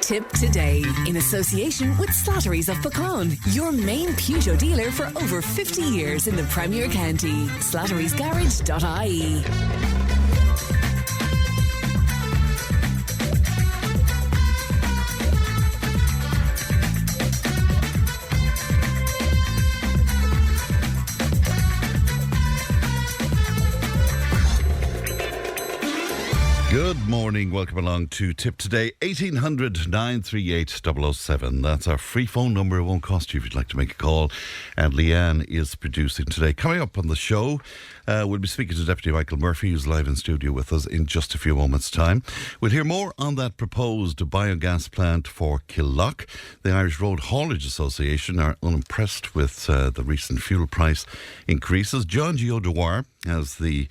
Tipp Today, in association with Slattery's of Pecan, your main Peugeot dealer for over 50 years in the Premier County. Slattery'sGarage.ie. Good morning, welcome along to Tipp Today, 1800 938 007. That's our free phone number, it won't cost you if you'd like to make a call. And Leanne is producing today. Coming up on the show, we'll be speaking to Deputy Michael Murphy, who's live in studio with us in just a few moments' time. We'll hear more on that proposed biogas plant for Killough. The Irish Road Haulage Association are unimpressed with the recent fuel price increases. John G. O'Dwyer has the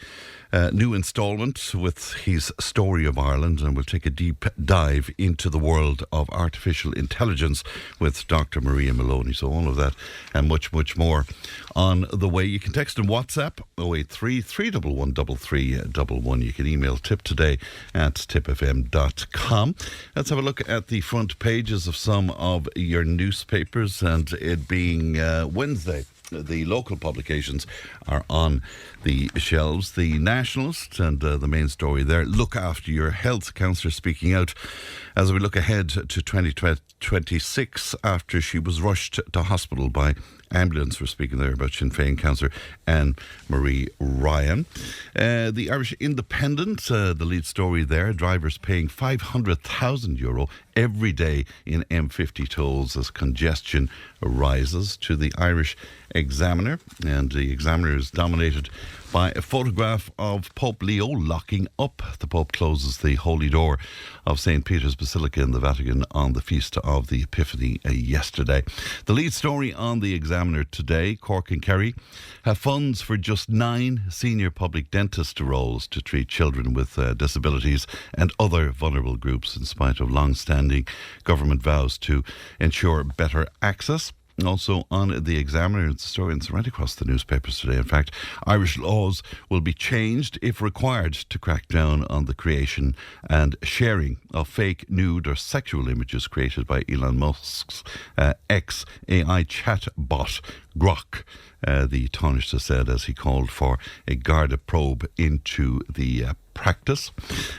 new instalment with his Story of Ireland, and we'll take a deep dive into the world of artificial intelligence with Dr. Maria Moloney. So all of that and much, much more on the way. You can text and WhatsApp 083 311 3311. You can email tiptoday@tipfm.com. Let's have a look at the front pages of some of your newspapers, and it being Wednesday. The local publications are on the shelves. The Nationalist and the main story there, look after your health. Councillor speaking out as we look ahead to 2026 after she was rushed to hospital by ambulance. We're speaking there about Sinn Féin councillor Anne Marie Ryan. The Irish Independent, the lead story there, drivers paying €500,000 every day in M50 tolls as congestion rises. To the Irish Examiner, and the Examiner is dominated by a photograph of Pope Leo locking up. The Pope closes the Holy Door of St. Peter's Basilica in the Vatican on the Feast of the Epiphany yesterday. The lead story on the Examiner today, Cork and Kerry have funds for just 9 senior public dentist roles to treat children with disabilities and other vulnerable groups in spite of long-standing government vows to ensure better access. Also on the Examiner, it's a story that's right across the newspapers today. In fact, Irish laws will be changed if required to crack down on the creation and sharing of fake nude or sexual images created by Elon Musk's ex-AI chatbot Grok. The Taoiseach said as he called for a Garda probe into the practice.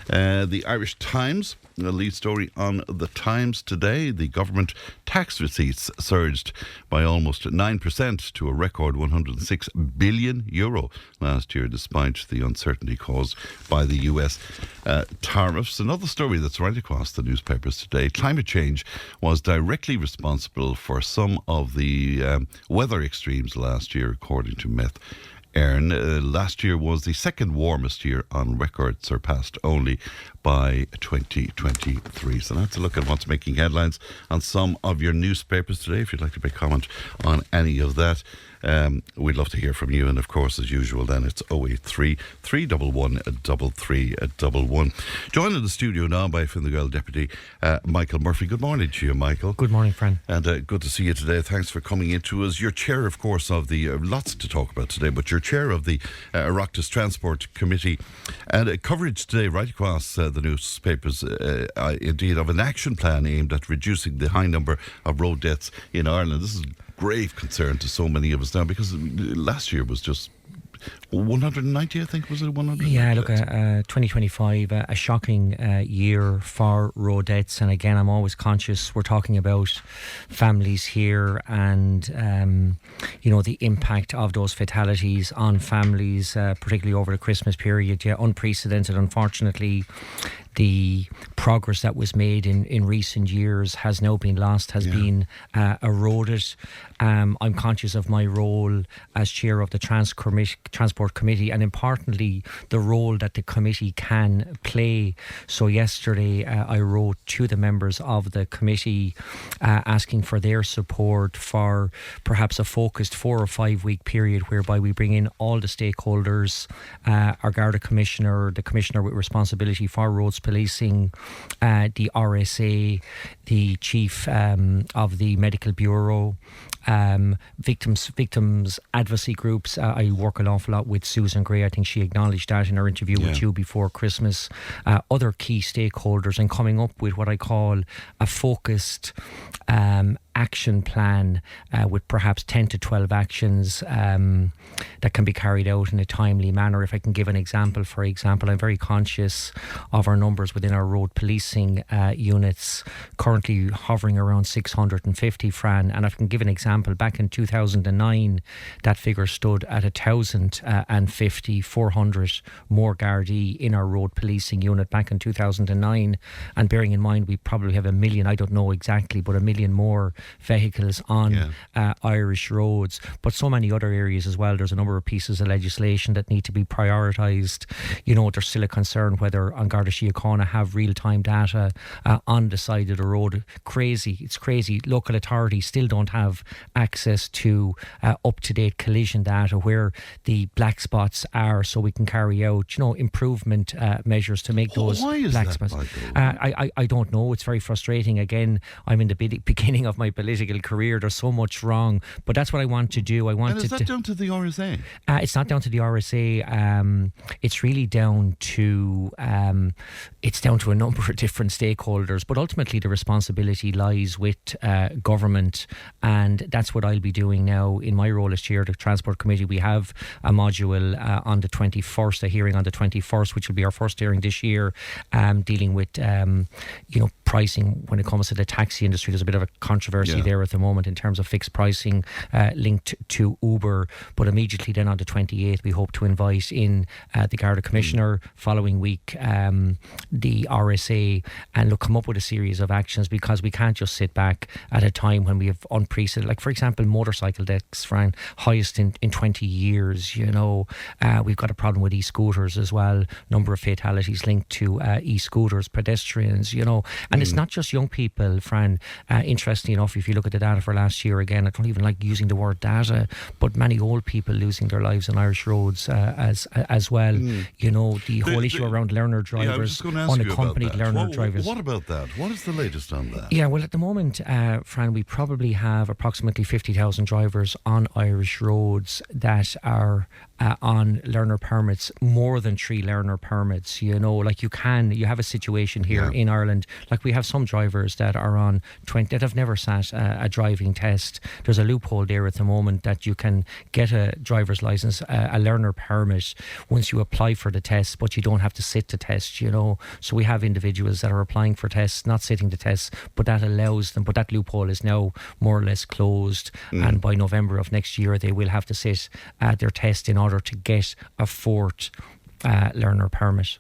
The Irish Times, the lead story on the Times today, the government tax receipts surged by almost 9% to a record €106 billion last year, despite the uncertainty caused by the US tariffs. Another story that's right across the newspapers today, climate change was directly responsible for some of the weather extremes last year, according to Met Éireann. Last year was the second warmest year on record, surpassed only by 2023. So that's a look at what's making headlines on some of your newspapers today. If you'd like to make comment on any of that, we'd love to hear from you. And of course, as usual, then it's 083 311 3311. Joined in the studio now by Fine Gael Deputy Michael Murphy. Good morning to you, Michael. Good morning, Fran. And good to see you today. Thanks for coming in to us. You're chair, of course, of the lots to talk about today, but you're chair of the Oireachtas Transport Committee, and coverage today right across the newspapers, indeed, of an action plan aimed at reducing the high number of road deaths in Ireland. This is grave concern to so many of us now, because last year was just 190, I think, was it 190? Yeah, look, 2025, a shocking year for road deaths. And again, I'm always conscious, we're talking about families here and, the impact of those fatalities on families, particularly over the Christmas period. Yeah, unprecedented, unfortunately. The progress that was made in recent years has now been lost, has been eroded. I'm conscious of my role as chair of the Transport Committee, and importantly, the role that the committee can play. So yesterday, I wrote to the members of the committee asking for their support for perhaps a focused 4 or 5 week period whereby we bring in all the stakeholders, our Garda Commissioner, the Commissioner with responsibility for roads policing, the RSA, the Chief of the Medical Bureau, victims advocacy groups. I work an awful lot with Susan Gray. I think she acknowledged that in her interview with you before Christmas. Other key stakeholders, and coming up with what I call a focused action plan with perhaps 10 to 12 actions that can be carried out in a timely manner. If I can give an example, for example, I'm very conscious of our numbers within our road policing units, currently hovering around 650, Fran. And if I can give an example, back in 2009, that figure stood at 1,050, 400 more Gardaí in our road policing unit back in 2009. And bearing in mind, we probably have 1 million, I don't know exactly, but 1 million more vehicles on Irish roads, but so many other areas as well. There's a number of pieces of legislation that need to be prioritised. You know, there's still a concern whether on Garda Síochána have real-time data on the side of the road. It's crazy. Local authorities still don't have access to up-to-date collision data where the black spots are, so we can carry out, improvement measures to make those black spots. I don't know. It's very frustrating. Again, I'm in the beginning of my political career. There's so much wrong, but that's what I want to do. Is that down to the RSA? It's not down to the RSA. It's really down to a number of different stakeholders, but ultimately the responsibility lies with government, and that's what I'll be doing now in my role as chair of the Transport Committee. We have a module on the 21st, a hearing on the 21st, which will be our first hearing this year, dealing with pricing when it comes to the taxi industry. There's a bit of a controversy there at the moment in terms of fixed pricing linked to Uber, but immediately then on the 28th we hope to invite in the Garda Commissioner, following week the RSA, and come up with a series of actions, because we can't just sit back at a time when we have unprecedented, like for example motorcycle deaths, Fran, highest in 20 years. We've got a problem with e-scooters as well, number of fatalities linked to e-scooters, pedestrians, and it's not just young people, Fran. Interestingly enough, if you look at the data for last year, again, I don't even like using the word data, but many old people losing their lives on Irish roads as well. The whole issue around learner drivers, unaccompanied learner drivers. What about that? What is the latest on that? Yeah, well, at the moment, Fran, we probably have approximately 50,000 drivers on Irish roads that are on learner permits, more than 3 learner permits. You have a situation here in Ireland, like we have some drivers that are on 20 that have never sat a driving test. There's a loophole there at the moment that you can get a driver's license, a learner permit, once you apply for the test, but you don't have to sit the test. So we have individuals that are applying for tests, not sitting the tests, but that allows them, but that loophole is now more or less closed, and by November of next year they will have to sit their test in order to get a 4th learner permit.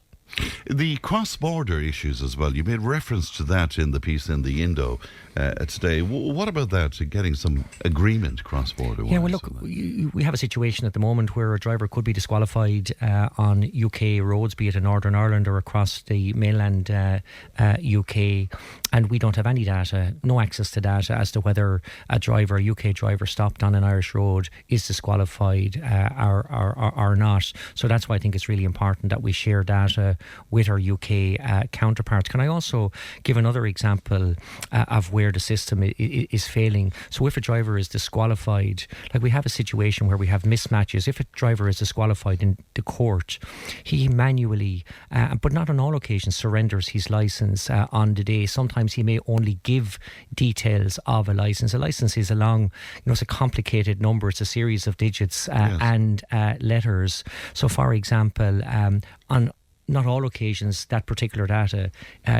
The cross-border issues as well, you made reference to that in the piece in the Indo today. What about that, getting some agreement cross-border? Yeah, well look, we have a situation at the moment where a driver could be disqualified on UK roads, be it in Northern Ireland or across the mainland UK, and we don't have any data, no access to data as to whether a UK driver stopped on an Irish road is disqualified or not. So that's why I think it's really important that we share data with our UK counterparts. Can I also give another example of where the system is failing? So if a driver is disqualified, like we have a situation where we have mismatches. If a driver is disqualified in the court, he manually, but not on all occasions, surrenders his licence on the day. Sometimes he may only give details of a licence. A licence is a long, it's a complicated number. It's a series of digits and letters. So for example, on not all occasions that particular data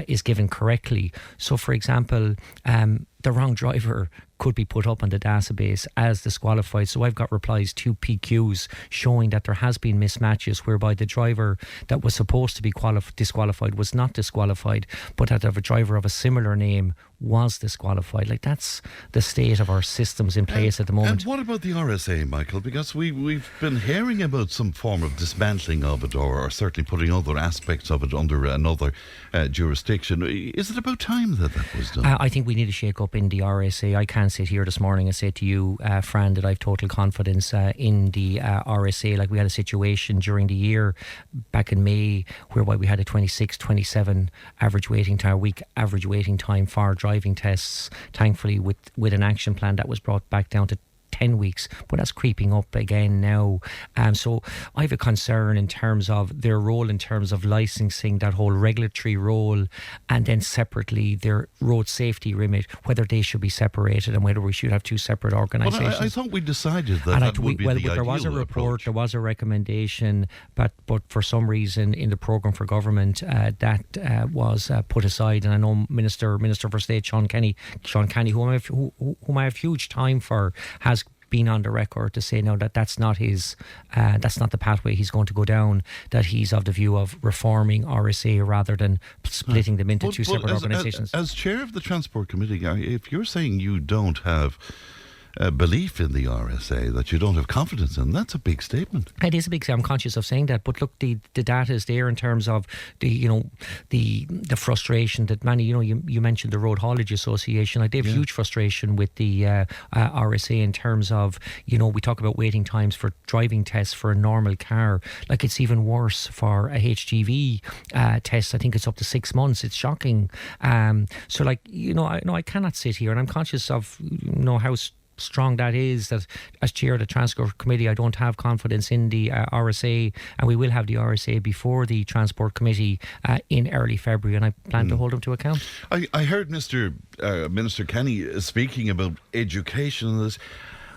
is given correctly. So for example, the wrong driver could be put up on the database as disqualified. So I've got replies to PQs showing that there has been mismatches whereby the driver that was supposed to be disqualified was not disqualified, but that a driver of a similar name was disqualified. Like, that's the state of our systems in place at the moment. And what about the RSA, Michael? Because we've been hearing about some form of dismantling of it, or certainly putting other aspects of it under another jurisdiction. Is it about time that was done? I think we need a shake-up in the RSA. I can't sit here this morning and say to you, Fran, that I have total confidence in the RSA. Like, we had a situation during the year back in May whereby we had a 26, 27 average waiting time, week average waiting time for driving tests. Thankfully, with an action plan that was brought back down to 10 weeks, but that's creeping up again now. So I have a concern in terms of their role, in terms of licensing, that whole regulatory role, and then separately their road safety remit, whether they should be separated and whether we should have two separate organisations. Well, I thought we decided that would be the ideal there was a report, approach. there was a recommendation, but for some reason in the programme for government that was put aside. And I know Minister for State Sean Kenny, whom I have huge time for, has been on the record to say now that that's not the pathway he's going to go down, that he's of the view of reforming RSA rather than splitting them into two separate organisations. As chair of the Transport Committee, Gary, if you're saying you don't have belief in the RSA, that you don't have confidence in, that's a big statement. It is a big statement. I'm conscious of saying that, but look, the data is there in terms of the frustration that many, you mentioned the Road Haulage Association. They have huge frustration with the RSA in terms of, we talk about waiting times for driving tests for a normal car. Like, it's even worse for a HGV test. I think it's up to 6 months. It's shocking. So, like, I cannot sit here, and I'm conscious of how strong that is, that as chair of the Transport Committee I don't have confidence in the RSA, and we will have the RSA before the Transport Committee in early February, and I plan to hold them to account. I heard Minister Kenny speaking about education and this.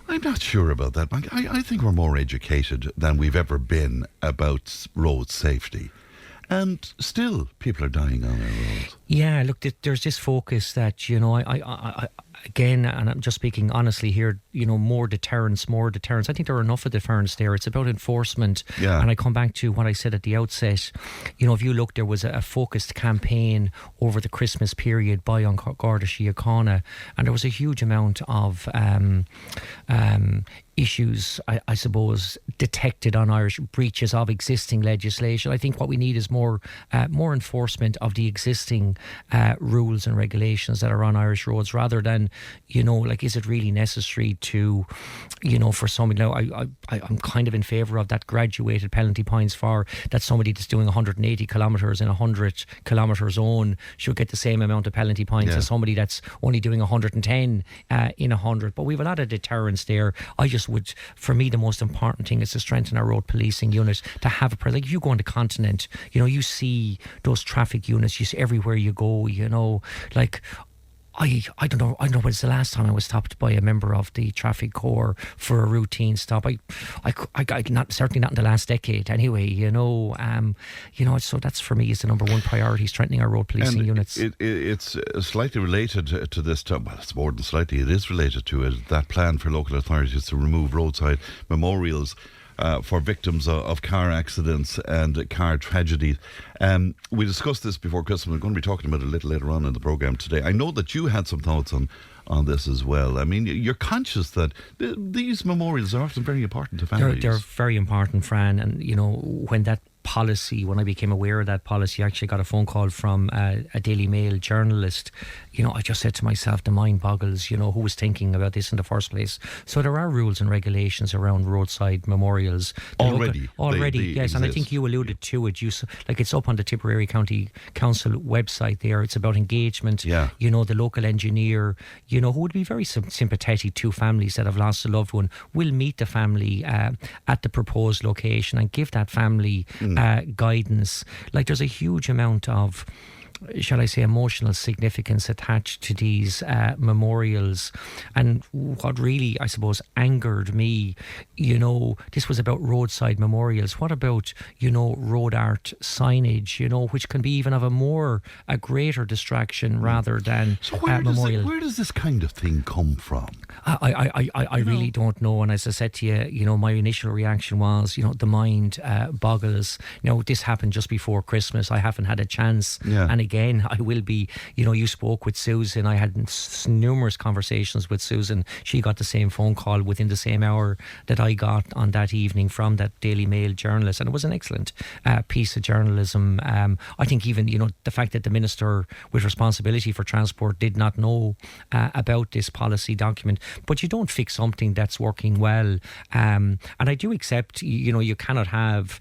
I'm not sure about that. I think we're more educated than we've ever been about road safety. And still, people are dying on our roads. Yeah, look, there's this focus that, I again, and I'm just speaking honestly here, more deterrence. I think there are enough of deterrence there. It's about enforcement. Yeah. And I come back to what I said at the outset. If you look, there was a focused campaign over the Christmas period by An Garda Síochána, and there was a huge amount of issues, I suppose, detected on Irish, breaches of existing legislation. I think what we need is more enforcement of the existing rules and regulations that are on Irish roads, rather than, is it really necessary to, for somebody, I'm kind of in favour of that graduated penalty points for that somebody that's doing 180 kilometres in a 100 kilometre zone should get the same amount of penalty points as somebody that's only doing 110 in 100. But we have a lot of deterrence there. For me, the most important thing is to strengthen our road policing unit, to have like, if you go on the continent, you see those traffic units, you see everywhere you go, like, I don't know when it's the last time I was stopped by a member of the traffic corps for a routine stop. I certainly not in the last decade anyway, so that's, for me, is the number one priority, strengthening our road policing units. It's slightly related to this, well, it's more than slightly, it is related to it, that plan for local authorities to remove roadside memorials for victims of car accidents and car tragedies. We discussed this before Christmas. We're going to be talking about it a little later on in the programme today. I know that you had some thoughts on this as well. I mean, you're conscious that these memorials are often very important to families. They're very important, Fran, and when I became aware of that policy, I actually got a phone call from a Daily Mail journalist. I just said to myself, the mind boggles, who was thinking about this in the first place. So there are rules and regulations around roadside memorials. Already, yes. Exist. And I think you alluded to it. It's up on the Tipperary County Council website there. It's about engagement. Yeah. The local engineer, who would be very sympathetic to families that have lost a loved one, will meet the family at the proposed location and give that family guidance. Like, there's a huge amount of, shall I say, emotional significance attached to these memorials. And what really, I suppose, angered me, this was about roadside memorials. What about, road art signage, which can be even of a greater distraction rather than memorial. Where does this kind of thing come from? I really don't know. And as I said to you, my initial reaction was, the mind boggles. This happened just before Christmas. I haven't had a chance. Yeah. And again, I will be, you spoke with Susan. I had numerous conversations with Susan. She got the same phone call within the same hour that I got on that evening from that Daily Mail journalist. And it was an excellent piece of journalism. I think even, the fact that the Minister with responsibility for transport did not know about this policy document. But you don't fix something that's working well. And I do accept, you cannot have,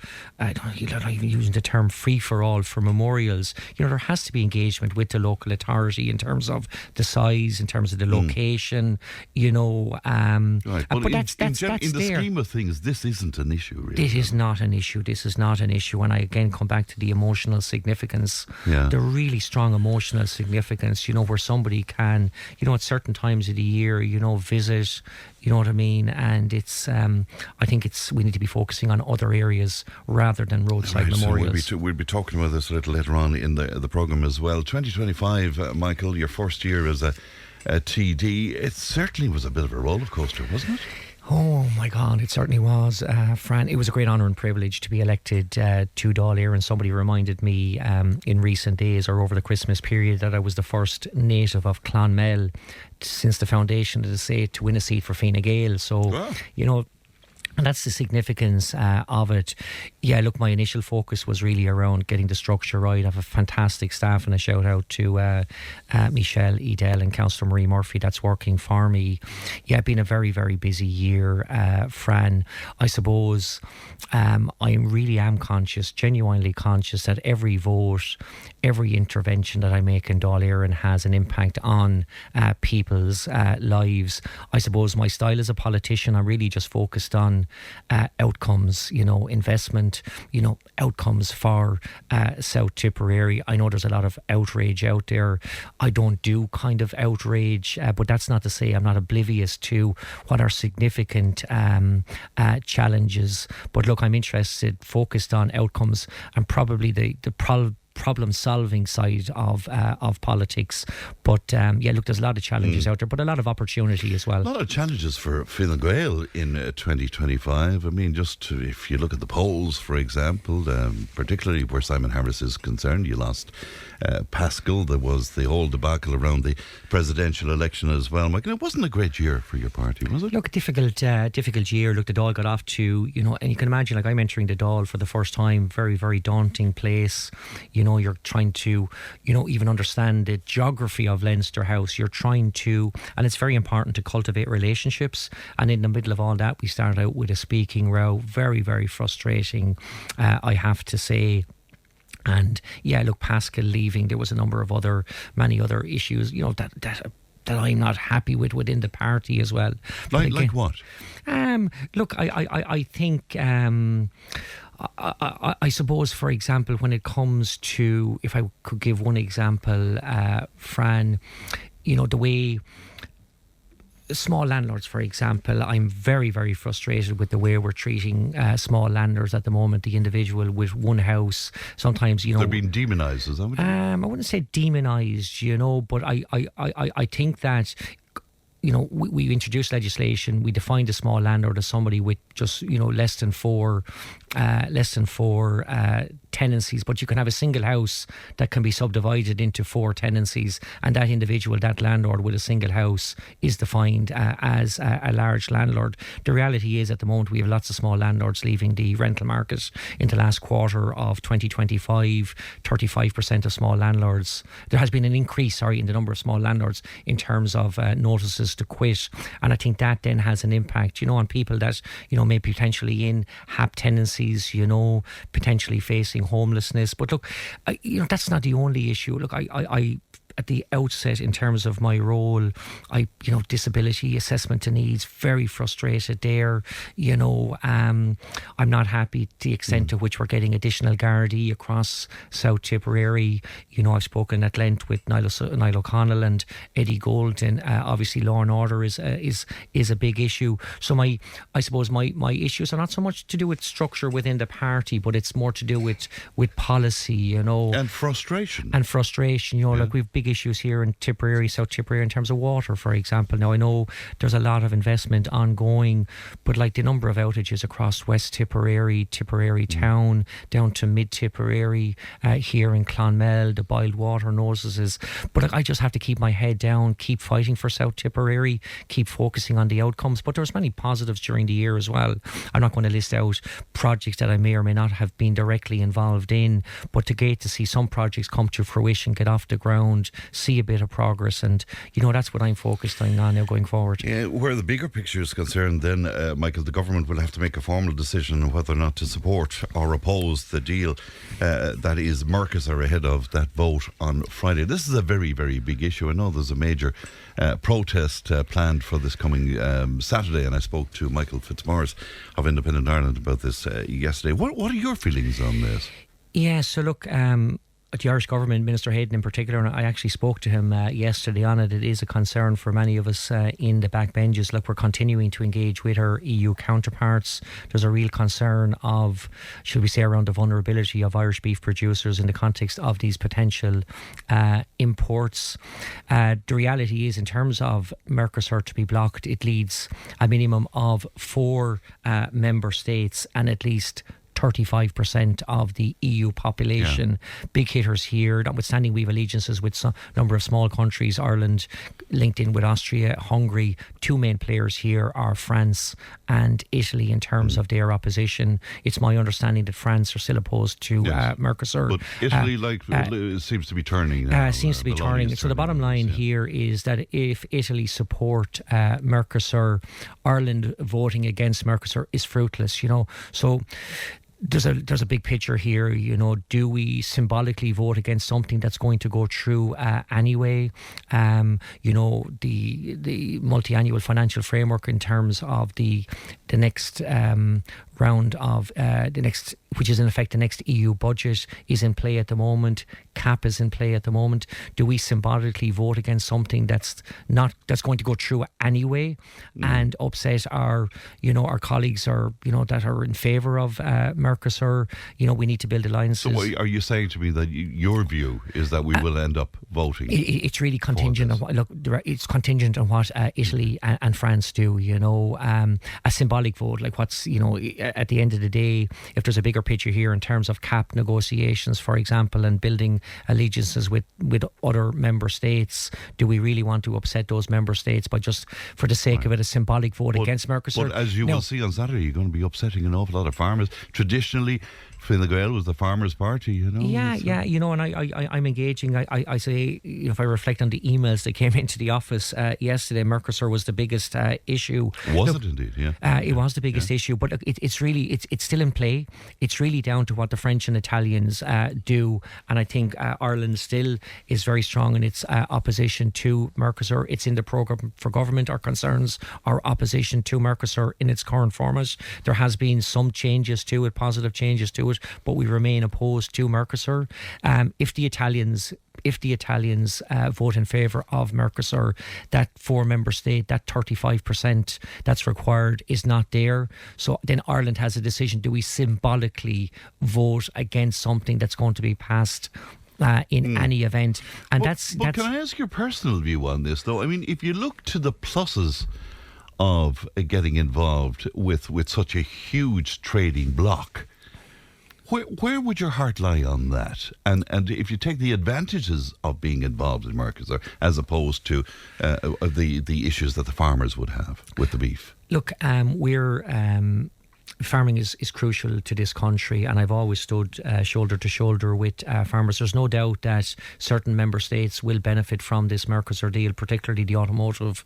you're not even using the term free-for-all for memorials. There has to be engagement with the local authority in terms of the size, in terms of the location, Right. But that's in there. the scheme of things, this isn't an issue, really. This is not an issue. This is not an issue. And I again come back to the emotional significance, the really strong emotional significance, where somebody can, at certain times of the year, visit, you know what I mean? And it's, I think we need to be focusing on other areas rather than roadside memorials. So we'll be talking about this a little later on in the programme as well. 2025, Michael, your first year as a TD, it certainly was a bit of a roller coaster, wasn't it? Oh my God, it certainly was, Fran. It was a great honour and privilege to be elected to Dáil Éireann. Somebody reminded me in recent days or over the Christmas period that I was the first native of Clonmel since the foundation of the state to win a seat for Fine Gael. So, and that's the significance of it. Yeah, look, my initial focus was really around getting the structure right. I have a fantastic staff, and a shout out to Michelle Edel and Councillor Maria Murphy that's working for me. Yeah, it's been a very, very busy year, Fran. I suppose I really am conscious, genuinely conscious, that every vote, every intervention that I make in Dáil Éireann has an impact on people's lives. I suppose my style as a politician, I'm really just focused on outcomes, investment, outcomes for South Tipperary. I know there's a lot of outrage out there. I don't do kind of outrage, but that's not to say I'm not oblivious to what are significant challenges. But look, I'm interested, focused on outcomes and probably the problem-solving side of politics. But look, there's a lot of challenges out there, but a lot of opportunity as well. A lot of challenges for Fine Gael in 2025. I mean, just if you look at the polls, for example, particularly where Simon Harris is concerned, you lost Pascal. There was the whole debacle around the presidential election as well. Michael, it wasn't a great year for your party, was it? Look, difficult year. Look, the Dáil got off to, and you can imagine, like, I'm entering the Dáil for the first time, very, very daunting place. You're trying to, even understand the geography of Leinster House. You're trying to, and it's very important to cultivate relationships. And in the middle of all that, we started out with a speaking row. Very, very frustrating, I have to say. And yeah, look, Pascal leaving, there was many other issues, that I'm not happy with within the party as well. Like what? Look, I think I suppose, for example, when it comes to, if I could give one example, Fran, the way small landlords, for example, I'm very, very frustrated with the way we're treating small landlords at the moment. The individual with one house, sometimes, they're being demonised, is that what I wouldn't say demonised, but I think that, we introduced legislation. We defined a small landlord as somebody with just, less than four tenancies, but you can have a single house that can be subdivided into 4 tenancies, and that individual, that landlord with a single house, is defined as a large landlord. The reality is, at the moment, we have lots of small landlords leaving the rental market. In the last quarter of 2025, 35% of small landlords, there has been an increase, in the number of small landlords in terms of notices to quit. And I think that then has an impact, on people that, may be potentially in HAP tenancies, potentially facing homelessness. But look, that's not the only issue. Look, I at the outset, in terms of my role, disability assessment to needs, very frustrated there. I'm not happy to the extent to which we're getting additional Gardaí across South Tipperary. I've spoken at length with Niall O'Connell and Eddie Golden. Obviously, law and order is a big issue. So I suppose my issues are not so much to do with structure within the party, but it's more to do with policy, and frustration. Like we've big big issues here in Tipperary, South Tipperary, in terms of water, for example. Now, I know there's a lot of investment ongoing, but like the number of outages across West Tipperary, Tipperary Town, down to Mid Tipperary, here in Clonmel, the boiled water noses. But I just have to keep my head down, keep fighting for South Tipperary, keep focusing on the outcomes. But there's many positives during the year as well. I'm not going to list out projects that I may or may not have been directly involved in, but to get to see some projects come to fruition, get off the ground, see a bit of progress, and that's what I'm focused on now going forward. Yeah, where the bigger picture is concerned then, Michael, the government will have to make a formal decision on whether or not to support or oppose the deal that is Mercosur ahead of that vote on Friday. This is a very, very big issue. I know there's a major protest planned for this coming Saturday, and I spoke to Michael Fitzmaurice of Independent Ireland about this yesterday. What are your feelings on this? Yeah, so look, the Irish government, Minister Hayden in particular, and I actually spoke to him yesterday on it. It is a concern for many of us in the backbenches. Look, we're continuing to engage with our EU counterparts. There's a real concern of, should we say, around the vulnerability of Irish beef producers in the context of these potential imports. The reality is, in terms of Mercosur to be blocked, it leads a minimum of 4 member states and at least 35% of the EU population. Big hitters here, notwithstanding we have allegiances with some number of small countries, Ireland linked in with Austria, Hungary. 2 main players here are France and Italy in terms of their opposition. It's my understanding that France are still opposed to Mercosur. But Italy seems to be turning now. Seems to be turning. So the bottom line here is that if Italy support Mercosur, Ireland voting against Mercosur is fruitless, So there's a big picture here. Do we symbolically vote against something that's going to go through anyway? The multi-annual financial framework in terms of the next round of which is in effect the next EU budget, is in play at the moment. CAP is in play at the moment. Do we symbolically vote against something that's going to go through anyway and upset our colleagues that are in favour of Mercosur? We need to build alliances. So are you saying to me that your view is that we will end up voting? It's really contingent on it's contingent on what Italy and France do. A symbolic vote, like what's at the end of the day, if there's a bigger picture here in terms of CAP negotiations, for example, and building allegiances with other member states, do we really want to upset those member states by just for the sake of it, a symbolic vote against Mercosur? But as you will see on Saturday, you're going to be upsetting an awful lot of farmers. Traditionally, Fine Gael was the farmers' party, and I'm engaging. I say, if I reflect on the emails that came into the office yesterday, Mercosur was the biggest issue. Was it indeed? Yeah. It was the biggest issue, but it's still in play. It's really down to what the French and Italians do, and I think Ireland still is very strong in its opposition to Mercosur. It's in the programme for government. Our concerns are opposition to Mercosur in its current format. There has been some changes to it, positive changes to it, but we remain opposed to Mercosur. If the Italians vote in favour of Mercosur, that 4-member state, that 35% that's required is not there. So then Ireland has a decision: do we symbolically vote against something that's going to be passed in any event? And that's can I ask your personal view on this, though? I mean, if you look to the pluses of getting involved with such a huge trading bloc, where would your heart lie on that? And if you take the advantages of being involved in Mercosur as opposed to the issues that the farmers would have with the beef? Look, farming is crucial to this country, and I've always stood shoulder to shoulder with farmers. There's no doubt that certain member states will benefit from this Mercosur deal, particularly the automotive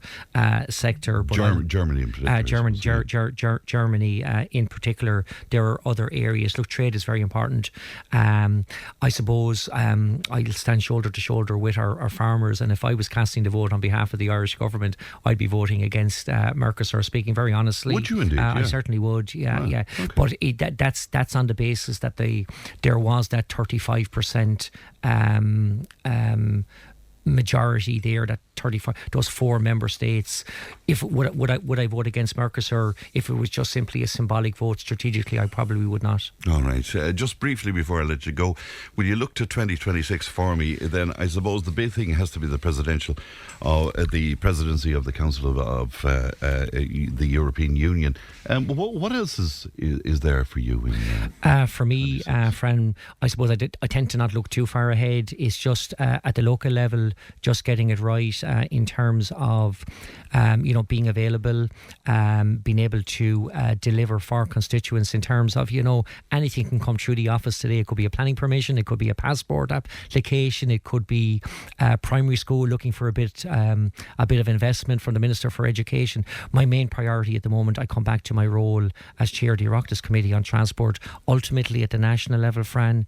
sector. But Germany in particular. Germany in particular. There are other areas. Look, trade is very important. I suppose I'll stand shoulder to shoulder with our farmers, and if I was casting the vote on behalf of the Irish government, I'd be voting against Mercosur, speaking very honestly. Would you indeed? I certainly would, yeah. Okay. But that's on the basis that there was that 35% majority there, that 35, those 4 member states, if would I vote against Mercosur if it was just simply a symbolic vote? Strategically, I probably would not. All right. Just briefly before I let you go, will you look to 2026 for me? Then I suppose the big thing has to be the the presidency of the Council of the European Union. What else is there for you? For me, Fran, I suppose I tend to not look too far ahead. It's just at the local level, just getting it right in terms of being available, being able to deliver for constituents in terms of, anything can come through the office today. It could be a planning permission, it could be a passport application, it could be primary school looking for a bit of investment from the Minister for Education. My main priority at the moment, I come back to my role as chair of the Oireachtas Committee on Transport. Ultimately at the national level, Fran,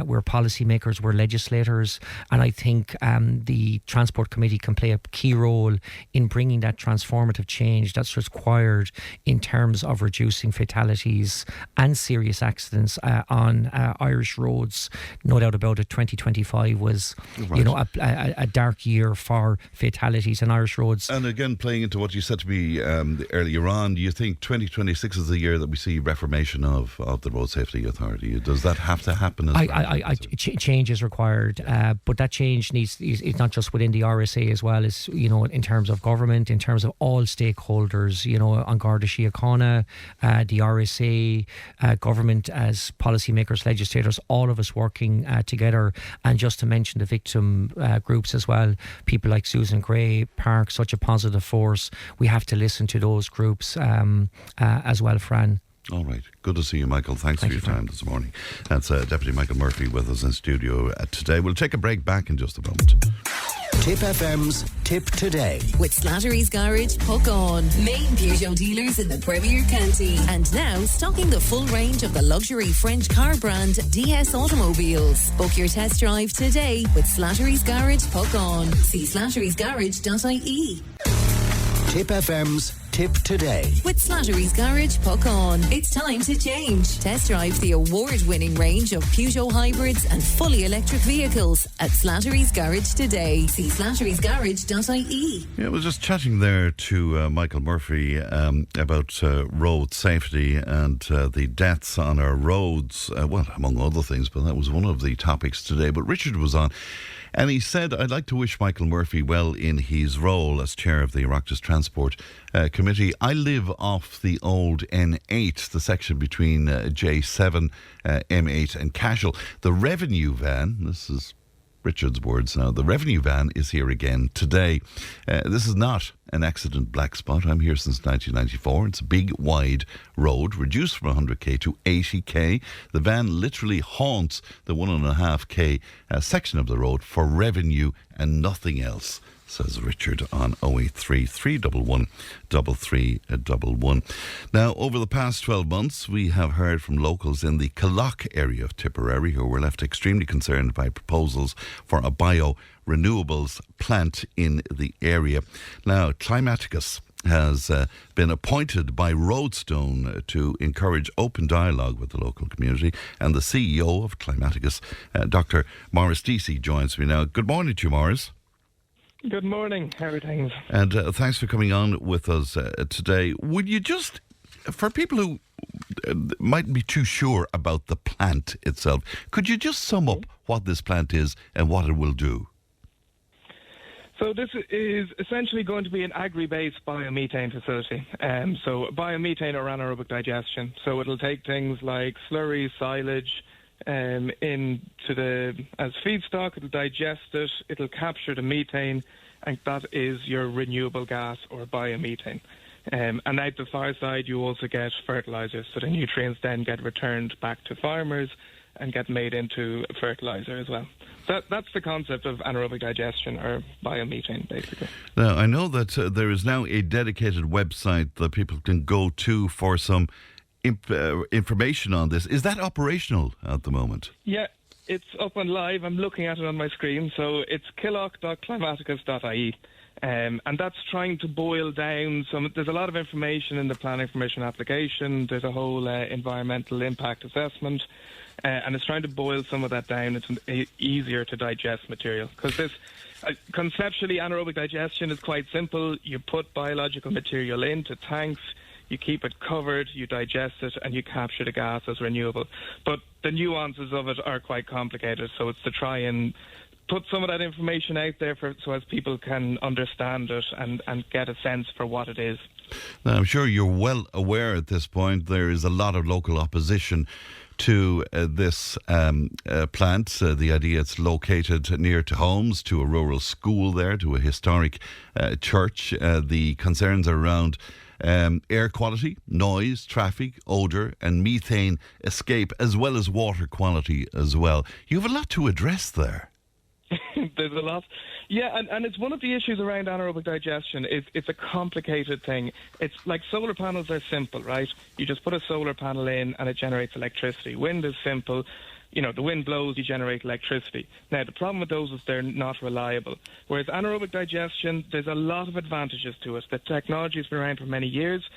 we're policymakers, we're legislators, and I think the Transport Committee can play a key role in bringing that transformative change that's required in terms of reducing fatalities and serious accidents on Irish roads. No doubt about it, 2025 was a dark year for fatalities on Irish roads. And again, playing into what you said to me earlier on, do you think 2026 is the year that we see reformation of the Road Safety Authority? Does that have to happen as well? Change is required, but that change it's not just within the RSA as well, as in terms of government, in terms of all stakeholders, on Garda Síochána, the RSA, government as policymakers, legislators, all of us working together. And just to mention the victim groups as well, people like Susan Gray, Park, such a positive force. We have to listen to those groups as well, Fran. All right. Good to see you, Michael. Thanks for your time this morning. That's Deputy Michael Murphy with us in studio today. We'll take a break back in just a moment. Tip FM's Tip Today. With Slattery's Garage, Hook On. Main Peugeot dealers in the Premier County. And now stocking the full range of the luxury French car brand DS Automobiles. Book your test drive today with Slattery's Garage, Hook On. See slatterysgarage.ie. Tip FM's Tip Today. With Slattery's Garage, Puck On. It's time to change. Test drive the award-winning range of Peugeot hybrids and fully electric vehicles at Slattery's Garage today. See slatterysgarage.ie. Yeah, I was just chatting there to Michael Murphy about road safety and the deaths on our roads. Among other things, but that was one of the topics today. But Richard was on. And he said, I'd like to wish Michael Murphy well in his role as chair of the Oireachtas Transport Committee. I live off the old N8, the section between J7, M8 and Cashel. The revenue van, this is Richard's words now, the revenue van is here again today. This is not an accident black spot. I'm here since 1994. It's a big, wide road, reduced from 100k to 80k. The van literally haunts the 1.5k section of the road for revenue and nothing else, says Richard on 083 311 3311. Now, over the past 12 months, we have heard from locals in the Killough area of Tipperary who were left extremely concerned by proposals for a renewables plant in the area. Now, Climaticus has been appointed by Roadstone to encourage open dialogue with the local community, and the CEO of Climaticus, Dr. Maurice Deasy, joins me now. Good morning to you, Maurice. Good morning. How are things? And thanks for coming on with us today. Would you just, for people who mightn't be too sure about the plant itself, could you just sum up what this plant is and what it will do? So this is essentially going to be an agri-based biomethane facility. So biomethane or anaerobic digestion. So it'll take things like slurry, silage, as feedstock. It'll digest it, it'll capture the methane, and that is your renewable gas or biomethane. And out the far side, you also get fertilizer, so the nutrients then get returned back to farmers and get made into fertilizer as well. So that's the concept of anaerobic digestion or biomethane, basically. Now, I know that there is now a dedicated website that people can go to for some information on this. Is that operational at the moment? Yeah, it's up and live. I'm looking at it on my screen. So it's killough.climaticus.ie. And that's trying to boil down there's a lot of information in the planning permission application. There's a whole environmental impact assessment, and it's trying to boil some of that down. It's an easier to digest material, because this conceptually anaerobic digestion is quite simple. You put biological material into tanks, you keep it covered, you digest it, and you capture the gas as renewable. But the nuances of it are quite complicated, so it's to try and put some of that information out there so as people can understand it and get a sense for what it is. Now, I'm sure you're well aware at this point there is a lot of local opposition to this plant. The idea it's located near to homes, to a rural school there, to a historic church. The concerns are around air quality, noise, traffic, odour and methane escape, as well as water quality as well. You have a lot to address there. There's a lot. Yeah, and it's one of the issues around anaerobic digestion. It's a complicated thing. It's like solar panels are simple, right? You just put a solar panel in and it generates electricity. Wind is simple. You know, the wind blows, you generate electricity. Now, the problem with those is they're not reliable. Whereas anaerobic digestion, there's a lot of advantages to it. The technology's been around for many years.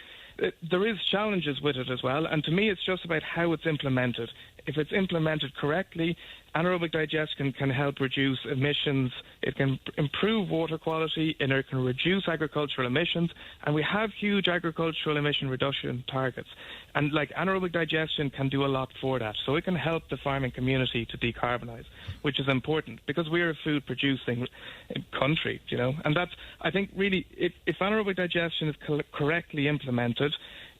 There is challenges with it as well, and to me it's just about how it's implemented. If it's implemented correctly, anaerobic digestion can help reduce emissions, it can improve water quality, and it can reduce agricultural emissions, and we have huge agricultural emission reduction targets. And like anaerobic digestion can do a lot for that, so it can help the farming community to decarbonise, which is important because we're a food producing country, you know. And that's, I think, really, if anaerobic digestion is correctly implemented,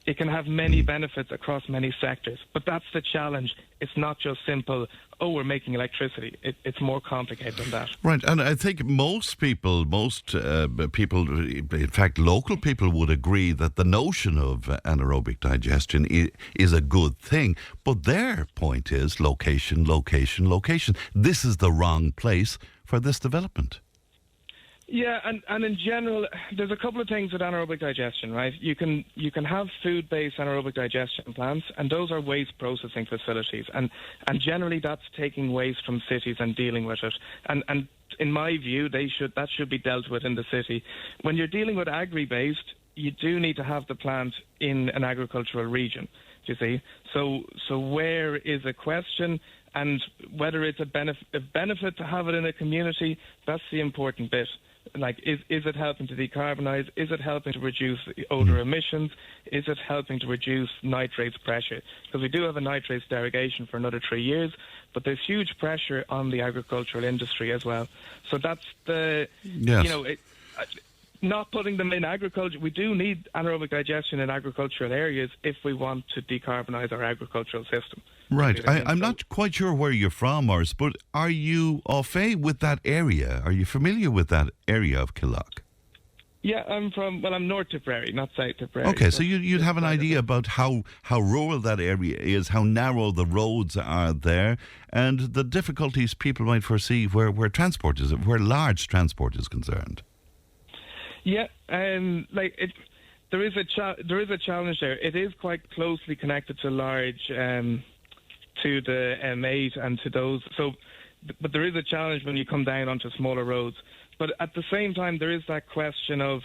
it can have many benefits across many sectors. But that's the challenge. It's not just simple, we're making electricity. It's more complicated than that. Right, and I think most people, in fact local people, would agree that the notion of anaerobic digestion is a good thing. But their point is location, location, location. This is the wrong place for this development. Yeah, and in general, there's a couple of things with anaerobic digestion, right? You can have food-based anaerobic digestion plants, and those are waste processing facilities, and generally that's taking waste from cities and dealing with it. And in my view, that should be dealt with in the city. When you're dealing with agri-based, you do need to have the plant in an agricultural region. You see, so where is a question, and whether it's a benefit to have it in a community, that's the important bit. Like, is it helping to decarbonise? Is it helping to reduce odour emissions? Is it helping to reduce nitrates pressure? Because we do have a nitrates derogation for another 3 years, but there's huge pressure on the agricultural industry as well. So that's not putting them in agriculture. We do need anaerobic digestion in agricultural areas if we want to decarbonise our agricultural system. Right. I'm not quite sure where you're from, Maurice, but are you au fait with that area? Are you familiar with that area of Killough? Yeah, I'm North Tipperary, not South Tipperary. Okay, so you'd have an idea about how rural that area is, how narrow the roads are there, and the difficulties people might foresee where large transport is concerned. Yeah, there is a challenge there. It is quite closely connected to large, to the M8 and to those. But there is a challenge when you come down onto smaller roads. But at the same time, there is that question of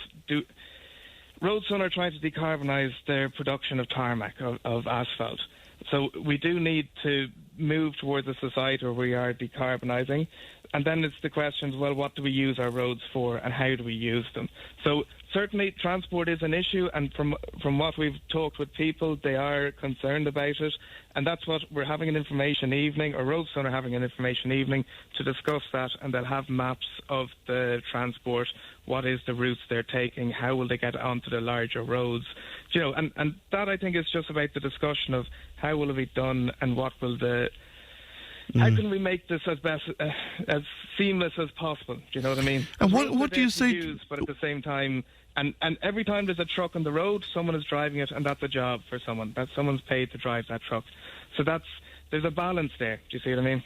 Roadstone are trying to decarbonise their production of tarmac, of asphalt. So we do need to move towards a society where we are decarbonising. And then it's the question, well, what do we use our roads for and how do we use them? So certainly transport is an issue, and from what we've talked with people, they are concerned about it. And that's what we're having an information evening, or Roadstone are having an information evening to discuss that, and they'll have maps of the transport, what is the routes they're taking, how will they get onto the larger roads. You know, and that I think is just about the discussion of how will it be done and what will how can we make this as seamless as possible? Do you know what I mean? And what do you say? But at the same time, and every time there's a truck on the road, someone is driving it, and that's a job for someone. That someone's paid to drive that truck. So there's a balance there. Do you see what I mean?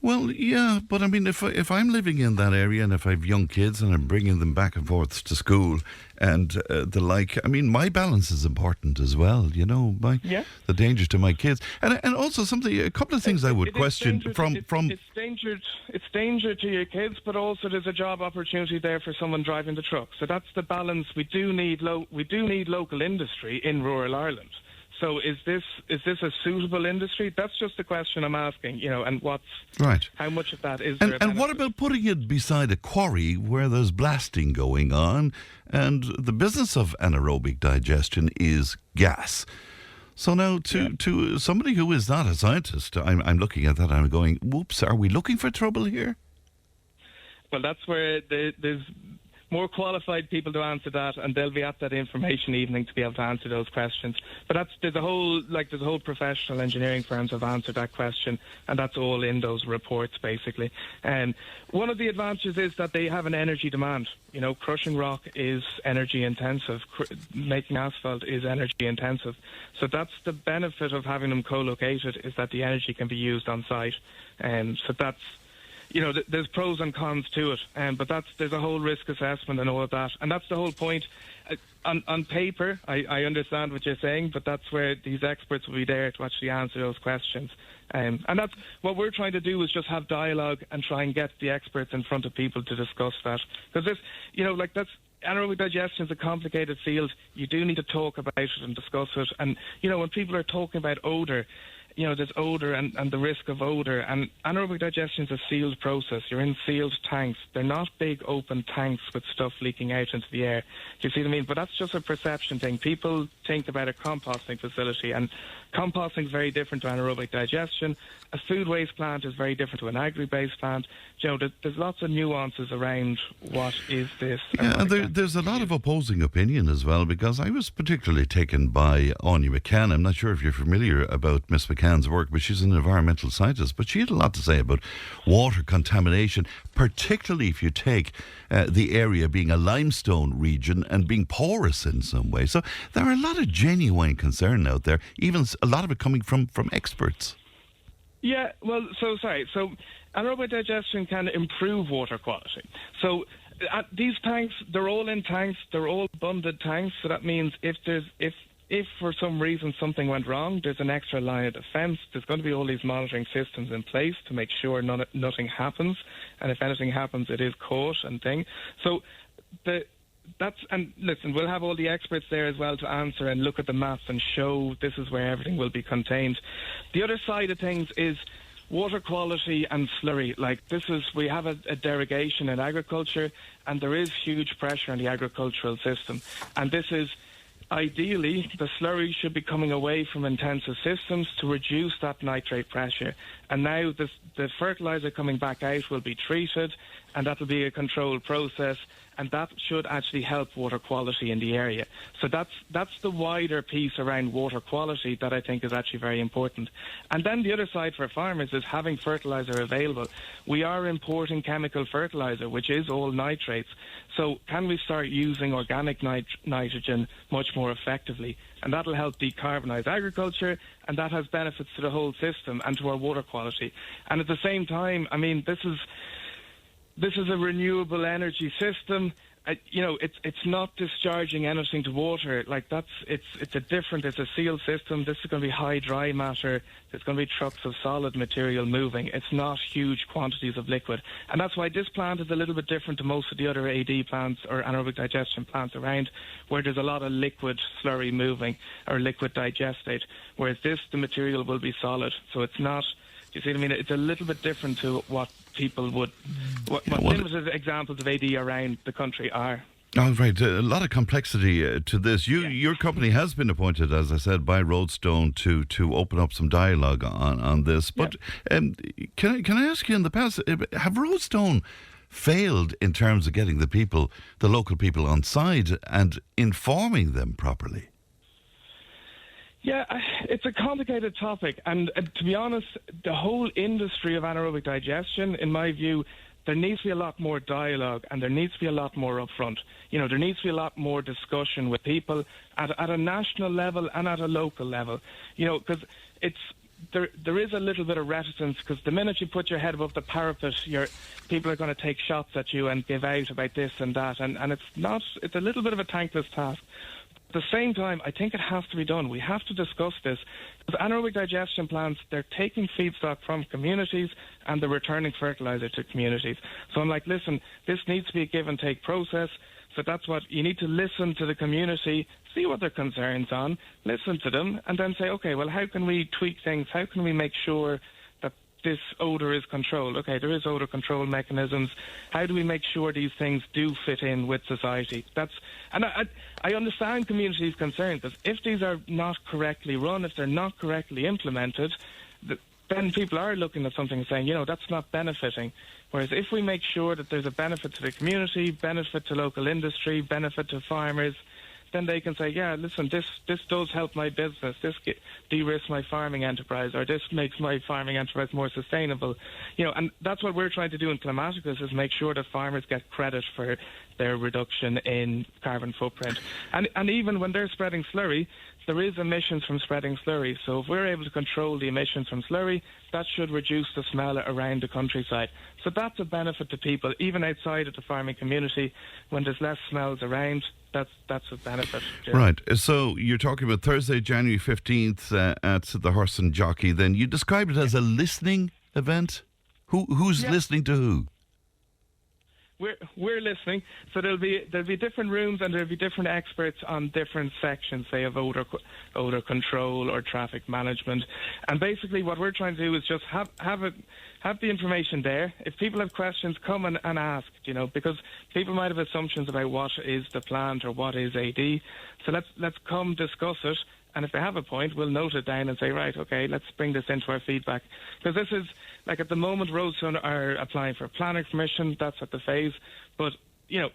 Well, yeah, but I mean, if I'm living in that area and if I have young kids and I'm bringing them back and forth to school and the like, I mean, my balance is important as well. You know, the danger to my kids, and also a couple of things I would question from. It's danger to your kids, but also there's a job opportunity there for someone driving the truck. So that's the balance. We do need local industry in rural Ireland. So is this a suitable industry? That's just the question I'm asking, and how much of that is there? And what about putting it beside a quarry where there's blasting going on and the business of anaerobic digestion is gas? So now to somebody who is not a scientist, I'm looking at that and I'm going, whoops, are we looking for trouble here? Well, that's where there's more qualified people to answer that, and they'll be at that information evening to be able to answer those questions. But there's a whole professional engineering firms have answered that question, and that's all in those reports basically. And one of the advantages is that they have an energy demand. Crushing rock is energy intensive. Making asphalt is energy intensive. So that's the benefit of having them co-located, is that the energy can be used on site. So that's, there's pros and cons to it, but there's a whole risk assessment and all of that, and that's the whole point. On paper, I understand what you're saying, but that's where these experts will be there to actually answer those questions. And that's what we're trying to do, is just have dialogue and try and get the experts in front of people to discuss that. Because anaerobic digestion is a complicated field. You do need to talk about it and discuss it. And, when people are talking about odour, there's odour and the risk of odour. And anaerobic digestion is a sealed process. You're in sealed tanks. They're not big open tanks with stuff leaking out into the air. Do you see what I mean? But that's just a perception thing. People think about a composting facility, and composting is very different to anaerobic digestion. A food waste plant is very different to an agri-based plant. There's lots of nuances around what is this. Yeah, and there's a lot of opposing opinion as well, because I was particularly taken by Anya McCann. I'm not sure if you're familiar about Miss McCann's work, but she's an environmental scientist. But she had a lot to say about water contamination, particularly if you take the area being a limestone region and being porous in some way. So there are a lot of genuine concern out there, even a lot of it coming from experts. Yeah, well, So anaerobic digestion can improve water quality. So these tanks, they're all in tanks, they're all bundled tanks. So that means if for some reason something went wrong, there's an extra line of defence. There's going to be all these monitoring systems in place to make sure nothing happens. And if anything happens, it is caught and thing. So and listen, we'll have all the experts there as well to answer and look at the maps and show this is where everything will be contained. The other side of things is water quality and slurry. We have a derogation in agriculture, and there is huge pressure on the agricultural system. And this is, ideally, the slurry should be coming away from intensive systems to reduce that nitrate pressure. And now the fertiliser coming back out will be treated, and that will be a controlled process, and that should actually help water quality in the area. So that's the wider piece around water quality that I think is actually very important. And then the other side for farmers is having fertiliser available. We are importing chemical fertiliser, which is all nitrates. So can we start using organic nitrogen much more effectively? And that'll help decarbonise agriculture, and that has benefits to the whole system and to our water quality. And at the same time, I mean, this is a renewable energy system. It's not discharging anything to water. It's a sealed system. This is going to be high dry matter. There's going to be trucks of solid material moving. It's not huge quantities of liquid. And that's why this plant is a little bit different to most of the other AD plants or anaerobic digestion plants around, where there's a lot of liquid slurry moving or liquid digestate. Whereas the material will be solid. So it's not... You see what I mean? It's a little bit different to what people would... What limited examples of AD around the country are. Oh, right. A lot of complexity to this. Your company has been appointed, as I said, by Roadstone to open up some dialogue on this. But can I ask you, in the past, have Roadstone failed in terms of getting the local people on side and informing them properly? Yeah, it's a complicated topic, and to be honest, the whole industry of anaerobic digestion, in my view, there needs to be a lot more dialogue, and there needs to be a lot more upfront. There needs to be a lot more discussion with people at a national level and at a local level. Because there is a little bit of reticence, because the minute you put your head above the parapet, people are going to take shots at you and give out about this and that, and it's a little bit of a thankless task. At the same time, I think it has to be done. We have to discuss this, because anaerobic digestion plants, they're taking feedstock from communities and they're returning fertilizer to communities. So I'm like, listen, this needs to be a give and take process. So that's what you need to listen to the community, see what their concerns on, listen to them, and then say, okay, well, how can we tweak things? How can we make sure that this odour is controlled? Okay, there is odour control mechanisms. How do we make sure these things do fit in with society? And I understand communities' concerns, because if these are not correctly run, if they're not correctly implemented, then people are looking at something and saying, that's not benefiting. Whereas if we make sure that there's a benefit to the community, benefit to local industry, benefit to farmers, then they can say, yeah, listen, this does help my business, this de-risks my farming enterprise, or this makes my farming enterprise more sustainable. And that's what we're trying to do in Climaticus, is make sure that farmers get credit for their reduction in carbon footprint. And even when they're spreading slurry, there is emissions from spreading slurry. So if we're able to control the emissions from slurry, that should reduce the smell around the countryside. So that's a benefit to people, even outside of the farming community. When there's less smells around, that's a benefit. Yeah. Right. So you're talking about Thursday, January 15th at the Horse and Jockey. Then you described it as a listening event. Who's listening to who? We're listening, so there'll be different rooms, and there'll be different experts on different sections, say of odor control or traffic management. And basically, what we're trying to do is just have the information there. If people have questions, come and ask. Because people might have assumptions about what is the plant or what is AD. So let's come discuss it. And if they have a point, we'll note it down and say, right, okay, let's bring this into our feedback. Because this is, like, at the moment, Roadside are applying for planning permission. That's at the phase. But,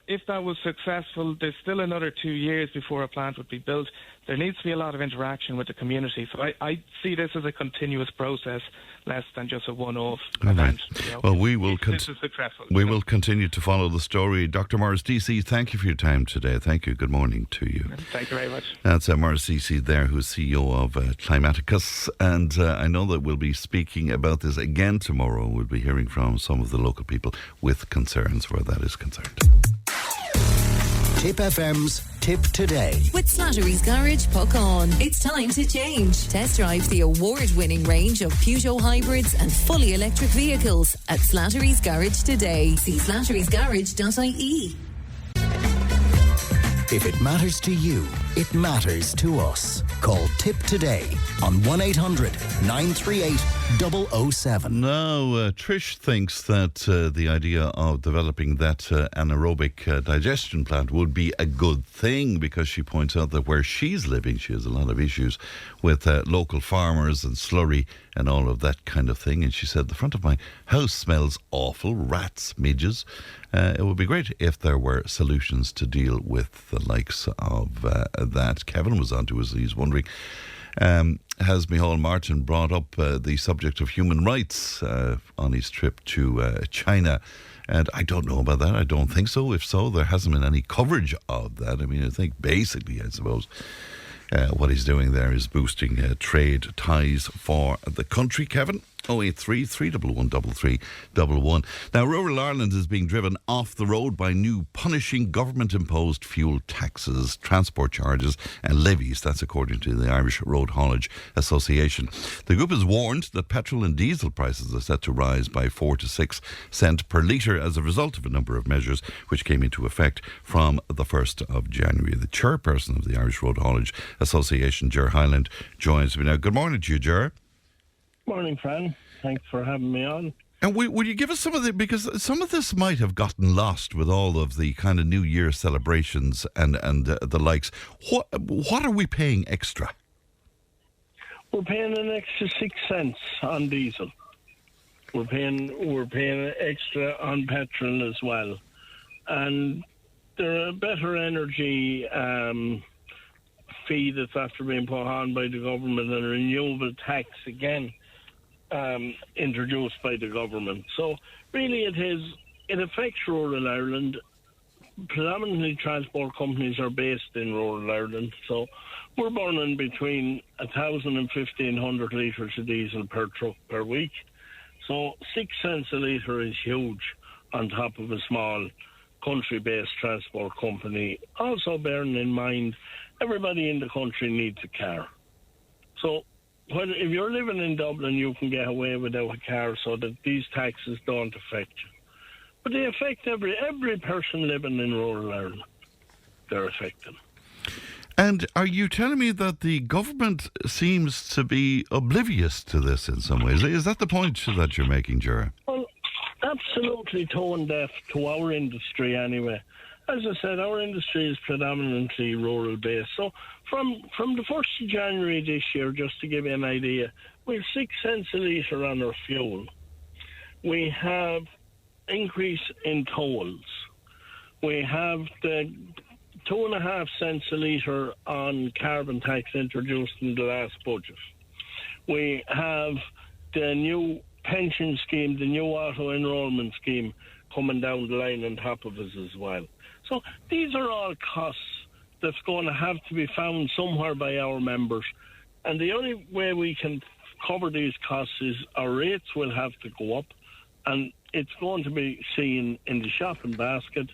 if that was successful, there's still another 2 years before a plant would be built. There needs to be a lot of interaction with the community. So I see this as a continuous process, less than just a one-off event. Well, we will this is successful. We will continue to follow the story. Dr. Maurice Deasy, thank you for your time today. Thank you. Good morning to you. Thank you very much. That's Maurice Deasy there, who's CEO of Climaticus. And I know that we'll be speaking about this again tomorrow. We'll be hearing from some of the local people with concerns where that is concerned. Tipp FM's Tipp Today. With Slattery's Garage, Puckon. It's time to change. Test drive the award-winning range of Peugeot hybrids and fully electric vehicles at Slattery's Garage today. See slatterysgarage.ie. If it matters to you, it matters to us. Call Tipp today on 1-800-938-007. Now, Trish thinks that the idea of developing that anaerobic digestion plant would be a good thing, because she points out that where she's living, she has a lot of issues with local farmers and slurry and all of that kind of thing. And she said, the front of my house smells awful, rats, midges. It would be great if there were solutions to deal with the likes of that. Kevin was on to us. He's wondering, has Micheál Martin brought up the subject of human rights on his trip to China? And I don't know about that. I don't think so. If so, there hasn't been any coverage of that. I mean, I think basically, I suppose, what he's doing there is boosting trade ties for the country. Kevin? 083 311 3311. Now, rural Ireland is being driven off the road by new punishing government-imposed fuel taxes, transport charges and levies. That's according to the Irish Road Haulage Association. The group has warned that petrol and diesel prices are set to rise by 4 to 6 cents per litre as a result of a number of measures which came into effect from the 1st of January. The chairperson of the Irish Road Haulage Association, Ger Hyland, joins me now. Good morning to you, Ger. Morning, Fran. Thanks for having me on. And will you give us some of the, because some of this might have gotten lost with all of the kind of New Year celebrations and the likes. What are we paying extra? We're paying an extra 6 cents on diesel. We're paying extra on petrol as well, and there are better energy fee that's after being put on by the government, and a renewable tax again introduced by the government. So really it affects rural Ireland predominantly transport companies are based in rural Ireland, so we're burning between 1,000 and 1,500 litres of diesel per truck per week. So 6 cents a litre is huge on top of a small country-based transport company. Also bearing in mind, everybody in the country needs a car. So if you're living in Dublin, you can get away without a car so that these taxes don't affect you. But they affect every person living in rural Ireland. They're affected. And are you telling me that the government seems to be oblivious to this in some ways? Is that the point that you're making, Ger? Well, absolutely tone deaf to our industry anyway. As I said, our industry is predominantly rural based. So from the 1st of January this year, just to give you an idea, we have 6 cents a litre on our fuel. We have increase in tolls. We have the 2.5 cents a litre on carbon tax introduced in the last budget. We have the new pension scheme, the new auto enrolment scheme coming down the line on top of us as well. So these are all costs that's going to have to be found somewhere by our members. And the only way we can cover these costs is our rates will have to go up, and it's going to be seen in the shopping basket.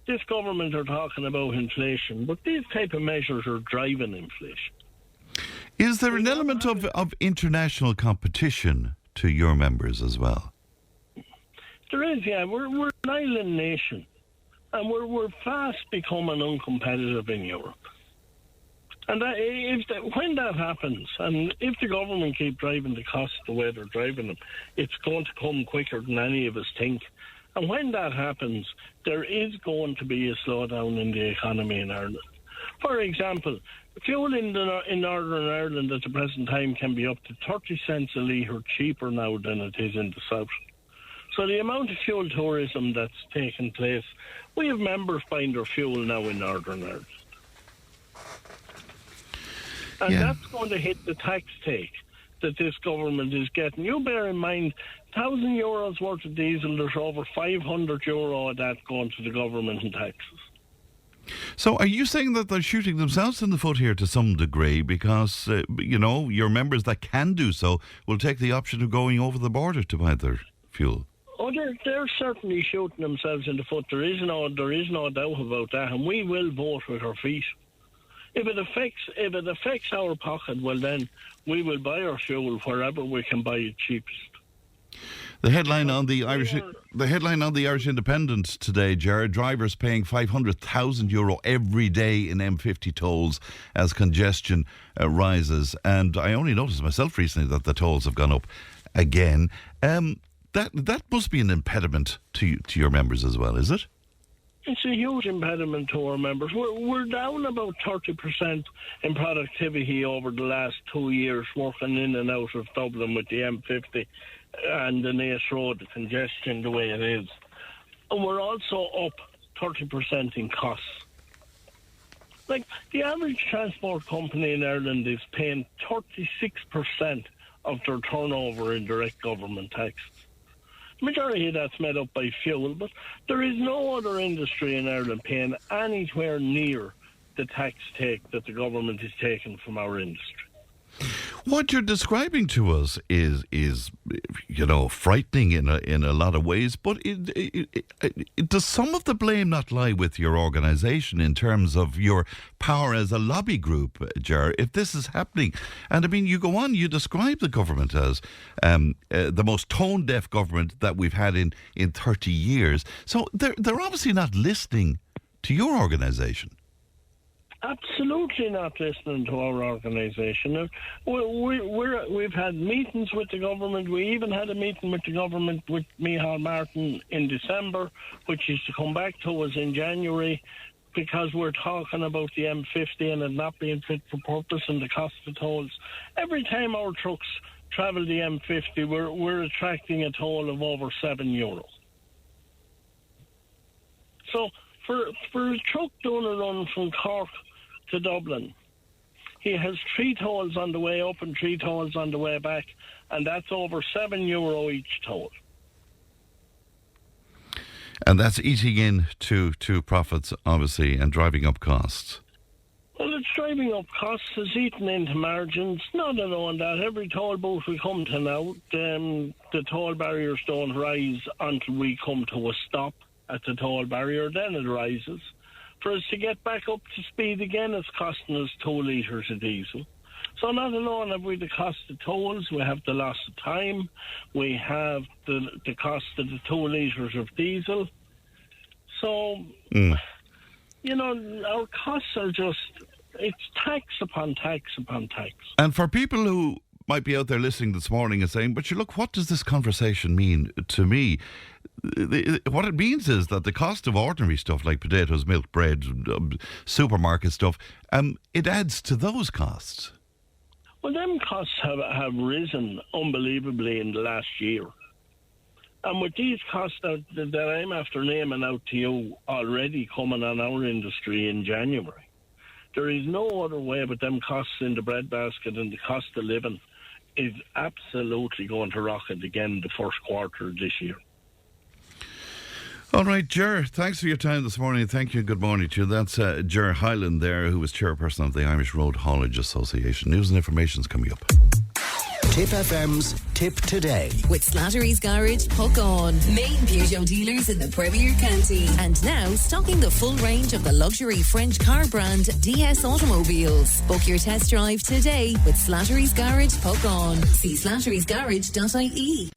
This government are talking about inflation, but these type of measures are driving inflation. Is there an element of international competition to your members as well? There is, yeah. We're an island nation, and we're fast becoming uncompetitive in Europe. And when that happens, and if the government keep driving the costs the way they're driving them, it's going to come quicker than any of us think. And when that happens, there is going to be a slowdown in the economy in Ireland. For example, fuel in Northern Ireland at the present time can be up to 30 cents a litre cheaper now than it is in the south. So the amount of fuel tourism that's taking place, we have members buying their fuel now in Northern Ireland. And that's going to hit the tax take that this government is getting. You bear in mind, €1,000 worth of diesel, there's over €500 of that going to the government in taxes. So are you saying that they're shooting themselves in the foot here to some degree because, your members that can do so will take the option of going over the border to buy their fuel? Oh, they're certainly shooting themselves in the foot. There is no doubt about that, and we will vote with our feet. If it affects our pocket, well then we will buy our fuel wherever we can buy it cheapest. The headline on the Irish Independent today, Ger, drivers paying €500,000 every day in M50 tolls as congestion rises. And I only noticed myself recently that the tolls have gone up again. That must be an impediment to your members as well, is it? It's a huge impediment to our members. We're down about 30% in productivity over the last 2 years working in and out of Dublin with the M50 and the Naas Road, the congestion the way it is. And we're also up 30% in costs. Like, the average transport company in Ireland is paying 36% of their turnover in direct government taxes. The majority of that's made up by fuel, but there is no other industry in Ireland paying anywhere near the tax take that the government is taking from our industry. What you're describing to us is frightening in a lot of ways, but does some of the blame not lie with your organisation in terms of your power as a lobby group, Ger, if this is happening? And I mean, you go on, you describe the government as the most tone-deaf government that we've had in 30 years. So they're obviously not listening to your organisation. Absolutely not listening to our organisation. We've had meetings with the government. We even had a meeting with the government with Micheál Martin in December, which is to come back to us in January, because we're talking about the M50 and it not being fit for purpose and the cost of tolls. Every time our trucks travel the M50, we're attracting a toll of over €7. So for a truck doing a run from Cork to Dublin, he has 3 tolls on the way up and 3 tolls on the way back, and that's over €7 each toll. And that's eating into profits, obviously, and driving up costs. Well, it's driving up costs, it's eating into margins. Not alone that. Every toll booth we come to now, the toll barriers don't rise until we come to a stop at the toll barrier, then it rises. For us to get back up to speed again, it's costing us 2 litres of diesel. So not alone have we the cost of tolls, we have the loss of time, we have the cost of the 2 litres of diesel. So... our costs are just, it's tax upon tax upon tax. And for people who might be out there listening this morning and saying, but look, what does this conversation mean to me? What it means is that the cost of ordinary stuff like potatoes, milk, bread, supermarket stuff, it adds to those costs. Well, them costs have risen unbelievably in the last year. And with these costs that I'm after naming out to you already coming on our industry in January, there is no other way but them costs in the breadbasket and the cost of living is absolutely going to rocket again the first quarter of this year. All right, Ger, thanks for your time this morning. Thank you. Good morning to you. That's Ger Hyland there, who is chairperson of the Irish Road Haulage Association. News and information is coming up. Tip FM's Tip Today. With Slattery's Garage, Hook On. Main Peugeot dealers in the Premier County. And now stocking the full range of the luxury French car brand DS Automobiles. Book your test drive today with Slattery's Garage, Hook On. See slatterysgarage.ie.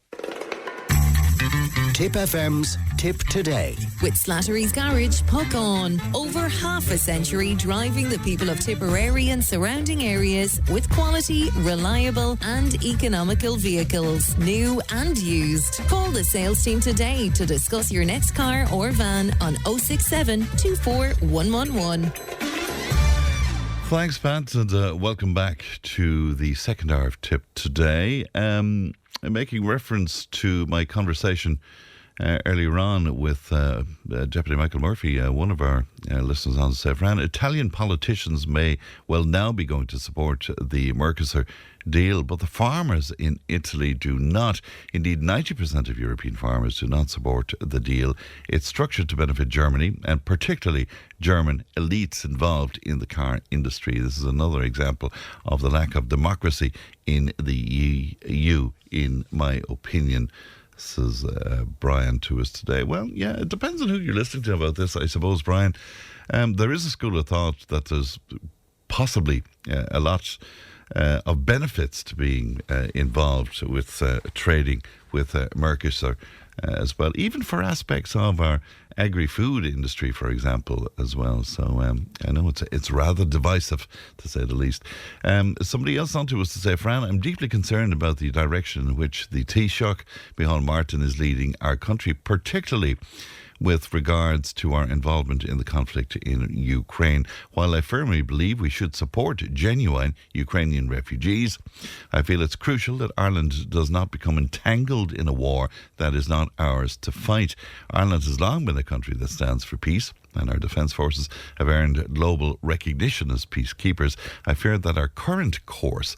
Tip FM's Tip Today. With Slattery's Garage, Puck On. Over half a century driving the people of Tipperary and surrounding areas with quality, reliable and economical vehicles, new and used. Call the sales team today to discuss your next car or van on 067 24 111. Thanks, Pat, and welcome back to the second hour of Tip Today. Making reference to my conversation earlier on with Deputy Michael Murphy, one of our listeners on Fran, Italian politicians may well now be going to support the Mercosur deal, but the farmers in Italy do not. Indeed, 90% of European farmers do not support the deal. It's structured to benefit Germany, and particularly German elites involved in the car industry. This is another example of the lack of democracy in the EU, in my opinion, says Brian to us today. Well, yeah, it depends on who you're listening to about this, I suppose, Brian. There is a school of thought that there's possibly a lot of benefits to being involved with trading with Mercosur as well, even for aspects of our agri-food industry, for example, as well. So I know it's rather divisive, to say the least. Somebody else on to us to say, Fran, I'm deeply concerned about the direction in which the Taoiseach Micheál Martin is leading our country, particularly with regards to our involvement in the conflict in Ukraine. While I firmly believe we should support genuine Ukrainian refugees, I feel it's crucial that Ireland does not become entangled in a war that is not ours to fight. Ireland has long been a country that stands for peace, and our defence forces have earned global recognition as peacekeepers. I fear that our current course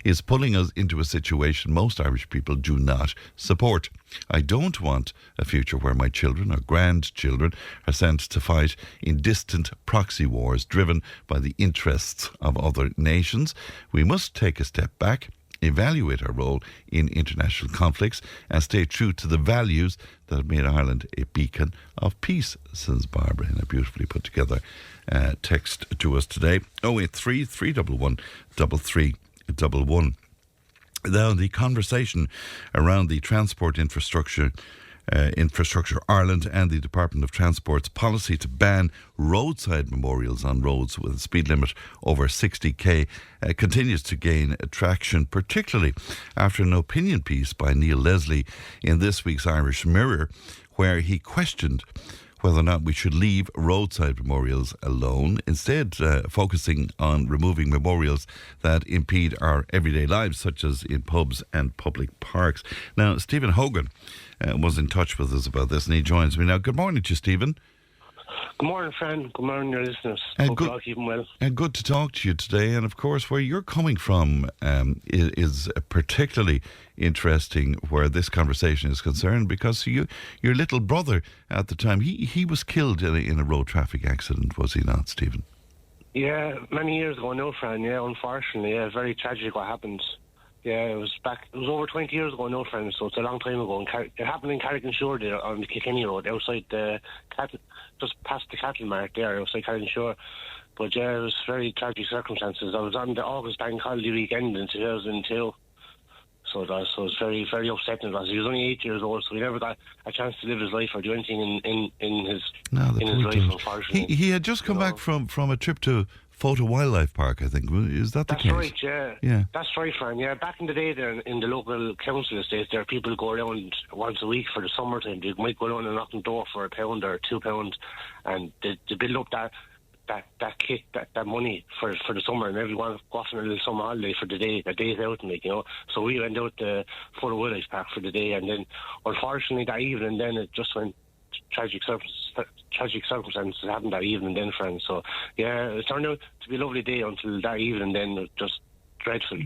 is pulling us into a situation most Irish people do not support. I don't want a future where my children or grandchildren are sent to fight in distant proxy wars driven by the interests of other nations. We must take a step back, evaluate our role in international conflicts and stay true to the values that have made Ireland a beacon of peace, says Barbara in a beautifully put together text to us today. 083 311 3311. Now, the conversation around the transport infrastructure Ireland and the Department of Transport's policy to ban roadside memorials on roads with a speed limit over 60k continues to gain traction, particularly after an opinion piece by Neil Leslie in this week's Irish Mirror, where he questioned whether or not we should leave roadside memorials alone, instead focusing on removing memorials that impede our everyday lives, such as in pubs and public parks. Now, Stephen Hogan was in touch with us about this, and he joins me now. Good morning to you, Stephen. Good morning, Fran. Good morning, your listeners. And Hope good, you're all keeping well. and good to talk to you today. And of course, where you're coming from is particularly interesting where this conversation is concerned, because your little brother at the time, he was killed in a road traffic accident, was he not, Stephen? Yeah, many years ago now, Fran. Yeah, unfortunately, yeah, very tragic what happened. Yeah, it was over 20 years ago now, Fran, so it's a long time ago. It happened in Carrick-on-Shore there on the Kilkenny Road, outside the just past the cattle mart there, outside Carrick-on-Shore. But yeah, it was very tragic circumstances. I was on the August bank holiday weekend in 2002. So it was very, very upsetting. He was only 8 years old, so he never got a chance to live his life or do anything in his life, unfortunately. He had just come back from a trip to Photo Wildlife Park, I think. Is that the case? That's right, yeah. That's right, Fran. Yeah, back in the day there in the local council estates there, people go around once a week for the summertime. They might go around and knock on the door for £1 or £2, and they build up that money for the summer, and everyone go off on a little summer holiday for the day, a day's out, So we went out to Photo Wildlife Park for the day, and then unfortunately that evening then it just went tragic circumstances happened that evening then, friends. So yeah, it turned out to be a lovely day until that evening then. It just dreadful,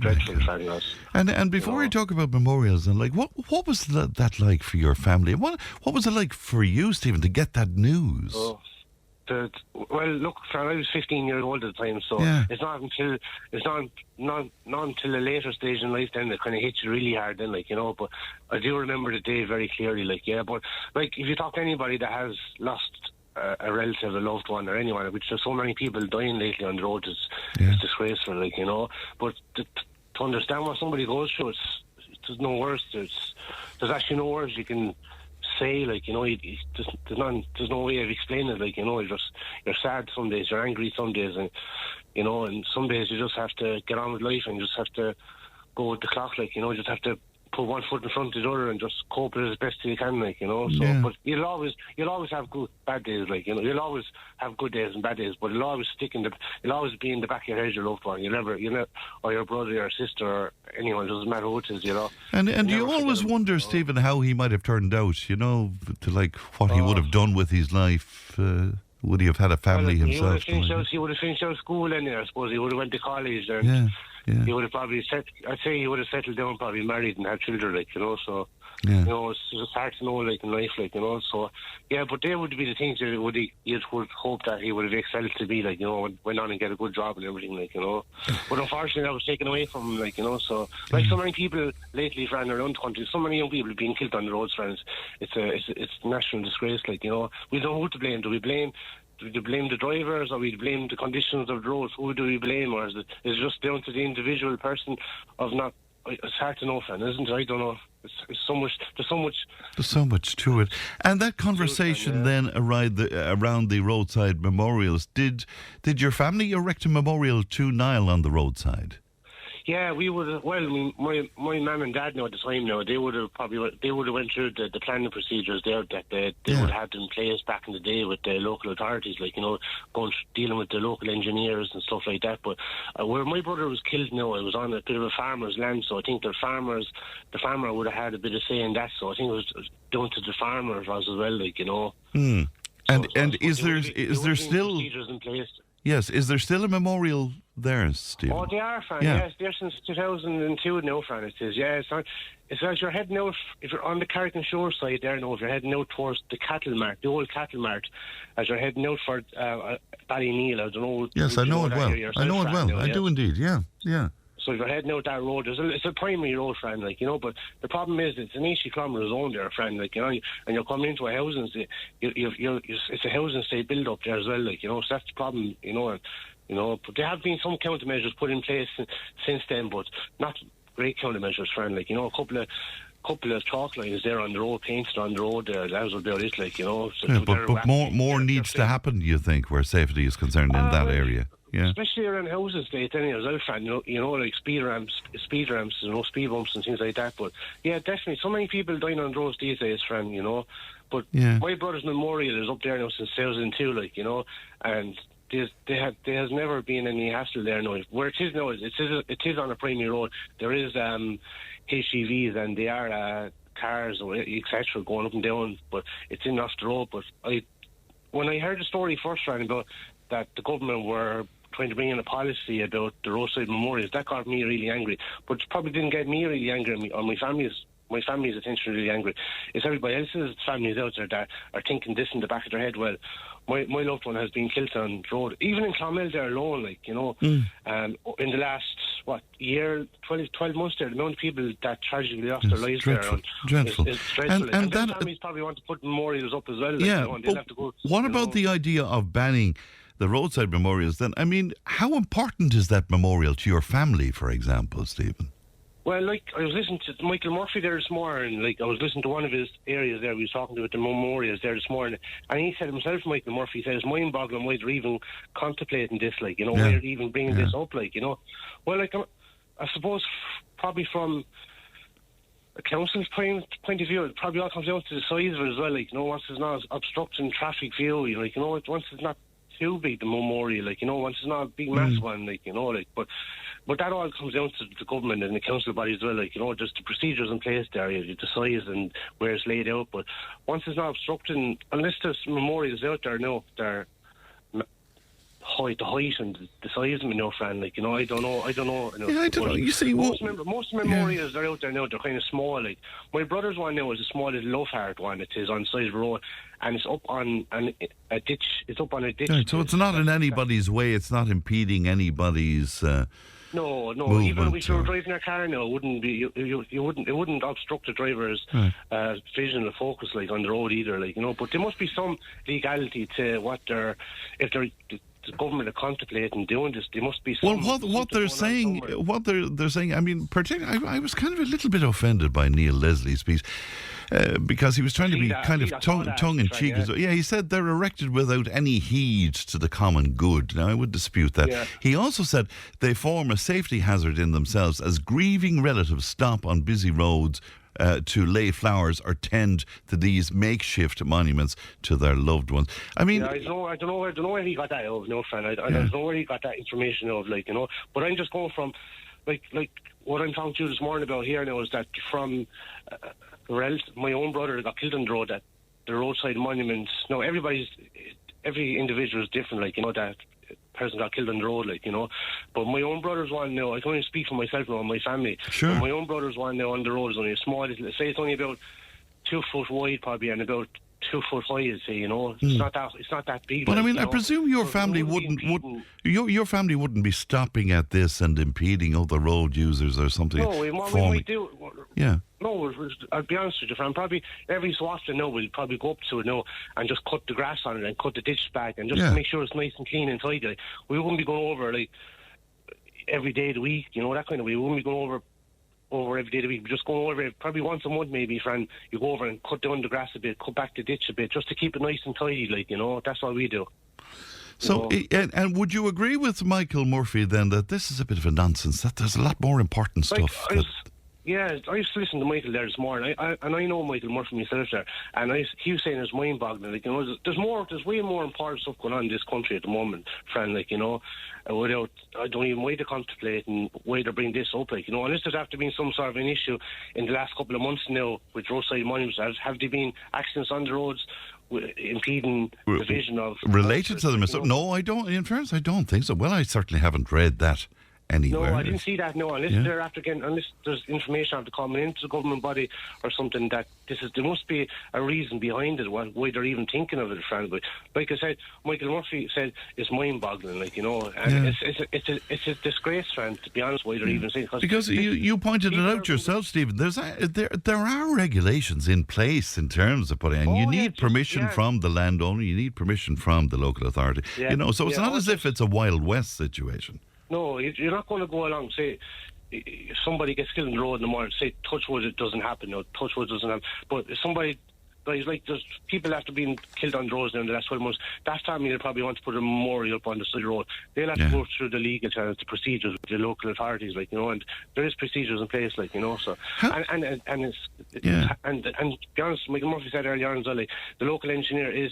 friends. And before we talk about memorials, and like what was that like for your family? What was it like for you, Stephen, to get that news? Well, look, Fran, I was 15 years old at the time, so it's not until a later stage in life then that kind of hits you really hard then, but I do remember the day very clearly, but if you talk to anybody that has lost a relative, a loved one, or anyone, which there's so many people dying lately on the road, it's disgraceful, but to understand what somebody goes through, there's no words, there's actually no words you can say, there's no way of explaining it, you're sad some days, you're angry some days, and some days you just have to get on with life and you just have to go with the clock, you just have to put one foot in front of the other and just cope with it as best you can, but you'll always have bad days, you'll always have good days and bad days, but it'll always be in the back of your head, your loved one, or your brother or sister or anyone, doesn't matter who it is, And you always wonder, Stephen, how he might have turned out, to what he would have done with his life. Would he have had a family himself? He would have finished out school anyway, I suppose. He would have went to college there. Yeah. He would have probably he would have settled down, probably married and had children, so it's just hard to know, in life, so but they would be the things that you'd hope that he would have excelled to be, went on and get a good job and everything, but unfortunately that was taken away from him, so so many people lately, Fran, around the country, so many young people being killed on the roads, friends. It's a national disgrace, we don't know who to blame. Do we blame the drivers, or we blame the conditions of the roads? Who do we blame, or is it just down to the individual person of not? It's hard to know, Fran, isn't it? I don't know. There's so much to it. And that conversation then around the roadside memorials. Did your family erect a memorial to Niall on the roadside? Yeah, we would have. Well, my mum and dad at the time they would have went through the planning procedures there that they would have had in place back in the day with the local authorities, dealing with the local engineers and stuff like that. But where my brother was killed, it was on a bit of a farmer's land, so I think the farmer would have had a bit of say in that. So I think it was down to the farmers as well, And is there still procedures in place? Yes, is there still a memorial there, Stephen? Oh, they are, Fran. Yes, they're since 2002 now, Fran. It is. Yeah, it's as you're heading out. If you're on the Carrick-on-Shore side there now, if you're heading out towards the cattle mart, the old cattle mart, as you're heading out for Ballyneal, I don't know. Yes, I know it well. I do indeed. Yeah. So if you're heading out that road, it's a primary road, Fran, but the problem is it's an 80 kilometre zone there, Fran, and you're coming into a housing estate, it's a housing estate build up there as well, so that's the problem, but there have been some countermeasures put in place since then, but not great countermeasures, Fran, a couple of chalk lines there on the road, painted on the road there, that was about it, but more needs to happen, you think, where safety is concerned in that area? Yeah. Especially around housing estate, as well, Fran, like speed ramps, speed bumps and things like that. But yeah, definitely, so many people dying on the roads these days, Fran, But my brother's memorial is up there now since 2002, and there has never been any hassle there now. Where it is now, it is on a primary road. There is HGVs and they are cars or etc. going up and down, but it's in off the road. But when I heard the story first, Fran, about that the government were trying to bring in a policy about the roadside memorials, that got me really angry. But it probably didn't get me really angry, or my family's attention really angry. It's everybody else's families out there that are thinking this in the back of their head. Well, my loved one has been killed on the road. Even in Clonmel there alone, in the last, year, 12 months there, the amount of people that tragically lost their lives dreadful, there. Dreadful. It's dreadful. And that, families probably want to put memorials up as well. And they'll have to go, what about the idea of banning the roadside memorials then? I mean, how important is that memorial to your family, for example, Stephen? Well, I was listening to Michael Murphy there this morning, I was listening to one of his areas there, we was talking about the memorials there this morning, and he said himself, Michael Murphy, says, mind-boggling why they're even contemplating this, why they're even bringing this up, Well, I suppose probably from a council's point of view, it probably all comes down to the size of it as well, once it's not obstructing traffic view, once it's not too big, the memorial, once it's not a big mass one, but that all comes down to the government and the council bodies as well, just the procedures in place there, the size and where it's laid out. But once it's not obstructing, unless there's memorials out there, they're the height and the size of them, Fran, I don't know. I don't know. You see, most memorials are out there now, they're kind of small. My brother's one now is a small little love heart one. It is on the side of the road, and it's up on a ditch. It's up on a ditch. Right, so it's not in anybody's way. It's not impeding anybody's. No. Movement, even if you were driving a car now, it wouldn't be. It wouldn't obstruct the driver's vision or focus on the road either. But there must be some legality to what if the government are contemplating doing this. There must be some. Well, what they're saying. I mean, particularly, I was kind of a little bit offended by Neil Leslie's piece. Because he was trying to be kind of tongue-in-cheek. Yeah, he said they're erected without any heed to the common good. Now, I would dispute that. Yeah. He also said they form a safety hazard in themselves as grieving relatives stop on busy roads to lay flowers or tend to these makeshift monuments to their loved ones. I mean, I don't know where he got that out of, Fran. I don't know where he got that information out of, But I'm just going from, what I'm talking to you this morning about here now is that from my own brother got killed on the road at the roadside monuments. Now, every individual is different, that person got killed on the road, But my own brother's one now, I can only speak for myself now and my family. Sure. But my own brother's one now on the road is only a small little, say it's only about 2 foot wide probably and about 2 foot high, It's not that big. But I mean, I presume your family your family wouldn't be stopping at this and impeding other road users or something. No, we do. Yeah. No, I'll be honest with you, Fran. Probably every so often now we'll probably go up to it now and just cut the grass on it and cut the ditch back and just to make sure it's nice and clean and tidy. We wouldn't be going over every day of the week, that kind of way. We wouldn't be going over every day of the week. We're just going over it probably once a month maybe, Fran. You go over and cut down the grass a bit, cut back the ditch a bit, just to keep it nice and tidy, that's all we do. So, and would you agree with Michael Murphy then that this is a bit of a nonsense, that there's a lot more important stuff? Yeah, I used to listen to Michael there this morning, and I know Michael Murphy myself there, and he was saying it's mind-boggling. There's way more important stuff going on in this country at the moment, Fran. Without, I don't even why they're contemplating why they're bringing this up. Unless there's after been some sort of an issue in the last couple of months now with roadside monuments. Have there been accidents on the roads impeding the vision of related to them? No, I don't. In fairness, I don't think so. Well, I certainly haven't read that anywhere. No, I didn't see that. No, unless they're unless there's information after coming into the government body or something that there must be a reason behind it. Why they're even thinking of it, Fran. But like I said, Michael Murphy said it's mind-boggling. And it's a disgrace, Fran. To be honest, why they're even saying because you pointed it out yourself, Stephen. There are regulations in place in terms of putting, and you need permission from the landowner. You need permission from the local authority. Yeah. So it's not as if it's a Wild West situation. No, you're not going to go along, say, if somebody gets killed on the road in the morning, say, touch wood, it doesn't happen. No, touch wood doesn't happen. But if somebody, there's people after being killed on the roads now in the last 12 months, that family will probably want to put a memorial up on the side of the road. They'll have to go through the legal channels, the procedures with the local authorities, and there is procedures in place, so. And to be honest, Michael Murphy said earlier on as well, the local engineer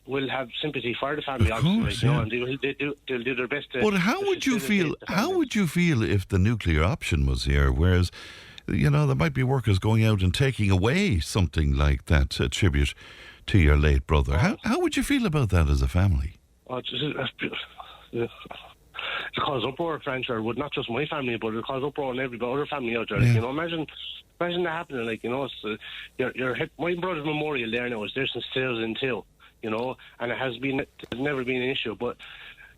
will have sympathy for the family, obviously, and they'll do their best to. But how would you feel? How would you feel if the nuclear option was here? Whereas, there might be workers going out and taking away something like that, a tribute to your late brother. How would you feel about that as a family? Oh, it caused uproar, Fran, sure. Would not just my family, but it caused uproar in every other family out there. Yeah. Like, imagine that happening. Like, so my brother's memorial there now is there since 2002. And it has never been an issue. But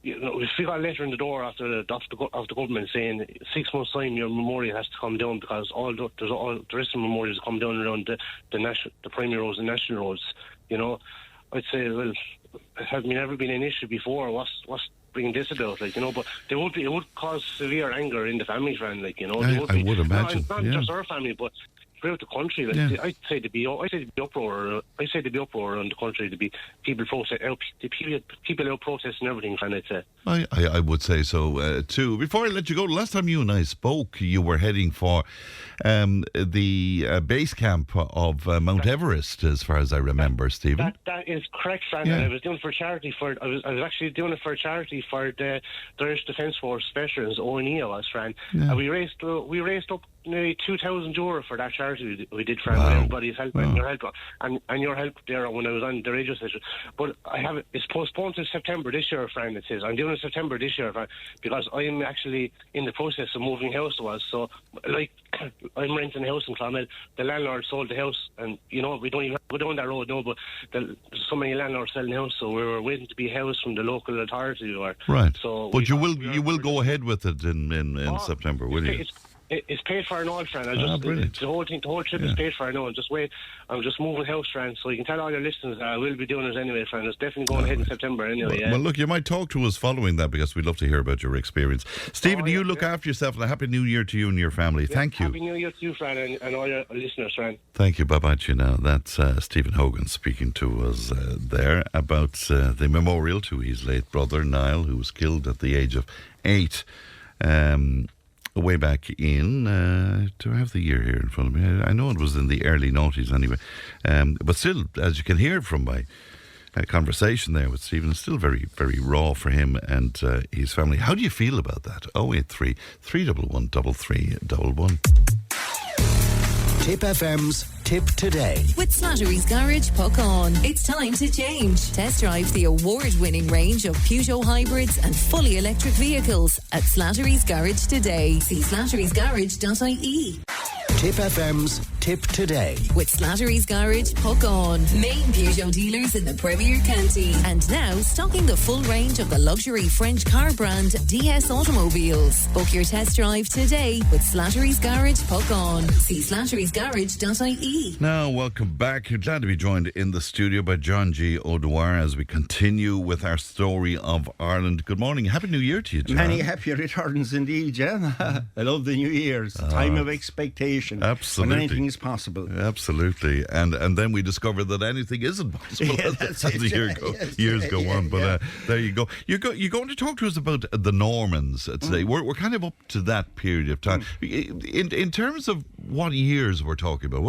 if we got a letter in the door off the government saying 6 months' time your memorial has to come down because the rest of the memorials come down around the primary roads and national roads. I'd say, well, it has never been an issue before. What's bringing this about? But it would cause severe anger in the family, Fran. I would imagine. Not just our family, but throughout the country. I'd say there'd be uproar. I'd say there'd be uproar around the country. There'd be people out protesting everything, Fran, I'd say. I would say so too. Before I let you go, the last time you and I spoke, you were heading for the base camp of Mount Everest, as far as I remember, Stephen. That is correct, Fran. Yeah. I was doing it for charity I was actually doing it for charity for the Irish Defence Force veterans, O&E, I was, Fran. Yeah. We raised up nearly €2,000 for that charity we did, Fran. Wow. Everybody's help and your help and your help there when I was on the radio station. But it's postponed to September this year, Fran. It says I'm doing it September this year, Fran, because I'm actually in the process of moving house. So I'm renting a house in Clonmel. The landlord sold the house, and we don't even go down that road now. But there's so many landlords selling houses, so we were waiting to be housed from the local authority. Right. So, but you will go ahead with it in September, will you? It's paid for and all, Fran. Brilliant. The whole trip is paid for and all. I'm just moving house, Fran. So you can tell all your listeners that I will be doing it anyway, Fran. It's definitely going ahead in September anyway. Well, look, you might talk to us following that because we'd love to hear about your experience. Stephen, you look after yourself, and a happy New Year to you and your family. Thank you. Happy New Year to you, Fran, and all your listeners, Fran. Thank you. Bye-bye to you now. That's Stephen Hogan speaking to us there about the memorial to his late brother, Niall, who was killed at the age of 8. Way back in, do I have the year here in front of me? I know it was in the early 90s anyway. But still, as you can hear from my conversation there with Stephen, it's still very, very raw for him and his family. How do you feel about that? 083 311 3311. Tip FM's Tip Today. With Slattery's Garage, Puckon. It's time to change. Test drive the award-winning range of Peugeot hybrids and fully electric vehicles at Slattery's Garage today. See slatterysgarage.ie. Tip FM's Tip Today. With Slattery's Garage, Puckon. Main Peugeot dealers in the Premier County. And now stocking the full range of the luxury French car brand DS Automobiles. Book your test drive today with Slattery's Garage, Puckon. See slatterysgarage.ie. Now, welcome back. You're glad to be joined in the studio by John G. O'Dwyer as we continue with our story of Ireland. Good morning. Happy New Year to you, John. Many happy returns indeed, Jen. I love the New Year's. Time of expectation. Absolutely. When anything is possible. Absolutely. And then we discover that anything isn't possible as the years go on. But there you go. You're going to talk to us about the Normans today. We're kind of up to that period of time. In terms of what years we're talking about,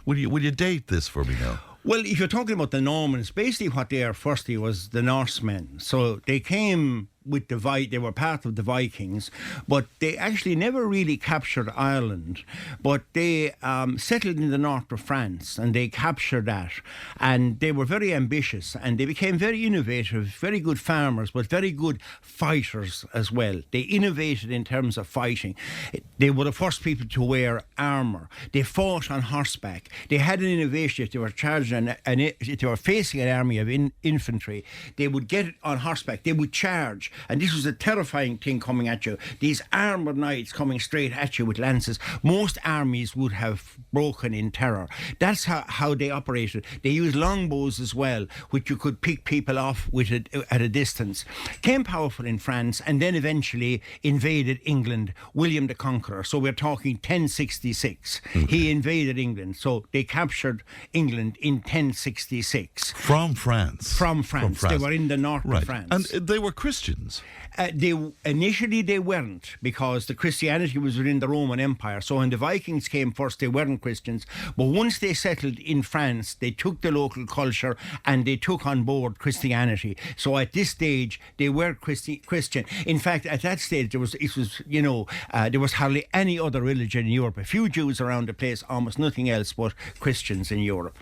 will you date this for me now? Well, if you're talking about the Normans, basically what they are firstly was the Norsemen. So they came with they were part of the Vikings, but they actually never really captured Ireland. But they settled in the north of France and they captured that. And they were very ambitious and they became very innovative, very good farmers, but very good fighters as well. They innovated in terms of fighting. They were the first people to wear armour. They fought on horseback. They had an innovation. If they were charging if they were facing an army of infantry, they would get on horseback. They would charge. And this was a terrifying thing coming at you. These armoured knights coming straight at you with lances. Most armies would have broken in terror. That's how they operated. They used longbows as well, which you could pick people off with at a distance. Came powerful in France and then eventually invaded England. William the Conqueror. So we're talking 1066. He invaded England. So they captured England in 1066. From France? From France. They were in the north of France. And they were Christians? Initially they weren't, because the Christianity was within the Roman Empire. So when the Vikings came first, they weren't Christians. But once they settled in France, they took the local culture and they took on board Christianity. So at this stage, they were Christian. In fact, at that stage, there was hardly any other religion in Europe. A few Jews around the place, almost nothing else but Christians in Europe.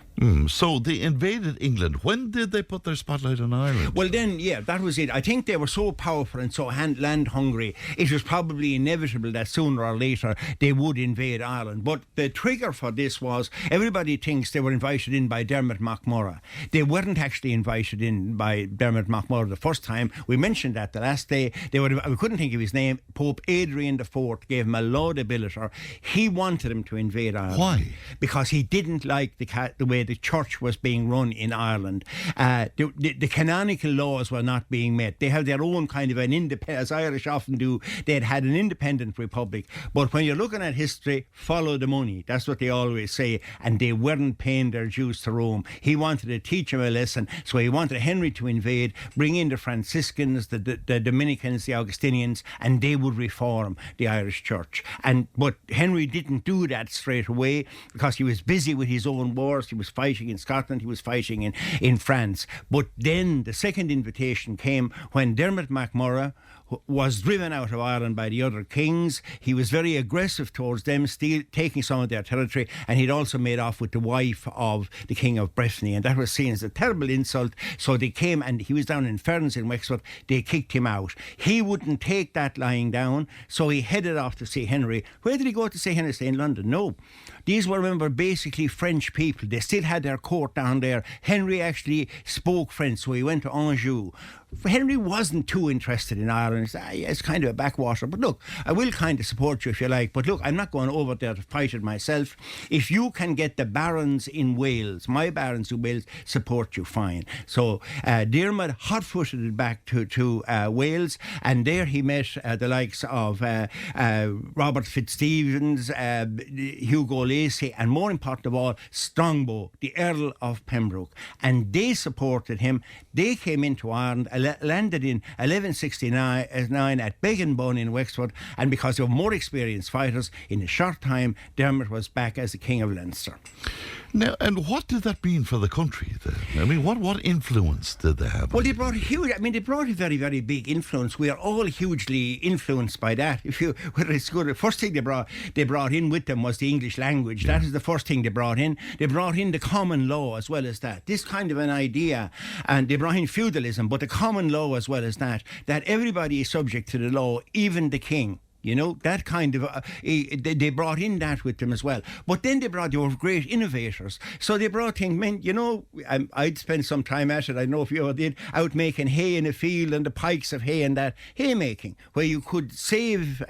So they invaded England. When did they put their spotlight on Ireland? Well, then, yeah, that was it. I think they were so powerful and so land hungry, it was probably inevitable that sooner or later they would invade Ireland. But the trigger for this was, everybody thinks they were invited in by Dermot MacMurrough. They weren't actually invited in by Dermot MacMurrough the first time. We mentioned that the last day. We couldn't think of his name. Pope Adrian IV gave him a laudability. He wanted him to invade Ireland. Why? Because he didn't like the way the church was being run in Ireland. The canonical laws were not being met. They have their own kind of an independent, as Irish often do, they had an independent republic. But when you're looking at history, follow the money. That's what they always say. And they weren't paying their dues to Rome. He wanted to teach him a lesson. So he wanted Henry to invade, bring in the Franciscans, the Dominicans, the Augustinians, and they would reform the Irish church. But Henry didn't do that straight away because he was busy with his own wars. He was fighting in Scotland, he was fighting in France. But then the second invitation came when Dermot MacMurrough was driven out of Ireland by the other kings. He was very aggressive towards them, taking some of their territory, and he'd also made off with the wife of the King of Breffni, and that was seen as a terrible insult. So they came, and he was down in Ferns in Wexford. They kicked him out. He wouldn't take that lying down, so he headed off to see Henry. Where did he go to see Henry? Stay in London? No. These were, remember, basically French people. They still had their court down there. Henry actually spoke French, so he went to Anjou. Henry wasn't too interested in Ireland. It's kind of a backwater. But look, I will kind of support you if you like. But look, I'm not going over there to fight it myself. If you can get the barons in Wales, my barons in Wales, support you, fine. So Dermot hot-footed it back to Wales, and there he met the likes of Robert Fitzstevens, Hugo Lacy, and more important of all, Strongbow, the Earl of Pembroke. And they supported him. They came into Ireland, landed in 1169 at Begginbun in Wexford, and because they were more experienced fighters, in a short time Dermot was back as the King of Leinster. Now, and what did that mean for the country then? I mean, what influence did they have? Well, they brought a very, very big influence. We are all hugely influenced by that. Whether it's good, the first thing they brought in with them was the English language. Yeah. That is the first thing they brought in. They brought in the common law as well as that. This kind of an idea, and they brought in feudalism, but the common law as well as that everybody is subject to the law, even the king. You know, that kind of, they brought in that with them as well. But then they were great innovators. So they brought things, I'd spent some time at it, I know if you ever did, out making hay in a field and the pikes of hay and that, haymaking, where you could save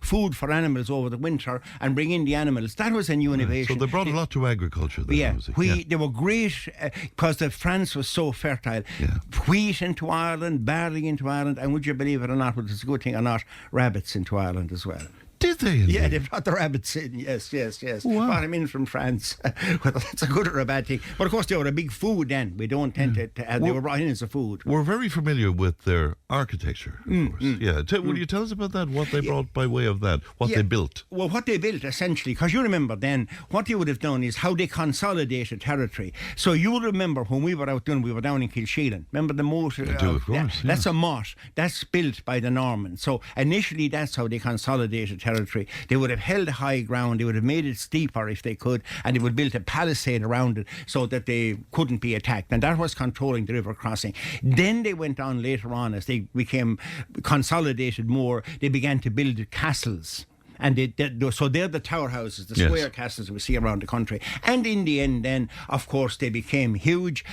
food for animals over the winter and bring in the animals. That was a new innovation. So they brought a lot to agriculture then, they were great because France was so fertile. Yeah. Wheat into Ireland, barley into Ireland, and would you believe it or not, whether it's a good thing or not, rabbits into Ireland as well. Did they? Indeed? Yeah, they brought the rabbits in. Yes. Wow. Brought them in from France. Whether that's a good or a bad thing. But of course, they were a big food then. We don't tend to they were brought in as a food. We're very familiar with their architecture, of course. Yeah. Will you tell us about that? What they brought by way of that? What they built? Well, what they built, essentially, because you remember then, what they would have done is how they consolidated territory. So you'll remember when we were down in Kilsheelan. Remember the moat? I do, of course. That's a moat. That's built by the Normans. So initially, that's how they consolidated territory. They would have held high ground, they would have made it steeper if they could, and they would build a palisade around it so that they couldn't be attacked, and that was controlling the river crossing. Then they went on later on, as they became consolidated more, they began to build castles. And so they're the tower houses, the square castles we see around the country. And in the end, then, of course, they became huge.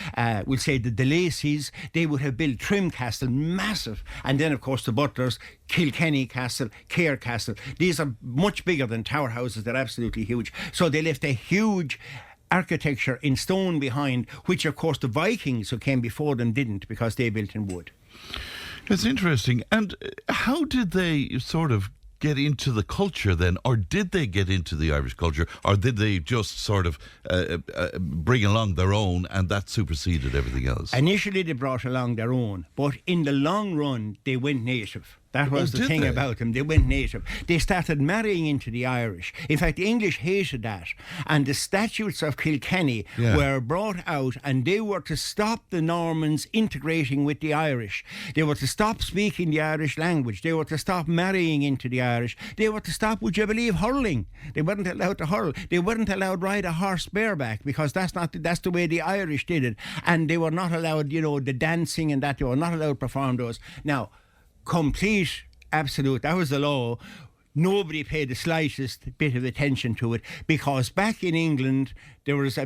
We'll say the Lacys, they would have built Trim Castle, massive. And then, of course, the Butlers, Kilkenny Castle, Cahir Castle. These are much bigger than tower houses. They're absolutely huge. So they left a huge architecture in stone behind, which, of course, the Vikings who came before them didn't, because they built in wood. It's interesting. And how did they sort of get into the culture then, or did they get into the Irish culture, or did they just sort of bring along their own and that superseded everything else? Initially they brought along their own, but in the long run they went native. That was the thing about them. They went native. They started marrying into the Irish. In fact, the English hated that. And the statutes of Kilkenny were brought out, and they were to stop the Normans integrating with the Irish. They were to stop speaking the Irish language. They were to stop marrying into the Irish. They were to stop, would you believe, hurling. They weren't allowed to hurl. They weren't allowed to ride a horse bareback, because that's the way the Irish did it. And they were not allowed, the dancing and that. They were not allowed to perform those. Now, complete, absolute, that was the law. Nobody paid the slightest bit of attention to it, because back in England there was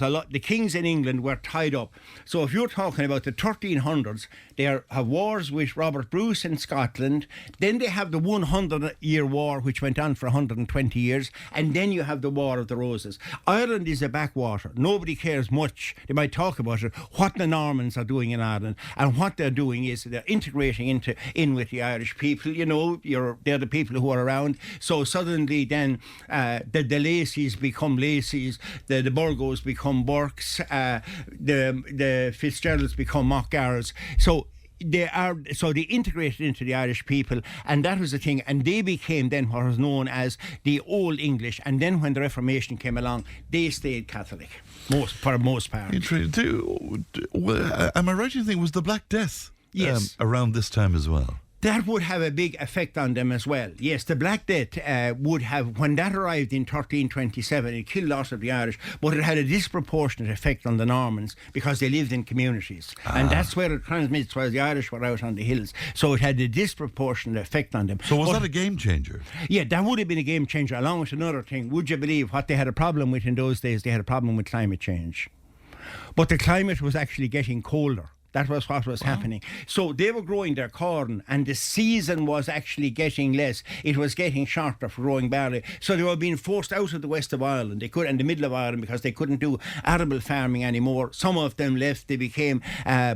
a lot. The kings in England were tied up. So if you're talking about the 1300s, they have wars with Robert Bruce in Scotland. Then they have the 100-year war, which went on for 120 years, and then you have the War of the Roses. Ireland is a backwater. Nobody cares much. They might talk about it, what the Normans are doing in Ireland, and what they're doing is they're integrating in with the Irish people. They're the people who are around. So suddenly then the Lacys become Lacys, the Burgos become Burkes, the Fitzgeralds become Mockgarrs. So they integrated into the Irish people, and that was the thing, and they became then what was known as the Old English. And then when the Reformation came along, they stayed Catholic for the most part. Interesting. Am I right in thinking it was the Black Death? Yes. Around this time as well. That would have a big effect on them as well. Yes, the Black Death would have, when that arrived in 1327, it killed lots of the Irish, but it had a disproportionate effect on the Normans because they lived in communities. And that's where it transmits, while the Irish were out on the hills. So it had a disproportionate effect on them. So was that a game changer? Yeah, that would have been a game changer, along with another thing. Would you believe what they had a problem with in those days? They had a problem with climate change. But the climate was actually getting colder. That was what was happening. So they were growing their corn, and the season was actually getting less. It was getting shorter for growing barley. So they were being forced out of the west of Ireland. They could, in the middle of Ireland, because they couldn't do arable farming anymore. Some of them left. They became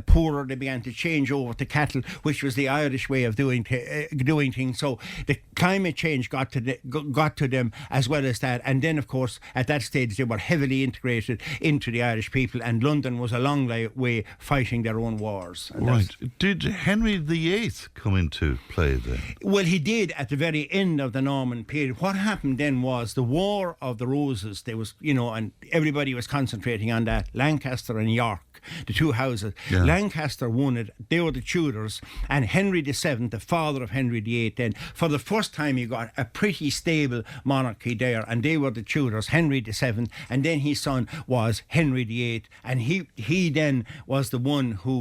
poorer. They began to change over to cattle, which was the Irish way of doing things. So the climate change got to them as well as that. And then, of course, at that stage, they were heavily integrated into the Irish people, and London was a long way fighting their own wars. And right. Did Henry VIII come into play then? Well, he did at the very end of the Norman period. What happened then was the War of the Roses. There was, and everybody was concentrating on that. Lancaster and York, the two houses. Yeah. Lancaster won it. They were the Tudors. And Henry VII, the father of Henry VIII, then, for the first time, you got a pretty stable monarchy there. And they were the Tudors, Henry VII. And then his son was Henry VIII. And he then was the one who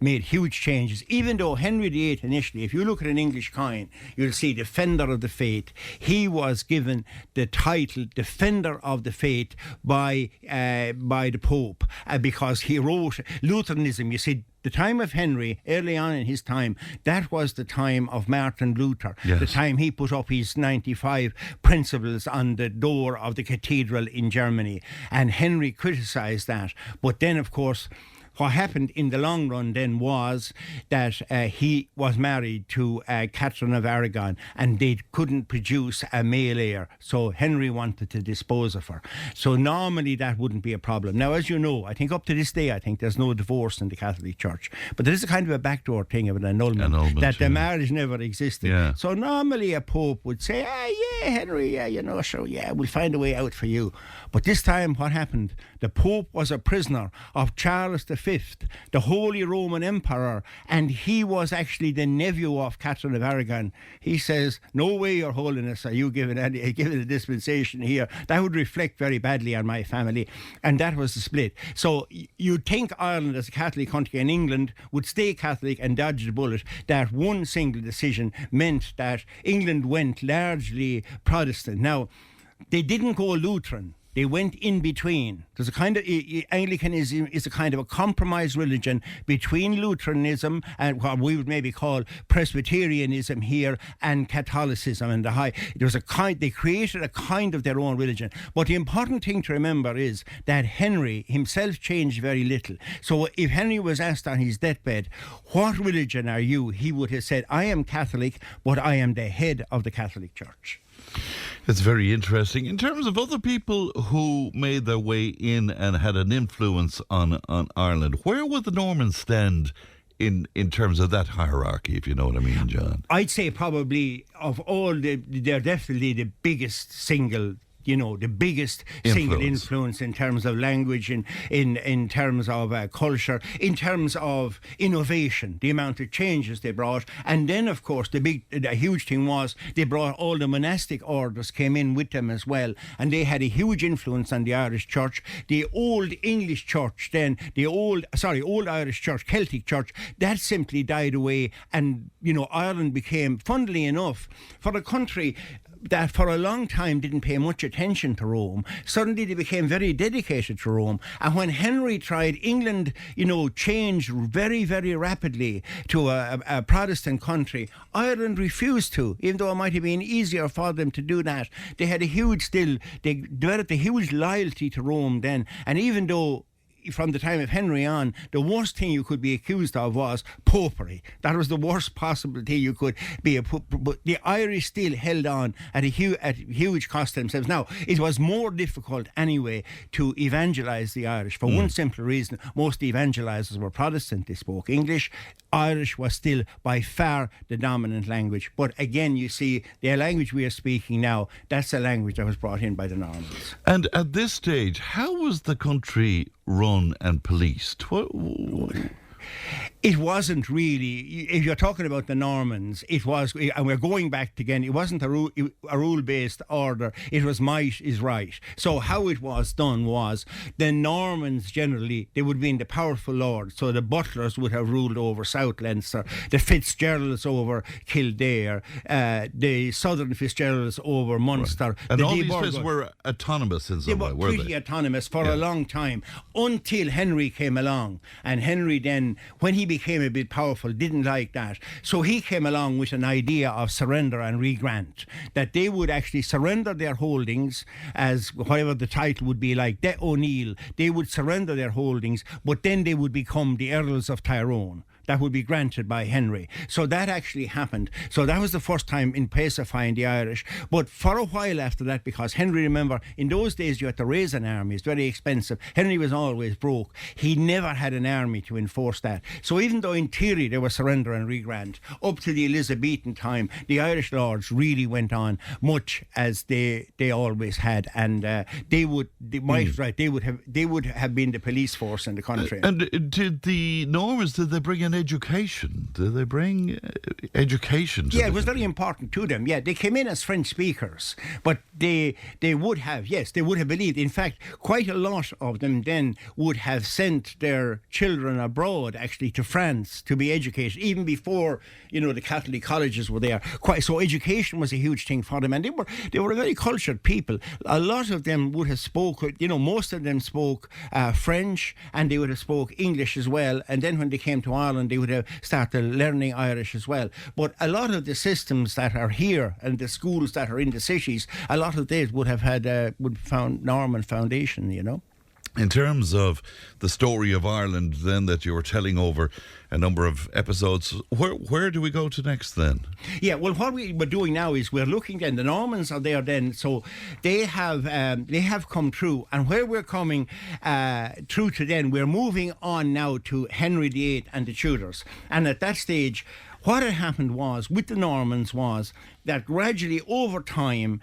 made huge changes. Even though Henry VIII initially, if you look at an English coin, you'll see Defender of the Faith. He was given the title Defender of the Faith by the Pope because he wrote Lutheranism. You see, the time of Henry, early on in his time, that was the time of Martin Luther. Yes. The time he put up his 95 principles on the door of the cathedral in Germany. And Henry criticised that. But then, of course, what happened in the long run then was that he was married to Catherine of Aragon, and they couldn't produce a male heir. So Henry wanted to dispose of her. So normally that wouldn't be a problem. Now, as you know, I think up to this day, I think there's no divorce in the Catholic Church. But there is a kind of a backdoor thing of an annulment that the marriage never existed. Yeah. So normally a pope would say, Henry, we'll find a way out for you. But this time what happened? The Pope was a prisoner of Charles V, the Holy Roman Emperor, and he was actually the nephew of Catherine of Aragon. He says, no way, Your Holiness, are you given a dispensation here. That would reflect very badly on my family. And that was the split. So you'd think Ireland as a Catholic country and England would stay Catholic and dodge the bullet. That one single decision meant that England went largely Protestant. Now, they didn't go Lutheran. They went in between. There's a kind of Anglicanism is a kind of a compromise religion between Lutheranism and what we would maybe call Presbyterianism here and Catholicism and they created a kind of their own religion. But the important thing to remember is that Henry himself changed very little. So if Henry was asked on his deathbed, what religion are you? He would have said, I am Catholic, but I am the head of the Catholic Church. It's very interesting. In terms of other people who made their way in and had an influence on Ireland, where would the Normans stand in terms of that hierarchy, if you know what I mean, John? I'd say probably of all, they're definitely the biggest single, the biggest single influence in terms of language, in terms of culture, in terms of innovation, the amount of changes they brought. And then, of course, the huge thing was they brought all the monastic orders came in with them as well. And they had a huge influence on the Irish church. The old English church then, old Irish church, Celtic church, that simply died away. And, Ireland became, funnily enough, for a country that for a long time didn't pay much attention to Rome, suddenly they became very dedicated to Rome. And when Henry tried, England, changed very, very rapidly to a Protestant country. Ireland refused to, even though it might have been easier for them to do that. They developed a huge loyalty to Rome then. And even though from the time of Henry on, the worst thing you could be accused of was popery. That was the worst possible thing you could be. But the Irish still held on at huge cost to themselves. Now, it was more difficult anyway to evangelise the Irish for one simple reason. Most evangelisers were Protestant. They spoke English. Irish was still by far the dominant language. But again, you see, the language we are speaking now, that's a language that was brought in by the Normans. And at this stage, how was the country run and policed? It wasn't really, if you're talking about the Normans, it was, and we're going back again, it wasn't a rule-based order, it was might is right. So how it was done was, the Normans generally, they would be in the powerful lords, so the Butlers would have ruled over South Leinster, the Fitzgeralds over Kildare, the Southern Fitzgeralds over Munster. Right. And all these places were autonomous in some way, were they? Pretty autonomous for a long time, until Henry came along. And Henry then, when he became a bit powerful, didn't like that. So he came along with an idea of surrender and regrant, that they would actually surrender their holdings, as whatever the title would be, like De O'Neill. They would surrender their holdings, but then they would become the Earls of Tyrone. That would be granted by Henry. So that actually happened. So that was the first time in pacifying the Irish. But for a while after that, because Henry, remember, in those days you had to raise an army. It's very expensive. Henry was always broke. He never had an army to enforce that. So even though in theory there was surrender and regrant, up to the Elizabethan time, the Irish lords really went on much as they always had. And they would have been the police force in the country. And did the Normans, did they bring in education? Did they bring education to it was very important to them. Yeah, they came in as French speakers, but they would have believed. In fact, quite a lot of them then would have sent their children abroad, actually, to France to be educated, even before, the Catholic colleges were there. So education was a huge thing for them, and they were a very cultured people. A lot of them would have spoken, most of them spoke French, and they would have spoke English as well. And then when they came to Ireland, they would have started learning Irish as well. But a lot of the systems that are here and the schools that are in the cities, a lot of these would have had found Norman foundation, In terms of the story of Ireland then that you were telling over a number of episodes, where do we go to next then? Yeah, well, what we're doing now is we're looking then, the Normans are there then, so they have come through, and where we're coming through to then, we're moving on now to Henry VIII and the Tudors. And at that stage, what had happened was, with the Normans, was that gradually over time,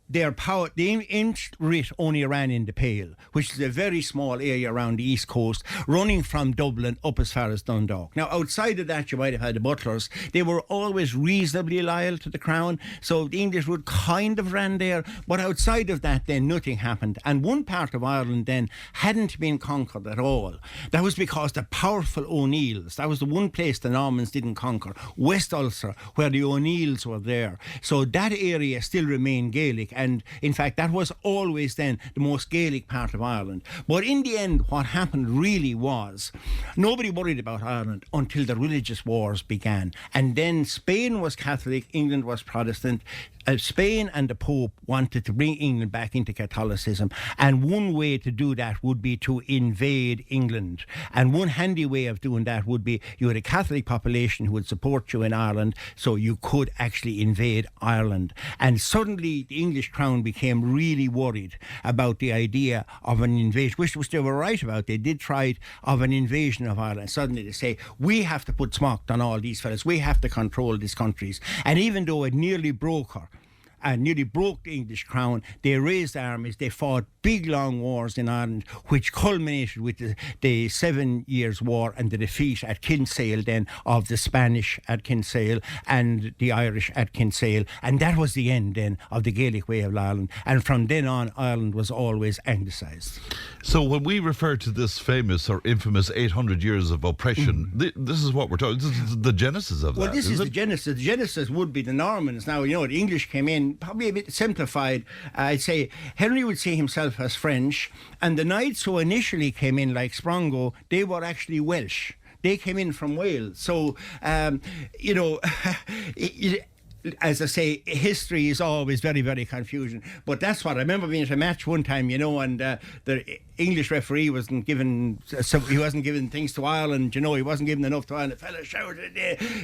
their power, the inch writ only ran in the Pale, which is a very small area around the east coast, running from Dublin up as far as Dundalk. Now, outside of that, you might have had the Butlers. They were always reasonably loyal to the Crown, so the English would kind of ran there, but outside of that, then nothing happened. And one part of Ireland then hadn't been conquered at all. That was because the powerful O'Neills, that was the one place the Normans didn't conquer, West Ulster, where the O'Neills were there. So that area still remained Gaelic. And in fact, that was always then the most Gaelic part of Ireland. But in the end, what happened really was nobody worried about Ireland until the religious wars began. And then Spain was Catholic, England was Protestant. Spain and the Pope wanted to bring England back into Catholicism, and one way to do that would be to invade England. And one handy way of doing that would be you had a Catholic population who would support you in Ireland, so you could actually invade Ireland. And suddenly the English crown became really worried about the idea of an invasion, which they were right about. They did try it, of an invasion of Ireland. Suddenly they say, we have to put smock on all these fellas. We have to control these countries. And even though it nearly broke her, and nearly broke the English crown, they raised armies, they fought big long wars in Ireland, which culminated with the 7 Years' War and the defeat at Kinsale then of the Spanish at Kinsale and the Irish at Kinsale, and that was the end then of the Gaelic way of Ireland, and from then on Ireland was always anglicised. So when we refer to this famous or infamous 800 years of oppression, this is what we're talking, this is the genesis of that. Well, this is the genesis. The genesis would be the Normans. Now, you know, the English came in, probably a bit simplified. I'd say Henry would see himself as French, and the knights who initially came in, like Sprongo, they were actually Welsh. They came in from Wales. So, you know, as I say, history is always very, very confusing. But that's what I remember being at a match one time, you know, and the English referee wasn't given things to Ireland, you know, he wasn't given enough to Ireland. The fella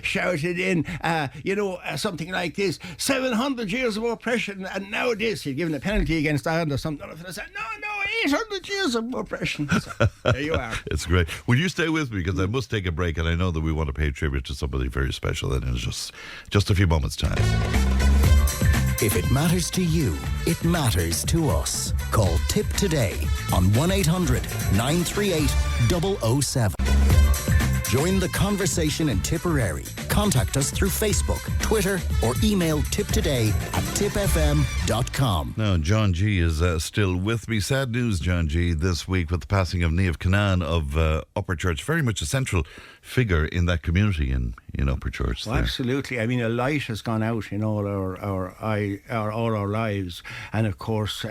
shouted in, you know, something like this: 700 years of oppression, and now this. He'd given a penalty against Ireland or something. And the fella said, no, 800 years of oppression. So, there you are. It's great. Will you stay with me, because I must take a break, and I know that we want to pay tribute to somebody very special, and in just a few moments' time. If it matters to you, it matters to us. Call Tipp today on 1-800-938-007. Join the conversation in Tipperary. Contact us through Facebook, Twitter, or email tiptoday@tippfm.com. Now, John G is still with me. Sad news, John G, this week with the passing of Niamh Canaan of Upper Church. Very much a central figure in that community in Upper Church. Well, absolutely. I mean, a light has gone out in all our lives. And of course,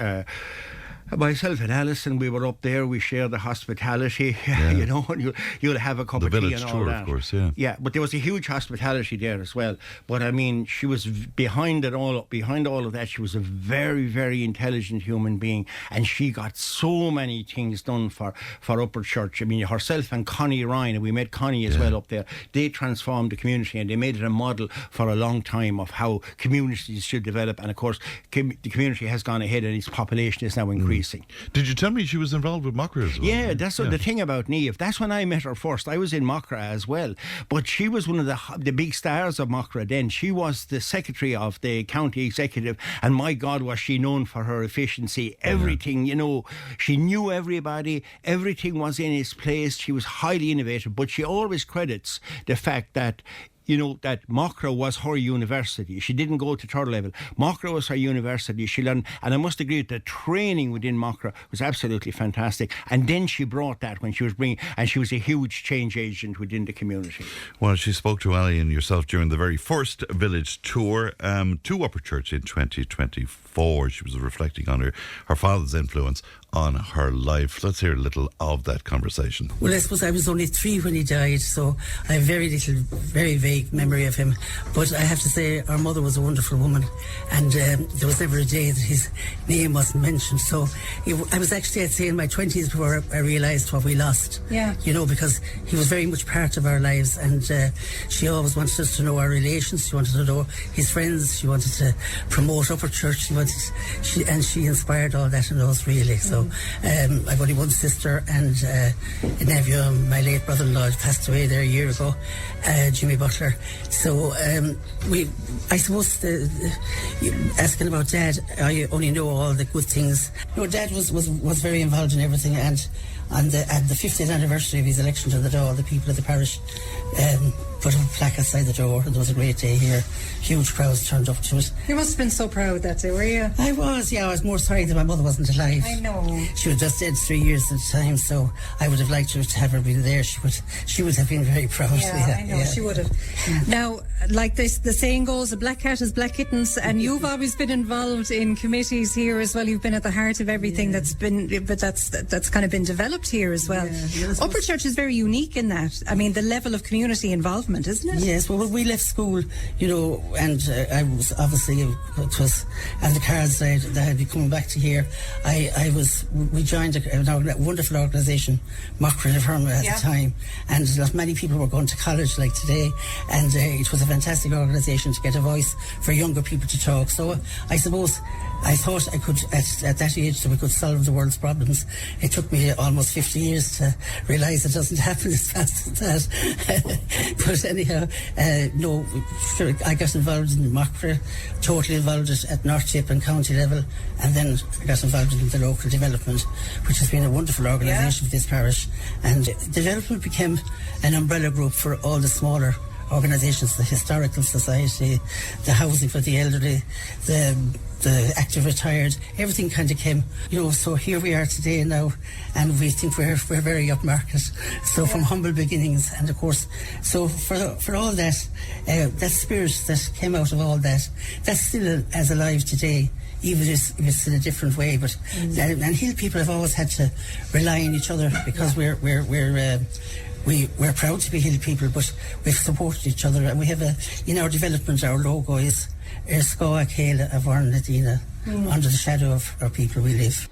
myself and Alison, we were up there. We shared the hospitality, you know, and you'll have a cup of tea and all tour, that. Of course, yeah. Yeah, but there was a huge hospitality there as well. But I mean, she was behind all of that. She was a very, very intelligent human being, and she got so many things done for Upper Church. I mean, herself and Connie Ryan, and we met Connie as well up there. They transformed the community, and they made it a model for a long time of how communities should develop. And of course, the community has gone ahead, and its population is now increasing. Did you tell me she was involved with Mockra as well? Yeah, that's the thing about Niamh. That's when I met her first. I was in Mockra as well. But she was one of the big stars of Mockra then. She was the secretary of the county executive, and my God, was she known for her efficiency. Everything, you know, she knew everybody. Everything was in its place. She was highly innovative, but she always credits the fact that, you know, that Mockra was her university. She didn't go to third level. Mockra was her university. She learned, and I must agree, the training within Mockra was absolutely fantastic. And then she brought that when she was and she was a huge change agent within the community. Well, she spoke to Ali and yourself during the very first village tour to Upper Church in 2024. She was reflecting on her father's influence on her life. Let's hear a little of that conversation. Well, I suppose I was only 3 when he died, so I have very vague memory of him. But I have to say, our mother was a wonderful woman, and there was never a day that his name wasn't mentioned. So I was actually, I'd say, in my 20s before I realised what we lost. Yeah. You know, because he was very much part of our lives, and she always wanted us to know our relations. She wanted to know his friends. She wanted to promote Upper Church. She inspired all that in us, really. So I've only one sister and a nephew. My late brother-in-law passed away there a year ago, Jimmy Butler. So I suppose asking about Dad, I only know all the good things. You know, Dad was very involved in everything, and on the 50th anniversary of his election to the door, the people of the parish put up a plaque outside the door, and there was a great day here. Huge crowds turned up to it. You must have been so proud that day, were you? I was, yeah. I was more sorry that my mother wasn't alive. I know. She was just dead 3 years at the time, so I would have liked to have her been there. She would have been very proud. Yeah, I know, she would have. Now, like this, the saying goes, a black cat has black kittens, and you've always been involved in committees here as well. You've been at the heart of everything that's kind of been developed here as well. Upper Church is very unique in that. I mean, the level of community involvement development, isn't it? Yes, well, we left school, and I was obviously, it was on the cards that I'd be coming back to here. We joined a wonderful organisation, Mockford Firm at the time, and not many people were going to college like today, and it was a fantastic organisation to get a voice for younger people to talk. So I suppose I thought I could, at that age, that we could solve the world's problems. It took me almost 50 years to realise it doesn't happen as fast as that. But anyhow, no, sure, I got involved in Mockford, totally involved at North Tip and county level, and then I got involved in the local development, which has been a wonderful organisation for this parish. And development became an umbrella group for all the smaller organisations, the Historical Society, the Housing for the Elderly, the active retired, everything kind of came, so here we are today now, and we think we're very upmarket, so from humble beginnings. And of course, so for all that, that spirit that came out of all that, that's still as alive today, even if it's in a different way. But and Hill people have always had to rely on each other, because we're proud to be Hill people, but we've supported each other, and we have in our development, our logo is Scoa Céile of Arnadina, under the shadow of our people we live.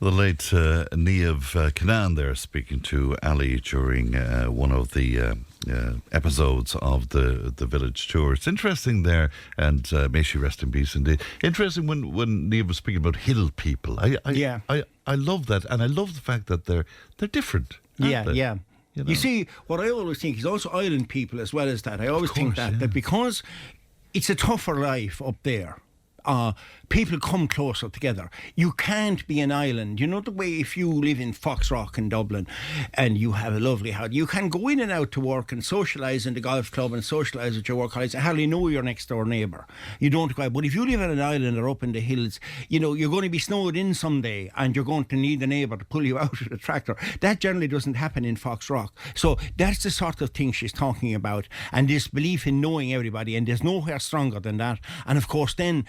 The late Niamh Canaan there, speaking to Ali during one of the episodes of the village tour. It's interesting there, and may she rest in peace indeed. Interesting when Niamh was speaking about Hill people. I love that, and I love the fact that they're different. Yeah. You see, what I always think is also island people as well as that. I always think that because it's a tougher life up there, people come closer together. You can't be an island. You know the way if you live in Foxrock in Dublin and you have a lovely house, you can go in and out to work and socialise in the golf club and socialise with your work colleagues. I hardly know your next door neighbour. You don't go out. But if you live on an island or up in the hills, you're going to be snowed in someday and you're going to need a neighbour to pull you out with a tractor. That generally doesn't happen in Foxrock. So that's the sort of thing she's talking about, and this belief in knowing everybody, and there's nowhere stronger than that. And of course then,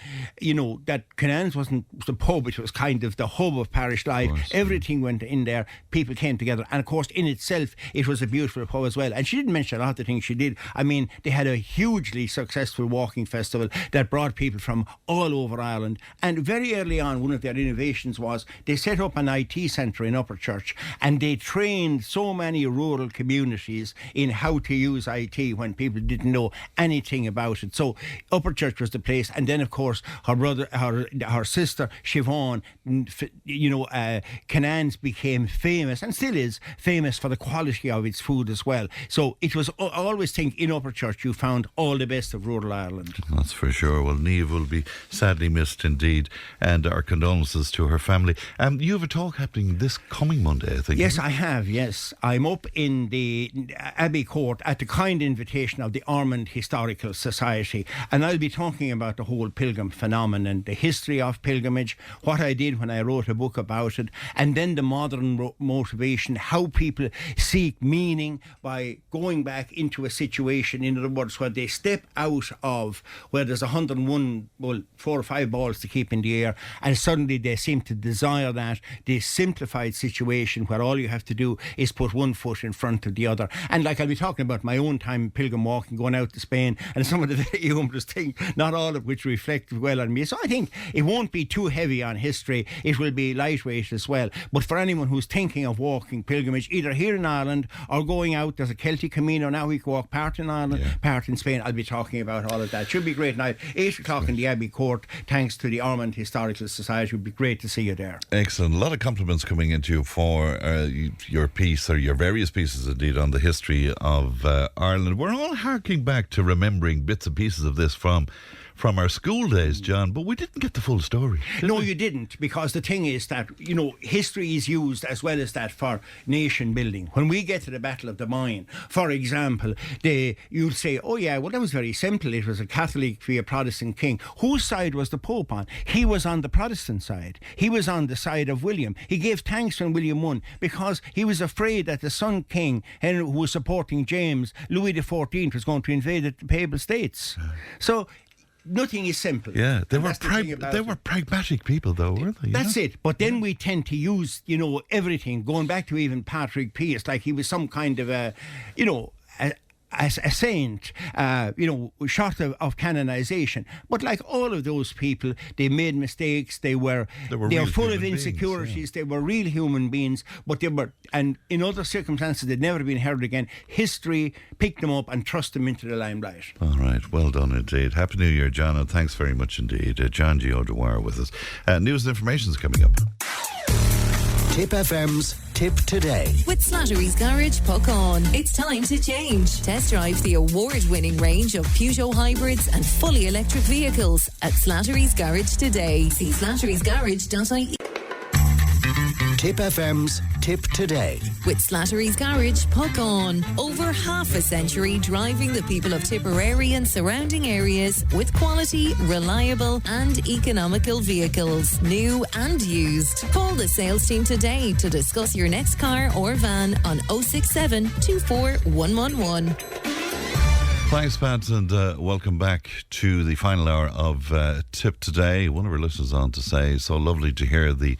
that Canaan's wasn't the pub, it was kind of the hub of parish life. Everything went in there, people came together, and of course in itself it was a beautiful pub as well. And she didn't mention a lot of the things she did. I mean, they had a hugely successful walking festival that brought people from all over Ireland, and very early on one of their innovations was they set up an IT centre in Upper Church, and they trained so many rural communities in how to use IT when people didn't know anything about it. So Upper Church was the place. And then of course her sister Siobhan, Canaan's became famous, and still is famous, for the quality of its food as well. So it was, I always think, in Upper Church you found all the best of rural Ireland. That's for sure. Well, Niamh will be sadly missed indeed, and our condolences to her family. You have a talk happening this coming Monday, I think. Yes, I have, yes. I'm up in the Abbey Court at the kind invitation of the Ormond Historical Society, and I'll be talking about the whole pilgrim phenomenon, the history of pilgrimage, what I did when I wrote a book about it, and then the modern motivation, how people seek meaning by going back into a situation, in other words, where they step out of where there's 101, 4 or 5 balls to keep in the air, and suddenly they seem to desire that, this simplified situation where all you have to do is put one foot in front of the other. And like I'll be talking about my own time pilgrim walking, going out to Spain, and some of the very humorous things, not all of which reflected well on me. So I think it won't be too heavy on history. It will be lightweight as well. But for anyone who's thinking of walking pilgrimage, either here in Ireland or going out, there's a Celtic Camino now, we can walk part in Ireland, part in Spain. I'll be talking about all of that. Should be a great night. 8 o'clock in the Abbey Court, thanks to the Ormond Historical Society. It would be great to see you there. Excellent. A lot of compliments coming into you for your piece, or your various pieces indeed, on the history of Ireland. We're all harking back to remembering bits and pieces of this from our school days, John, but we didn't get the full story. No, you didn't, because the thing is that, history is used as well as that for nation building. When we get to the Battle of the Mine, for example, you'll say, oh yeah, well that was very simple. It was a Catholic v a Protestant king. Whose side was the Pope on? He was on the Protestant side. He was on the side of William. He gave thanks when William won, because he was afraid that the son king, Henry, who was supporting James, Louis XIV, was going to invade the Papal States. So nothing is simple. Yeah, they were pragmatic people, though, weren't they? That's it. But then we tend to use, everything, going back to even Patrick Pearse, like he was some kind of a as a saint, short of canonization. But like all of those people, they made mistakes. They were full of insecurities. They were real human beings. But and in other circumstances, they'd never been heard again. History picked them up and thrust them into the limelight. All right, well done indeed. Happy New Year, John, and thanks very much indeed. John G. O'Dwyer with us. News and information is coming up. Tip FM's Tip Today. With Slattery's Garage, Puckon. It's time to change. Test drive the award-winning range of Peugeot hybrids and fully electric vehicles at Slattery's Garage today. See slatterysgarage.ie. Tip FM's Tip Today. With Slattery's Garage, Puckon. Over half a century driving the people of Tipperary and surrounding areas with quality, reliable and economical vehicles, new and used. Call the sales team today to discuss your next car or van on 067 24 111. Thanks, Pat, and welcome back to the final hour of Tip Today. One of our listeners on to say, so lovely to hear the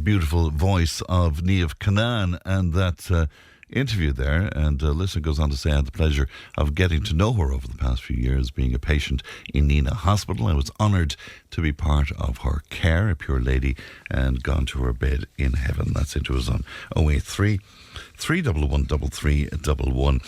beautiful voice of Niamh Canaan and that interview there. And the listener goes on to say, I had the pleasure of getting to know her over the past few years, being a patient in Nina Hospital. I was honoured to be part of her care, a pure lady, and gone to her bed in heaven. That's into us on 083 311 3311.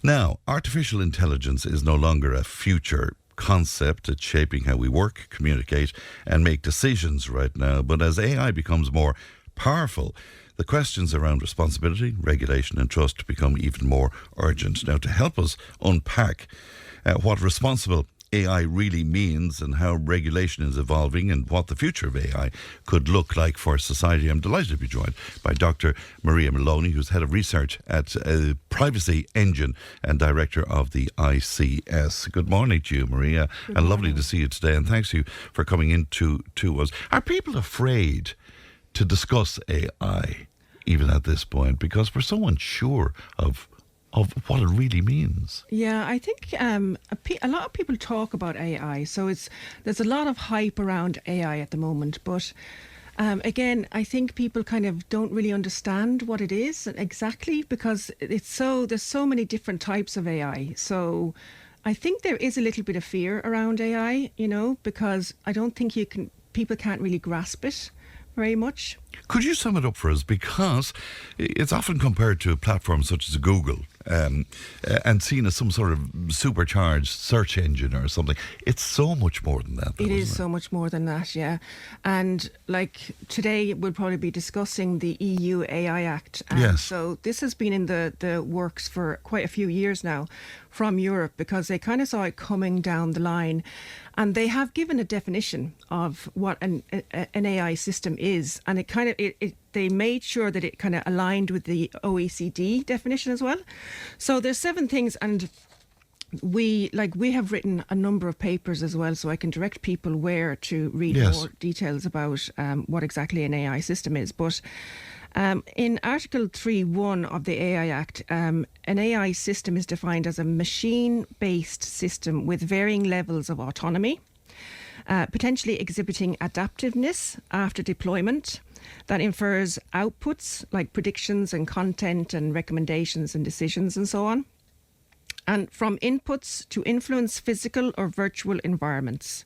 Now, artificial intelligence is no longer a future concept. It's shaping how we work, communicate and make decisions right now. But as AI becomes more powerful, the questions around responsibility, regulation and trust become even more urgent. Now, to help us unpack what responsible AI really means and how regulation is evolving and what the future of AI could look like for society, I'm delighted to be joined by Dr. Maria Moloney, who's Head of Research at Privacy Engine and Director of the ICS. Good morning to you, Maria, and lovely to see you today, and thanks you for coming in to us. Are people afraid to discuss AI even at this point because we're so unsure of what it really means? Yeah, I think a lot of people talk about AI, so there's a lot of hype around AI at the moment, but again, I think people kind of don't really understand what it is exactly because there's so many different types of AI. So I think there is a little bit of fear around AI, because I don't think people can't really grasp it very much. Could you sum it up for us? Because it's often compared to platforms such as Google and seen as some sort of supercharged search engine or something. It's so much more than that. It is so much more than that, yeah. And like today we'll probably be discussing the EU AI Act. Yes. So this has been in the works for quite a few years now from Europe because they kind of saw it coming down the line. And they have given a definition of what an AI system is, and they made sure that it kind of aligned with the OECD definition as well. So there's 7 things, and we have written a number of papers as well, so I can direct people where to read more details about what exactly an AI system is. But in Article 3.1 of the AI Act, an AI system is defined as a machine-based system with varying levels of autonomy, potentially exhibiting adaptiveness after deployment that infers outputs like predictions and content and recommendations and decisions and so on, and from inputs to influence physical or virtual environments.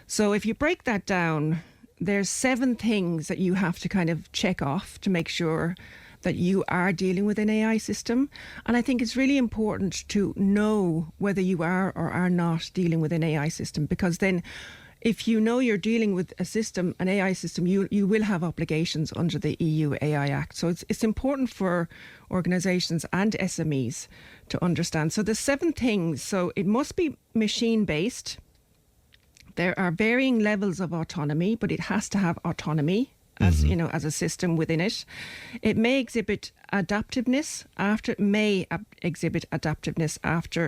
So if you break that down, there's 7 things that you have to kind of check off to make sure that you are dealing with an AI system. And I think it's really important to know whether you are or are not dealing with an AI system, because then if you know you're dealing with an AI system, you will have obligations under the EU AI Act. So it's important for organisations and SMEs to understand. So there's 7 things. So it must be machine-based. There are varying levels of autonomy, but it has to have autonomy as a system within it. It may exhibit adaptiveness after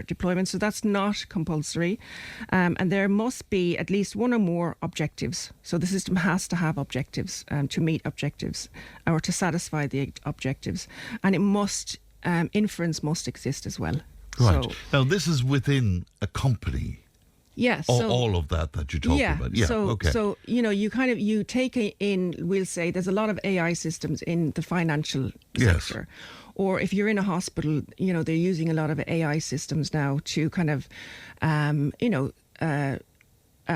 deployment, so that's not compulsory. And there must be at least one or more objectives. So the system has to have objectives to meet objectives or to satisfy the objectives. And it must, inference must exist as well. Right. So, now, this is within a company. Yes. All of that you're talking about. Yeah. So you take in. We'll say there's a lot of AI systems in the financial sector, or if you're in a hospital, they're using a lot of AI systems now to kind of,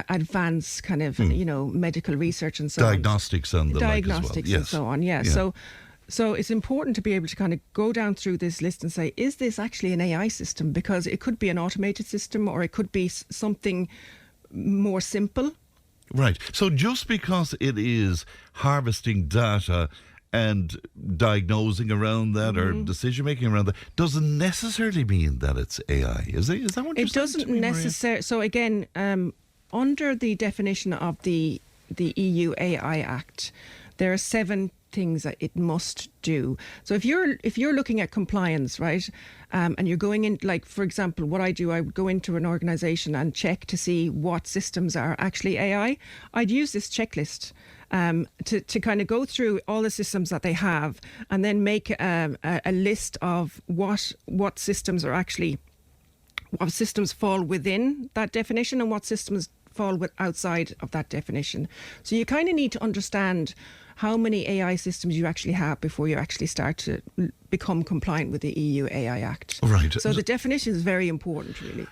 advance kind of medical research and so diagnostics on. And the diagnostics like as well. and so on. Yeah. So it's important to be able to kind of go down through this list and say, is this actually an AI system? Because it could be an automated system, or it could be something more simple. Right. So just because it is harvesting data and diagnosing around that or decision making around that doesn't necessarily mean that it's AI. Is that what you're saying? It doesn't necessarily. So again, under the definition of the EU AI Act, there are 7 things that it must do. So if you're looking at compliance, right, and you're going in, like for example, what I do, I would go into an organisation and check to see what systems are actually AI. I'd use this checklist to kind of go through all the systems that they have, and then make a list of what systems are actually, what systems fall within that definition and what systems fall outside of that definition. So you kind of need to understand how many AI systems you actually have before you actually start to become compliant with the EU AI Act. Right. So the definition is very important, really.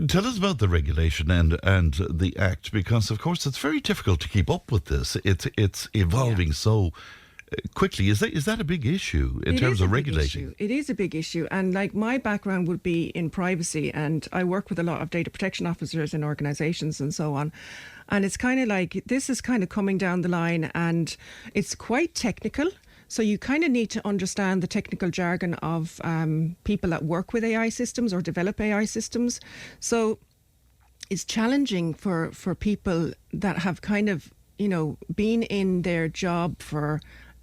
Tell us about the regulation and the Act, because of course it's very difficult to keep up with this. It's evolving so quickly. Is that a big issue in terms of regulating? It is a big issue. And like my background would be in privacy, and I work with a lot of data protection officers in organisations and so on. And it's kind of like, this is kind of coming down the line, and it's quite technical. So you kind of need to understand the technical jargon of people that work with AI systems or develop AI systems. So it's challenging for people that have kind of, been in their job for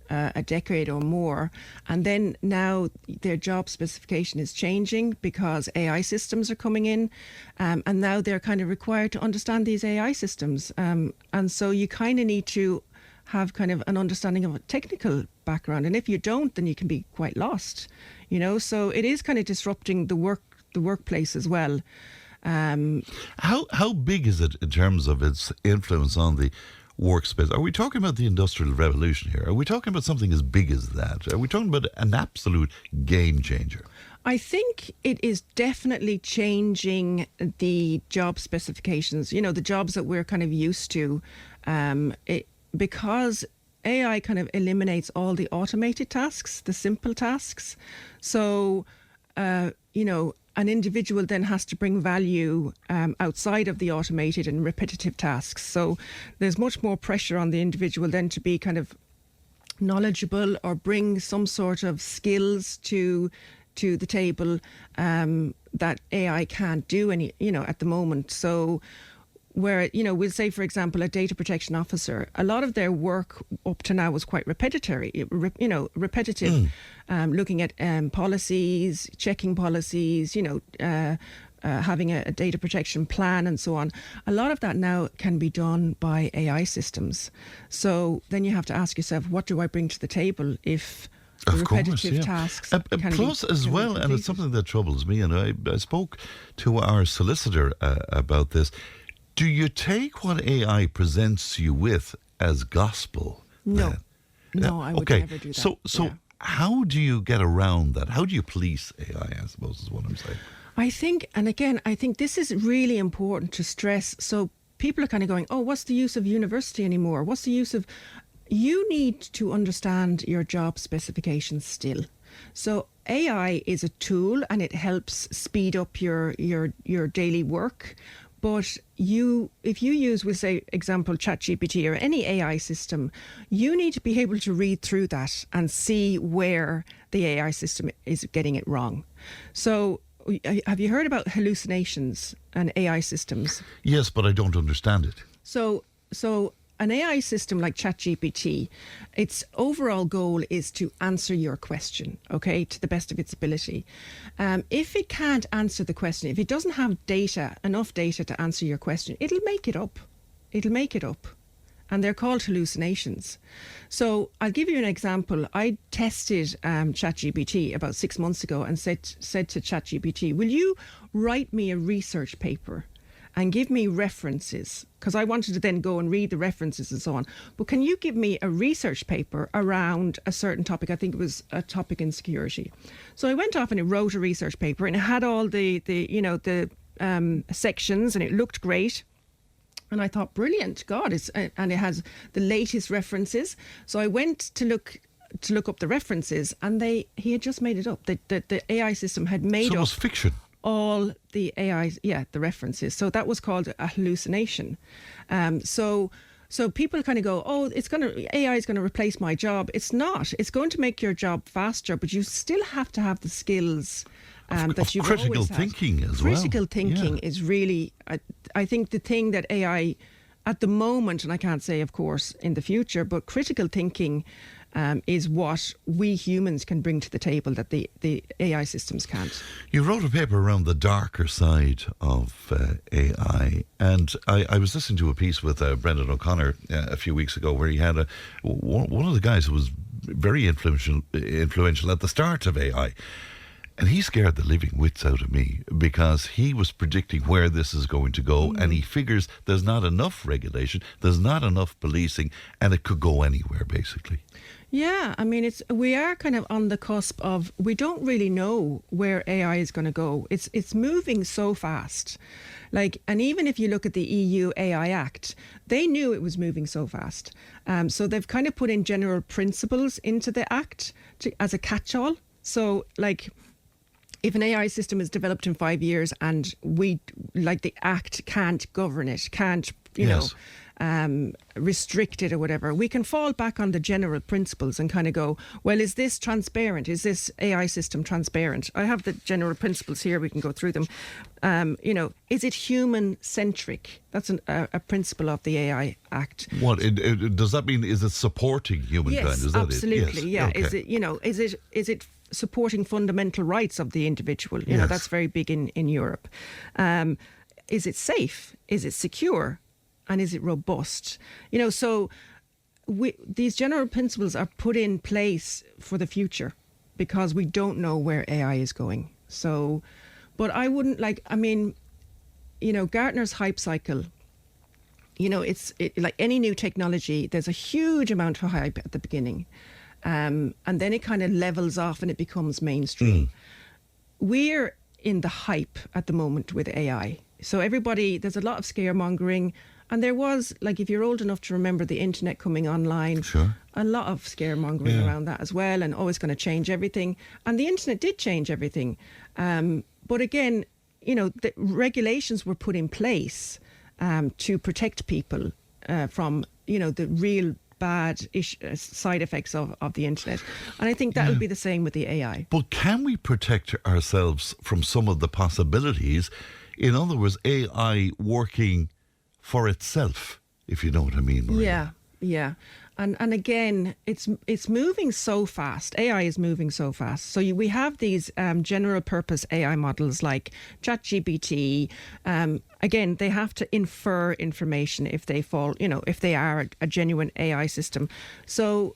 a decade or more, and then now their job specification is changing because AI systems are coming in, and now they're kind of required to understand these AI systems, and so you kind of need to have kind of an understanding of a technical background, and if you don't, then you can be quite lost, so it is kind of disrupting the workplace as well. How big is it in terms of its influence on the workspace? Are we talking about the Industrial Revolution here? Are we talking about something as big as that? Are we talking about an absolute game changer? I think it is definitely changing the job specifications, the jobs that we're kind of used to, because AI kind of eliminates all the automated tasks, the simple tasks. So, an individual then has to bring value outside of the automated and repetitive tasks. So there's much more pressure on the individual then to be kind of knowledgeable or bring some sort of skills to the table that AI can't do at the moment. So where, we'll say, for example, a data protection officer, a lot of their work up to now was quite repetitive, looking at policies, checking policies, having a data protection plan and so on. A lot of that now can be done by AI systems. So then you have to ask yourself, what do I bring to the table if repetitive tasks plus as well, and it's something that troubles me, and I spoke to our solicitor about this. Do you take what AI presents you with as gospel? No. No, I would never do that. So how do you get around that? How do you police AI, I suppose, is what I'm saying? I think this is really important to stress. So people are kind of going, oh, what's the use of university anymore? What's the use of... You need to understand your job specifications still. So AI is a tool and it helps speed up your daily work. But if you use, we'll say, example, ChatGPT or any AI system, you need to be able to read through that and see where the AI system is getting it wrong. So have you heard about hallucinations and AI systems? Yes, but I don't understand it. So an AI system like ChatGPT, its overall goal is to answer your question, okay, to the best of its ability. If it can't answer the question, if it doesn't have enough data to answer your question, it'll make it up. And they're called hallucinations. So I'll give you an example. I tested ChatGPT about 6 months ago and said to ChatGPT, will you write me a research paper and give me references, because I wanted to then go and read the references and so on. But can you give me a research paper around a certain topic? I think it was a topic in security. So I went off and I wrote a research paper, and it had all the sections, and it looked great. And I thought, brilliant, God, and it has the latest references. So I went to look up the references, and he had just made it up. The AI system had made up. So it was fiction. All the AI, the references. So that was called a hallucination. So people kind of go, AI is going to replace my job. It's not. It's going to make your job faster, but you still have to have the skills that you've critical always had. thinking as well. Critical thinking is really, I think, the thing that AI at the moment, and I can't say, of course, in the future, but critical thinking is what we humans can bring to the table that the AI systems can't. You wrote a paper around the darker side of AI, and I was listening to a piece with Brendan O'Connor a few weeks ago where he had one of the guys who was very influential at the start of AI. And he scared the living wits out of me because he was predicting where this is going to go, and he figures there's not enough regulation, there's not enough policing, and it could go anywhere, basically. Yeah, I mean, we are kind of on the cusp of, we don't really know where AI is going to go. It's moving so fast. And even if you look at the EU AI Act, they knew it was moving so fast. So they've kind of put in general principles into the Act as a catch-all. So, if an AI system is developed in 5 years and the Act can't govern it, can't, restrict it or whatever, we can fall back on the general principles and kind of go, well, is this transparent? Is this AI system transparent? I have the general principles here. We can go through them. Is it human-centric? That's a principle of the AI Act. What does that mean? Is it supporting humankind? Yes, is that absolutely. It? Yeah. Okay. Is it supporting fundamental rights of the individual? That's very big in Europe. Is it safe? Is it secure? And is it robust? So these general principles are put in place for the future because we don't know where AI is going. So, but I wouldn't Gartner's hype cycle, it's like any new technology, there's a huge amount of hype at the beginning. And then it kind of levels off and it becomes mainstream. We're in the hype at the moment with AI. So there's a lot of scaremongering. And there was, if you're old enough to remember the internet coming online, sure, a lot of scaremongering around that as well, and it's going to change everything. And the internet did change everything. But again, the regulations were put in place to protect people from, the real bad side effects of the internet. And I think that will be the same with the AI. But can we protect ourselves from some of the possibilities? In other words, AI working for itself, if you know what I mean, Maria. Yeah. And again, it's moving so fast. AI is moving so fast. So we have these general purpose AI models like ChatGPT. Again, they have to infer information if they fall, if they are a genuine AI system. So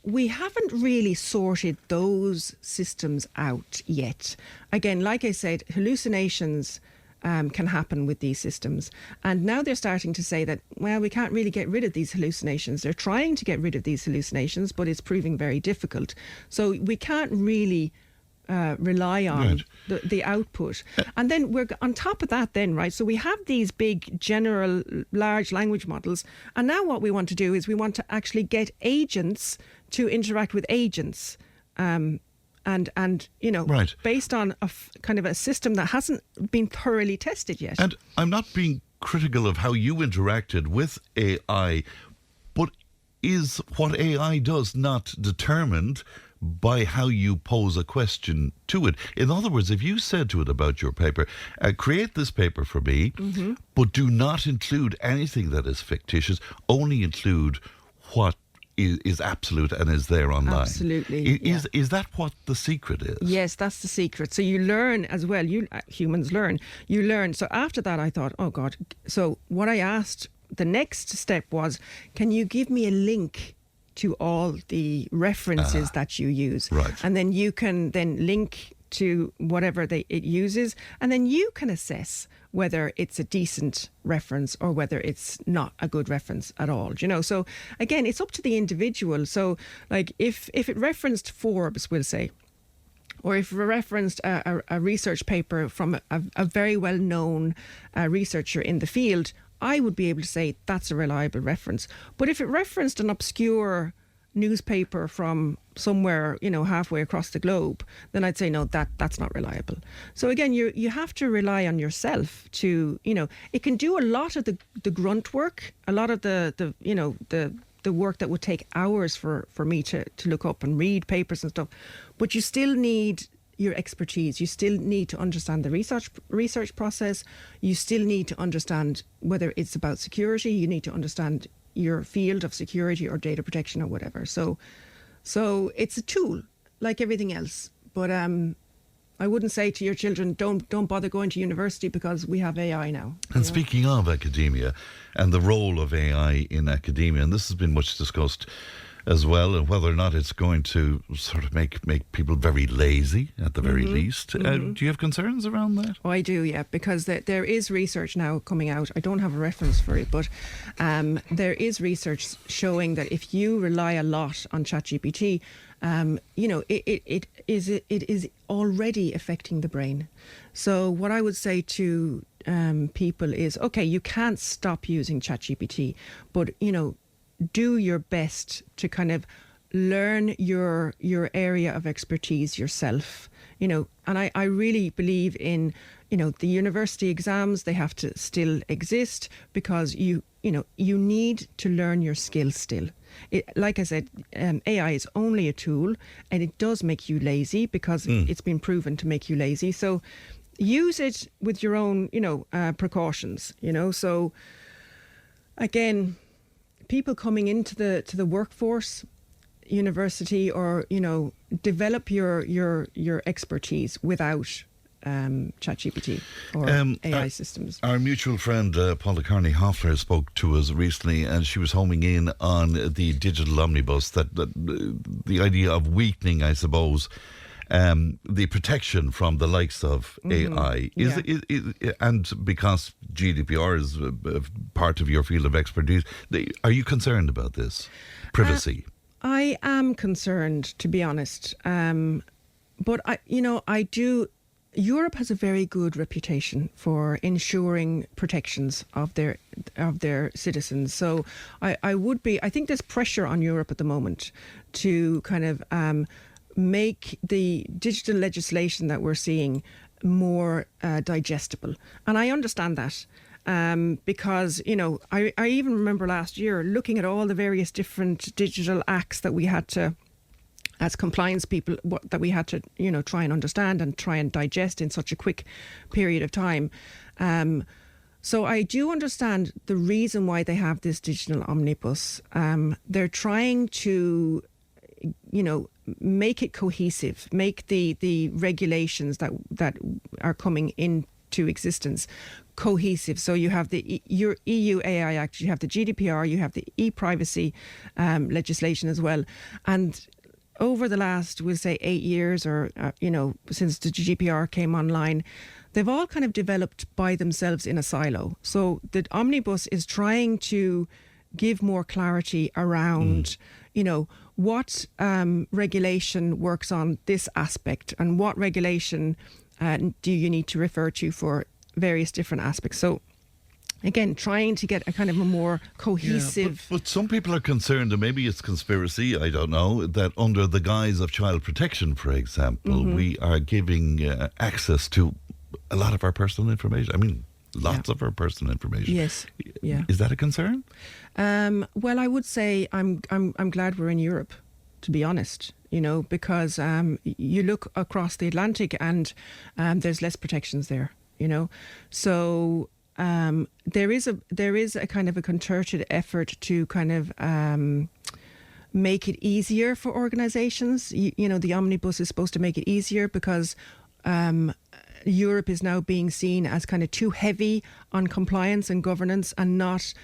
we haven't really sorted those systems out yet. Again, like I said, hallucinations can happen with these systems. And now they're starting to say that, well, we can't really get rid of these hallucinations. They're trying to get rid of these hallucinations, but it's proving very difficult. So we can't really rely on the output. And then we're on top of that then, right? So we have these big general large language models. And now what we want to do is we want to actually get agents to interact with agents. Based on kind of a system that hasn't been thoroughly tested yet. And I'm not being critical of how you interacted with AI, but is what AI does not determined by how you pose a question to it? In other words, if you said to it about your paper, create this paper for me, but do not include anything that is fictitious, only include what is absolute and is there online. Absolutely. Is that what the secret is? Yes, that's the secret. So you learn as well. Humans learn. You learn. So after that, I thought, oh God. So what I asked, the next step was, can you give me a link to all the references that you use? Right. And then you can then link to whatever it uses, and then you can assess whether it's a decent reference or whether it's not a good reference at all. So again, it's up to the individual. So like if it referenced Forbes, we'll say, or if it referenced a research paper from a very well-known researcher in the field, I would be able to say that's a reliable reference. But if it referenced an obscure newspaper from somewhere, halfway across the globe, then I'd say, no, that's not reliable. So again, you have to rely on yourself to, it can do a lot of the grunt work, a lot of the work that would take hours for me to look up and read papers and stuff. But you still need your expertise. You still need to understand the research process. You still need to understand whether it's about security. You need to understand your field of security or data protection or whatever. So it's a tool like everything else. But I wouldn't say to your children, don't bother going to university because we have AI now. And speaking of academia and the role of AI in academia, and this has been much discussed as well, and whether or not it's going to sort of make people very lazy at the very least. Do you have concerns around that? Oh, I do, yeah, because there is research now coming out. I don't have a reference for it, but there is research showing that if you rely a lot on ChatGPT, it is already affecting the brain. So what I would say to people is, okay, you can't stop using ChatGPT, but do your best to kind of learn your area of expertise yourself, and I really believe in, the university exams. They have to still exist because you need to learn your skills still. Like I said, AI is only a tool, and it does make you lazy because it's been proven to make you lazy. So use it with your own, precautions, so again, people coming into the workforce, university, or develop your expertise without ChatGPT or AI systems. Our mutual friend Paula Carney-Hoffler spoke to us recently, and she was homing in on the digital omnibus, that the idea of weakening, I suppose, the protection from the likes of AI and because GDPR is part of your field of expertise, are you concerned about this privacy? I am concerned, to be honest, but I do. Europe has a very good reputation for ensuring protections of their citizens. So I think there's pressure on Europe at the moment to kind of make the digital legislation that we're seeing more digestible. And I understand that because, I even remember last year looking at all the various different digital acts that we had to, as compliance people, that we had to, try and understand and try and digest in such a quick period of time. So I do understand the reason why they have this digital omnibus. They're trying to, make it cohesive, make the regulations that are coming into existence cohesive. So you have your EU AI Act, you have the GDPR, you have the e-privacy legislation as well. And over the last, we'll say 8 years or, since the GDPR came online, they've all kind of developed by themselves in a silo. So the omnibus is trying to give more clarity around, what regulation works on this aspect and what regulation do you need to refer to for various different aspects. So again, trying to get a kind of a more cohesive... But some people are concerned, and maybe it's conspiracy, I don't know, that under the guise of child protection, for example, we are giving access to a lot of our personal information. I mean, lots of our personal information. Yes. Yeah. Is that a concern? Well, I would say I'm glad we're in Europe, to be honest, because you look across the Atlantic and there's less protections there, So... there is a kind of a concerted effort to kind of make it easier for organisations. The omnibus is supposed to make it easier because Europe is now being seen as kind of too heavy on compliance and governance and not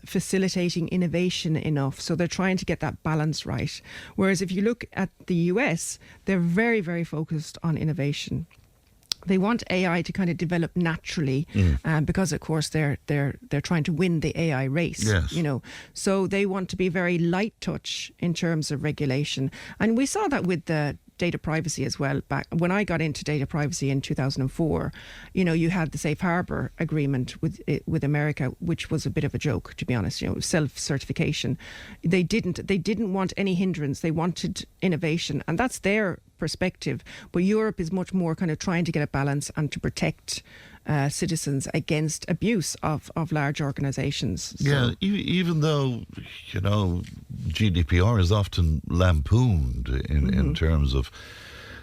facilitating innovation enough. So they're trying to get that balance right. Whereas if you look at the US, they're very, very focused on innovation. They want AI to kind of develop naturally, because of course they're trying to win the AI race. Yes. You know, so they want to be very light touch in terms of regulation, and we saw that with the data privacy as well. Back when I got into data privacy in 2004, you know, you had the safe harbor agreement with America, which was a bit of a joke, to be honest. You know, self-certification. They didn't want any hindrance. They wanted innovation, and that's their perspective. But Europe is much more kind of trying to get a balance and to protect citizens against abuse of large organisations. So. Yeah, even though, you know, GDPR is often lampooned in terms of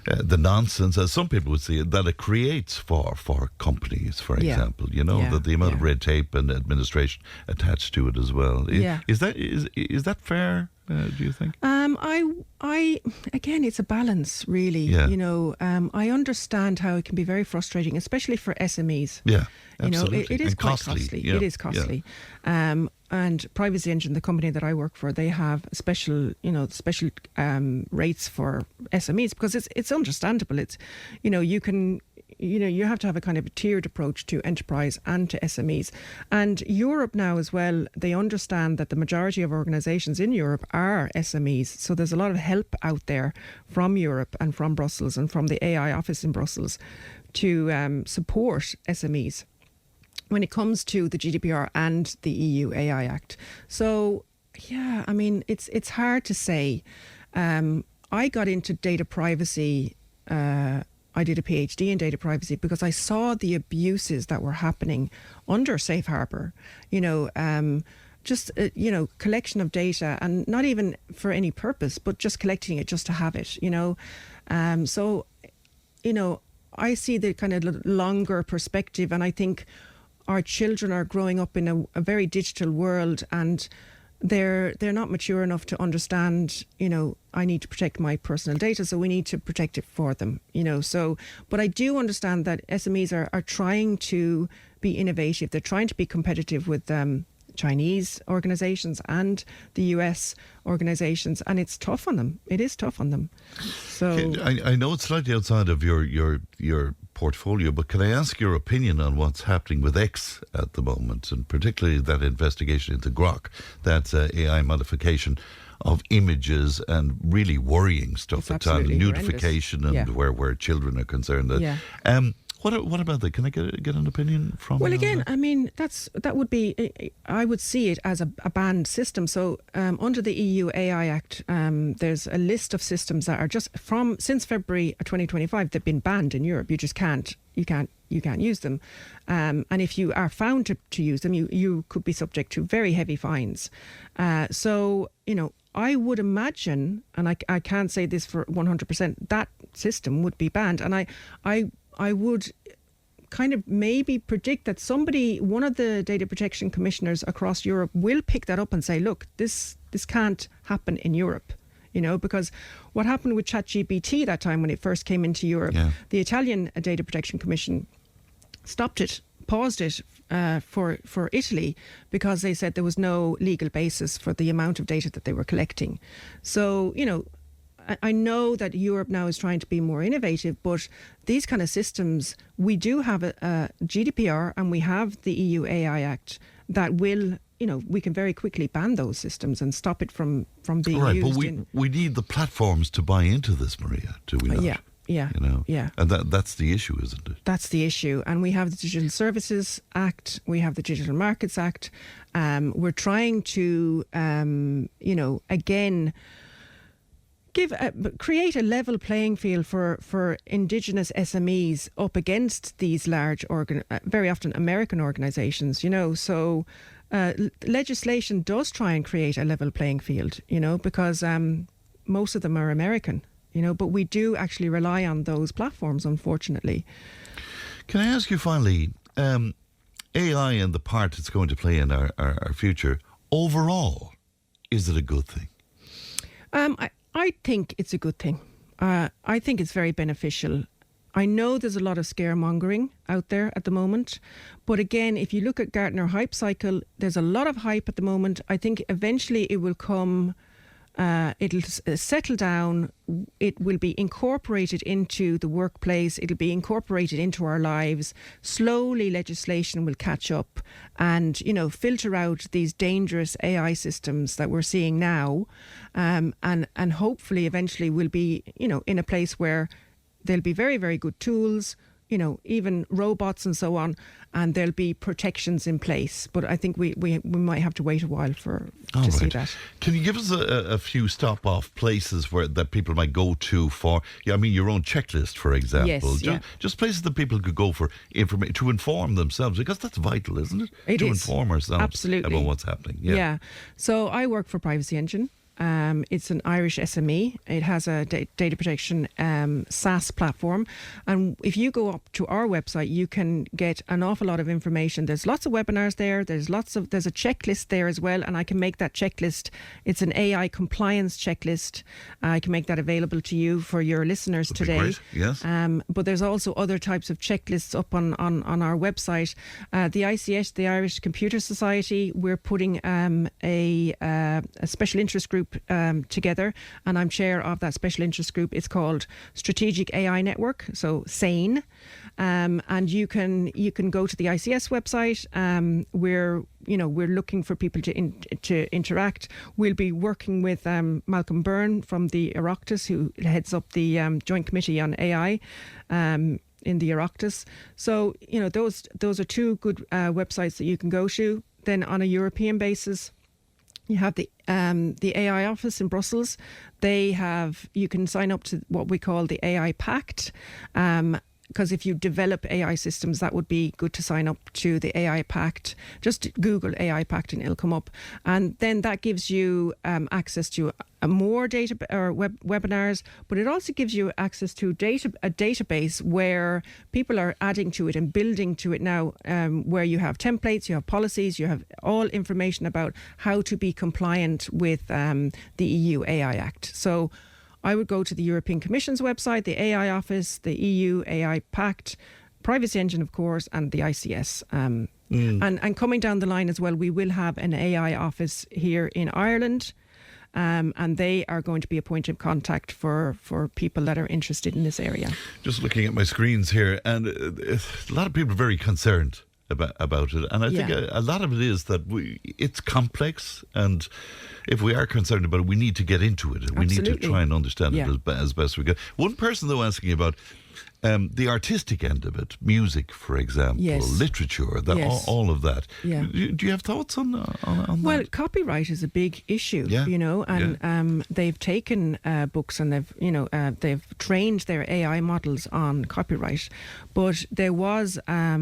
the nonsense, as some people would see it, that it creates for companies, for example. You know, that the amount of red tape and administration attached to it as well. Is that fair? Do you think? I again, it's a balance, really. Yeah. You know, I understand how it can be very frustrating, especially for SMEs. Yeah, absolutely. You know, it is and quite costly. It is costly. And Privacy Engine, the company that I work for, they have special rates for SMEs, because it's understandable. It's, you know, you have to have a kind of a tiered approach to enterprise and to SMEs. And Europe now as well, they understand that the majority of organisations in Europe are SMEs. So there's a lot of help out there from Europe and from Brussels and from the AI office in Brussels to support SMEs when it comes to the GDPR and the EU AI Act. So, yeah, I mean, it's hard to say. I got into data privacy. I did a PhD in data privacy because I saw the abuses that were happening under Safe Harbor. You know, collection of data, and not even for any purpose, but just collecting it just to have it. You know, so, you know, I see the kind of longer perspective, and I think our children are growing up in a very digital world, and they're not mature enough to understand, you know, I need to protect my personal data, so we need to protect it for them, you know. So, but I do understand that SMEs are trying to be innovative. They're trying to be competitive with Chinese organizations and the US organizations, and it's tough on them. It is tough on them. So I know it's slightly outside of your portfolio, but can I ask your opinion on what's happening with X at the moment, and particularly that investigation into Grok, that's AI modification of images and really worrying stuff at times, nudification and where children are concerned. What about that? Can I get an opinion from? Well, again, I mean, that would be. I would see it as a banned system. So under the EU AI Act, there's a list of systems that are just since February 2025. They've been banned in Europe. You just can't. You can't use them. And if you are found to use them, you could be subject to very heavy fines. So, you know, I would imagine, and I can't say this for 100%, that system would be banned. And I would kind of maybe predict that one of the data protection commissioners across Europe will pick that up and say, look, this can't happen in Europe. You know, because what happened with ChatGPT that time when it first came into Europe, the Italian Data Protection Commission stopped it, paused it for Italy, because they said there was no legal basis for the amount of data that they were collecting. So, you know, I know that Europe now is trying to be more innovative, but these kind of systems, we do have a GDPR and we have the EU AI Act that will, you know, we can very quickly ban those systems and stop it from being used. Right, but we need the platforms to buy into this, Maria, do we not? Yeah. You know? Yeah. And that's the issue, isn't it? That's the issue. And we have the Digital Services Act, we have the Digital Markets Act. We're trying to, you know, again, create a level playing field for indigenous SMEs up against these large, very often American organisations, you know. So legislation does try and create a level playing field, you know, because most of them are American, you know, but we do actually rely on those platforms, unfortunately. Can I ask you finally, AI and the part it's going to play in our future, overall, is it a good thing? I think it's a good thing. I think it's very beneficial. I know there's a lot of scaremongering out there at the moment. But again, if you look at Gartner hype cycle, there's a lot of hype at the moment. I think eventually it will come, it'll settle down. It will be incorporated into the workplace. It'll be incorporated into our lives. Slowly, legislation will catch up and, filter out these dangerous AI systems that we're seeing now. And hopefully, eventually, we'll be, in a place where there'll be very, very good tools, even robots and so on, and there'll be protections in place. But I think we might have to wait a while to see that. Can you give us a few stop-off places that people might go to for, your own checklist, for example? Yes, just places that people could go for information, to inform themselves, because that's vital, isn't it? It to is. inform ourselves Absolutely. about what's happening. Yeah. So I work for Privacy Engine. It's an Irish SME. It has a data protection SaaS platform. And if you go up to our website, you can get an awful lot of information. There's lots of webinars there. There's a checklist there as well. And I can make that checklist. It's an AI compliance checklist. I can make that available to you for your listeners That'd today. be great. Yes. But there's also other types of checklists up on our website. The ICS, the Irish Computer Society, we're putting a special interest group together, and I'm chair of that special interest group. It's called Strategic AI Network, so SANE, and you can go to the ICS website. We're looking for people to interact. We'll be working with Malcolm Byrne from the Oireachtas, who heads up the Joint Committee on AI in the Oireachtas. So those are two good websites that you can go to. Then on a European basis, you have the AI office in Brussels. You can sign up to what we call the AI Pact. Because if you develop AI systems, that would be good to sign up to the AI Pact. Just Google AI Pact and it'll come up. And then that gives you access to more data or webinars, but it also gives you access to a database where people are adding to it and building to it now, where you have templates, you have policies, you have all information about how to be compliant with the EU AI Act. So I would go to the European Commission's website, the AI Office, the EU AI Pact, Privacy Engine, of course, and the ICS. And coming down the line as well, we will have an AI office here in Ireland, and they are going to be a point of contact for people that are interested in this area. Just looking at my screens here, and a lot of people are very concerned about it, and I think a lot of it is that it's complex, and if we are concerned about it, we need to get into it. We need to try and understand it as best we can. One person though asking about the artistic end of it, music, for example, literature, all of that. Yeah. Do you have thoughts on that? Well, copyright is a big issue, and they've taken books and they've trained their AI models on copyright. But there was a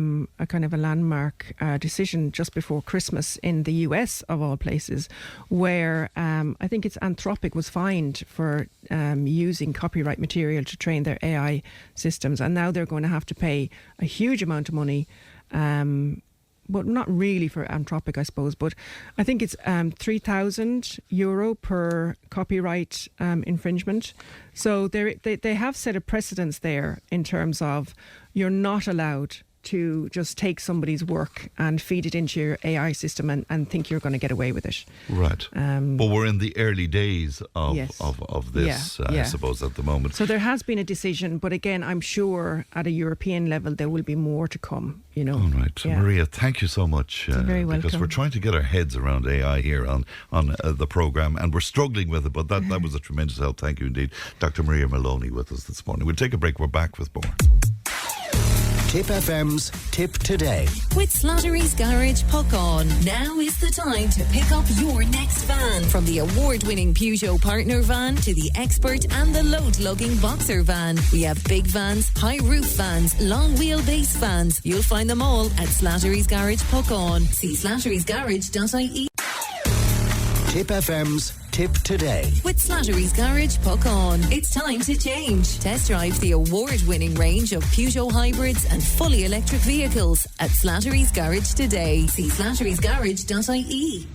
kind of a landmark decision just before Christmas in the US, of all places, where I think it's Anthropic was fined for using copyright material to train their AI systems. And now they're going to have to pay a huge amount of money, but not really for Anthropic, I suppose. But I think it's €3,000 per copyright infringement. So they have set a precedence there in terms of you're not allowed to just take somebody's work and feed it into your AI system and think you're going to get away with it. Right. But we're in the early days of this, I suppose, at the moment. So there has been a decision, but again, I'm sure at a European level there will be more to come, All right. Yeah. Maria, thank you so much. You're very welcome. Because we're trying to get our heads around AI here on the programme, and we're struggling with it, but that was a tremendous help. Thank you indeed. Dr. Maria Moloney with us this morning. We'll take a break. We're back with more. Tip FM's Tip Today. With Slattery's Garage Puckon. Now is the time to pick up your next van. From the award-winning Peugeot Partner van to the Expert and the load-lugging Boxer van. We have big vans, high-roof vans, long-wheelbase vans. You'll find them all at Slattery's Garage Puckon. See slatterysgarage.ie. Tip FM's Tip Today. With Slattery's Garage Puckon. It's time to change. Test drive the award-winning range of Peugeot hybrids and fully electric vehicles at Slattery's Garage today. See slatterysgarage.ie.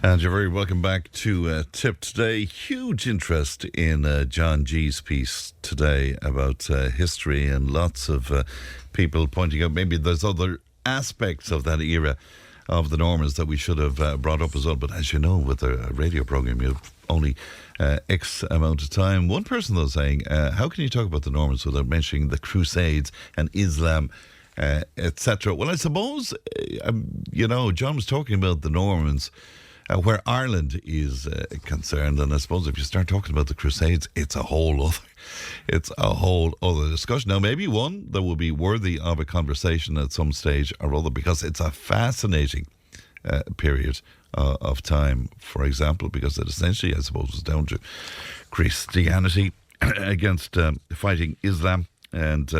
And you're very welcome back to Tipp today. Huge interest in John G's piece today about history, and lots of people pointing out maybe there's other aspects of that era of the Normans that we should have brought up as well. But as you know, with a radio programme, you have only X amount of time. One person, though, saying, how can you talk about the Normans without mentioning the Crusades and Islam, etc.? Well, I suppose, John was talking about the Normans where Ireland is concerned, and I suppose if you start talking about the Crusades, it's a whole other discussion. Now, maybe one that will be worthy of a conversation at some stage or other, because it's a fascinating period of time, for example, because it essentially, I suppose, was down to Christianity against fighting Islam. And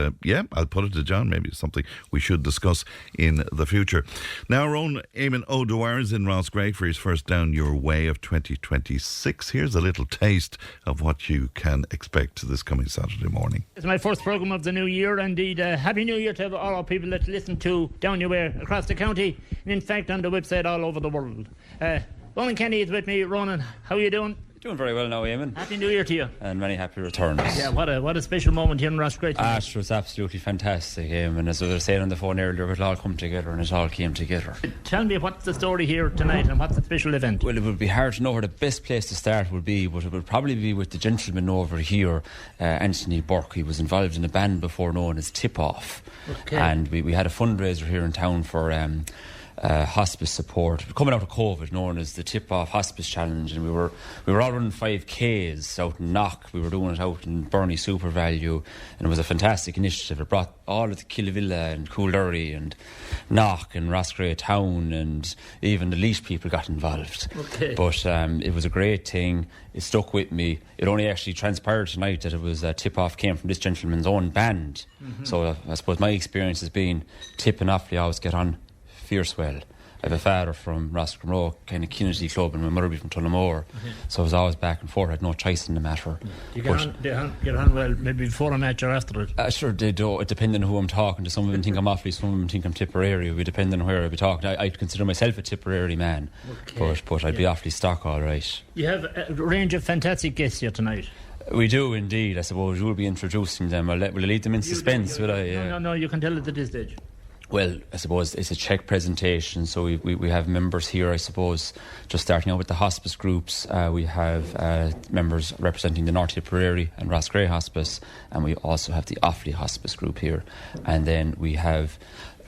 I'll put it to John, maybe it's something we should discuss in the future. Now, our own Eamon O'Dwyer is in Roscrea for his first Down Your Way of 2026. Here's a little taste of what you can expect this coming Saturday morning. It's my first programme of the new year. Indeed, Happy New Year to all our people that listen to Down Your Way across the county, and in fact on the website all over the world. Ronan Kenny is with me. Ronan, how are you doing? Doing very well now, Eamon. Happy New Year to you. And many happy returns. Yeah, what a special moment here in Roscrea. It was absolutely fantastic, Eamon. As we were saying on the phone earlier, it all come together, and it all came together. Tell me, what's the story here tonight, and what's the special event? Well, it would be hard to know where the best place to start would be, but it would probably be with the gentleman over here, Anthony Burke. He was involved in a band before known as Tip Off. Okay. And we had a fundraiser here in town for hospice support coming out of COVID, known as the Tip Off Hospice Challenge, and we were all running 5Ks out in Knock. We were doing it out in Burnley Super Value, and it was a fantastic initiative. It brought all of the Killough and Coolderry and Knock and Roscrea Town, and even the Leash people got involved. Okay. But it was a great thing. It stuck with me. It only actually transpired tonight that it was Tip Off came from this gentleman's own band. Mm-hmm. So I suppose my experience has been Tip and Offaly always get on fierce well. I have a father from Roscommon, kind of Kennedy Club, and my mother from Tullamore. Mm-hmm. So I was always back and forth. I had no choice in the matter. You get on well, maybe before a match or after it? Sure, they do. It depends on who I'm talking to. Some of them think I'm Offaly, some of them think I'm Tipperary. It would depend on where I'd be talking. I'd consider myself a Tipperary man, but I'd be Offaly stock all right. You have a range of fantastic guests here tonight. We do indeed. I suppose you'll be introducing them. Will I leave them in suspense? Will I? Yeah. No, you can tell it at this stage. Well, I suppose it's a check presentation, so we have members here, I suppose, just starting out with the hospice groups. We have members representing the North Tipperary and Roscrea Hospice, and we also have the Offaly Hospice group here. And then we have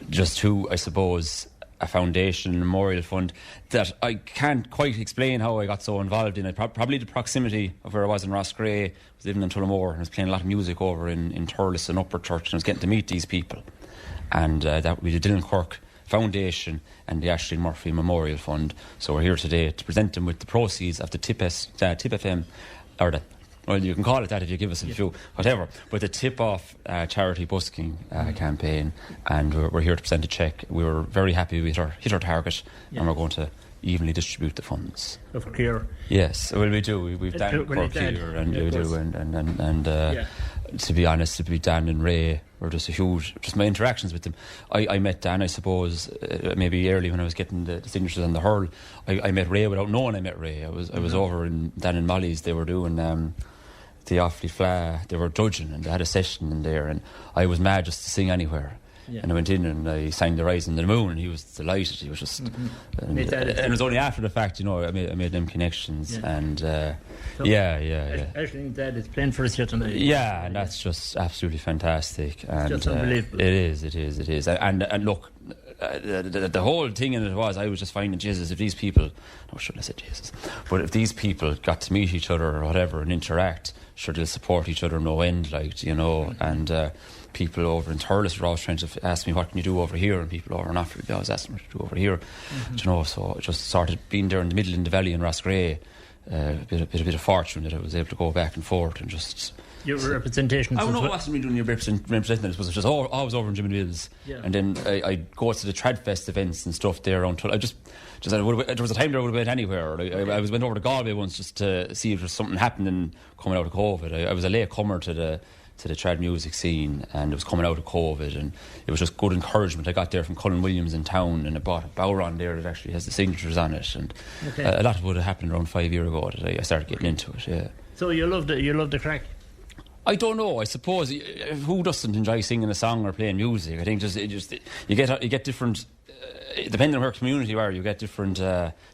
just two, I suppose, a foundation, a memorial fund that I can't quite explain how I got so involved in it. Probably the proximity of where I was in Roscrea. I was living in Tullamore, and I was playing a lot of music over in Thurles and Upper Church, and I was getting to meet these people. And that we did Dylan Cork Foundation and the Ashley Murphy Memorial Fund. So we're here today to present them with the proceeds of the Tip FM, or the, well, you can call it that if you give us a few, whatever, but the Tip Off charity busking campaign, and we're here to present a cheque. We were very happy we hit our target, and we're going to evenly distribute the funds. Of care. Yes, well, we do. We've done Cork here, and we do, and to be honest, to be Dan and Ray were just just my interactions with them. I met Dan, I suppose, maybe early when I was getting the signatures on the hurl. I met Ray without knowing I met Ray. I was over in Dan and Molly's. They were doing the Offaly Fla. They were judging, and they had a session in there, and I was mad just to sing anywhere. Yeah. And I went in and I sang The Rise and the Moon, and he was delighted. He was just, and it was only after the fact, I made them connections, and Ashling Dad is playing for us here tonight. Yeah, and that's just absolutely fantastic. And just unbelievable. It is. And look, the whole thing in it was, I was just finding, Jesus, if these people, no, shouldn't I say Jesus, but if these people got to meet each other or whatever and interact, sure, they'll support each other no end, and people over in Thurles were always trying to ask me, what can you do over here? And people over in Offaly, I was asking what to do over here. So I just started being there in the middle in the valley in Roscrea, a bit of fortune that I was able to go back and forth and just... Your representation... I wasn't really doing your representing it. Was just always over in Jimmy Mills. Yeah. And then I'd go to the Tradfest events and stuff there around... there was a time there I would have went anywhere. I went over to Galway once just to see if there was something happening coming out of COVID. I was a late comer to to the trad music scene, and it was coming out of COVID, and it was just good encouragement I got there from Cullen Williams in town, and I bought a Bowron there that actually has the signatures on it, and a lot of it would have happened around 5 years ago that I started getting into it. Yeah. So you loved the crack? I don't know. I suppose who doesn't enjoy singing a song or playing music? I think you get different. Depending on where community you are, you get different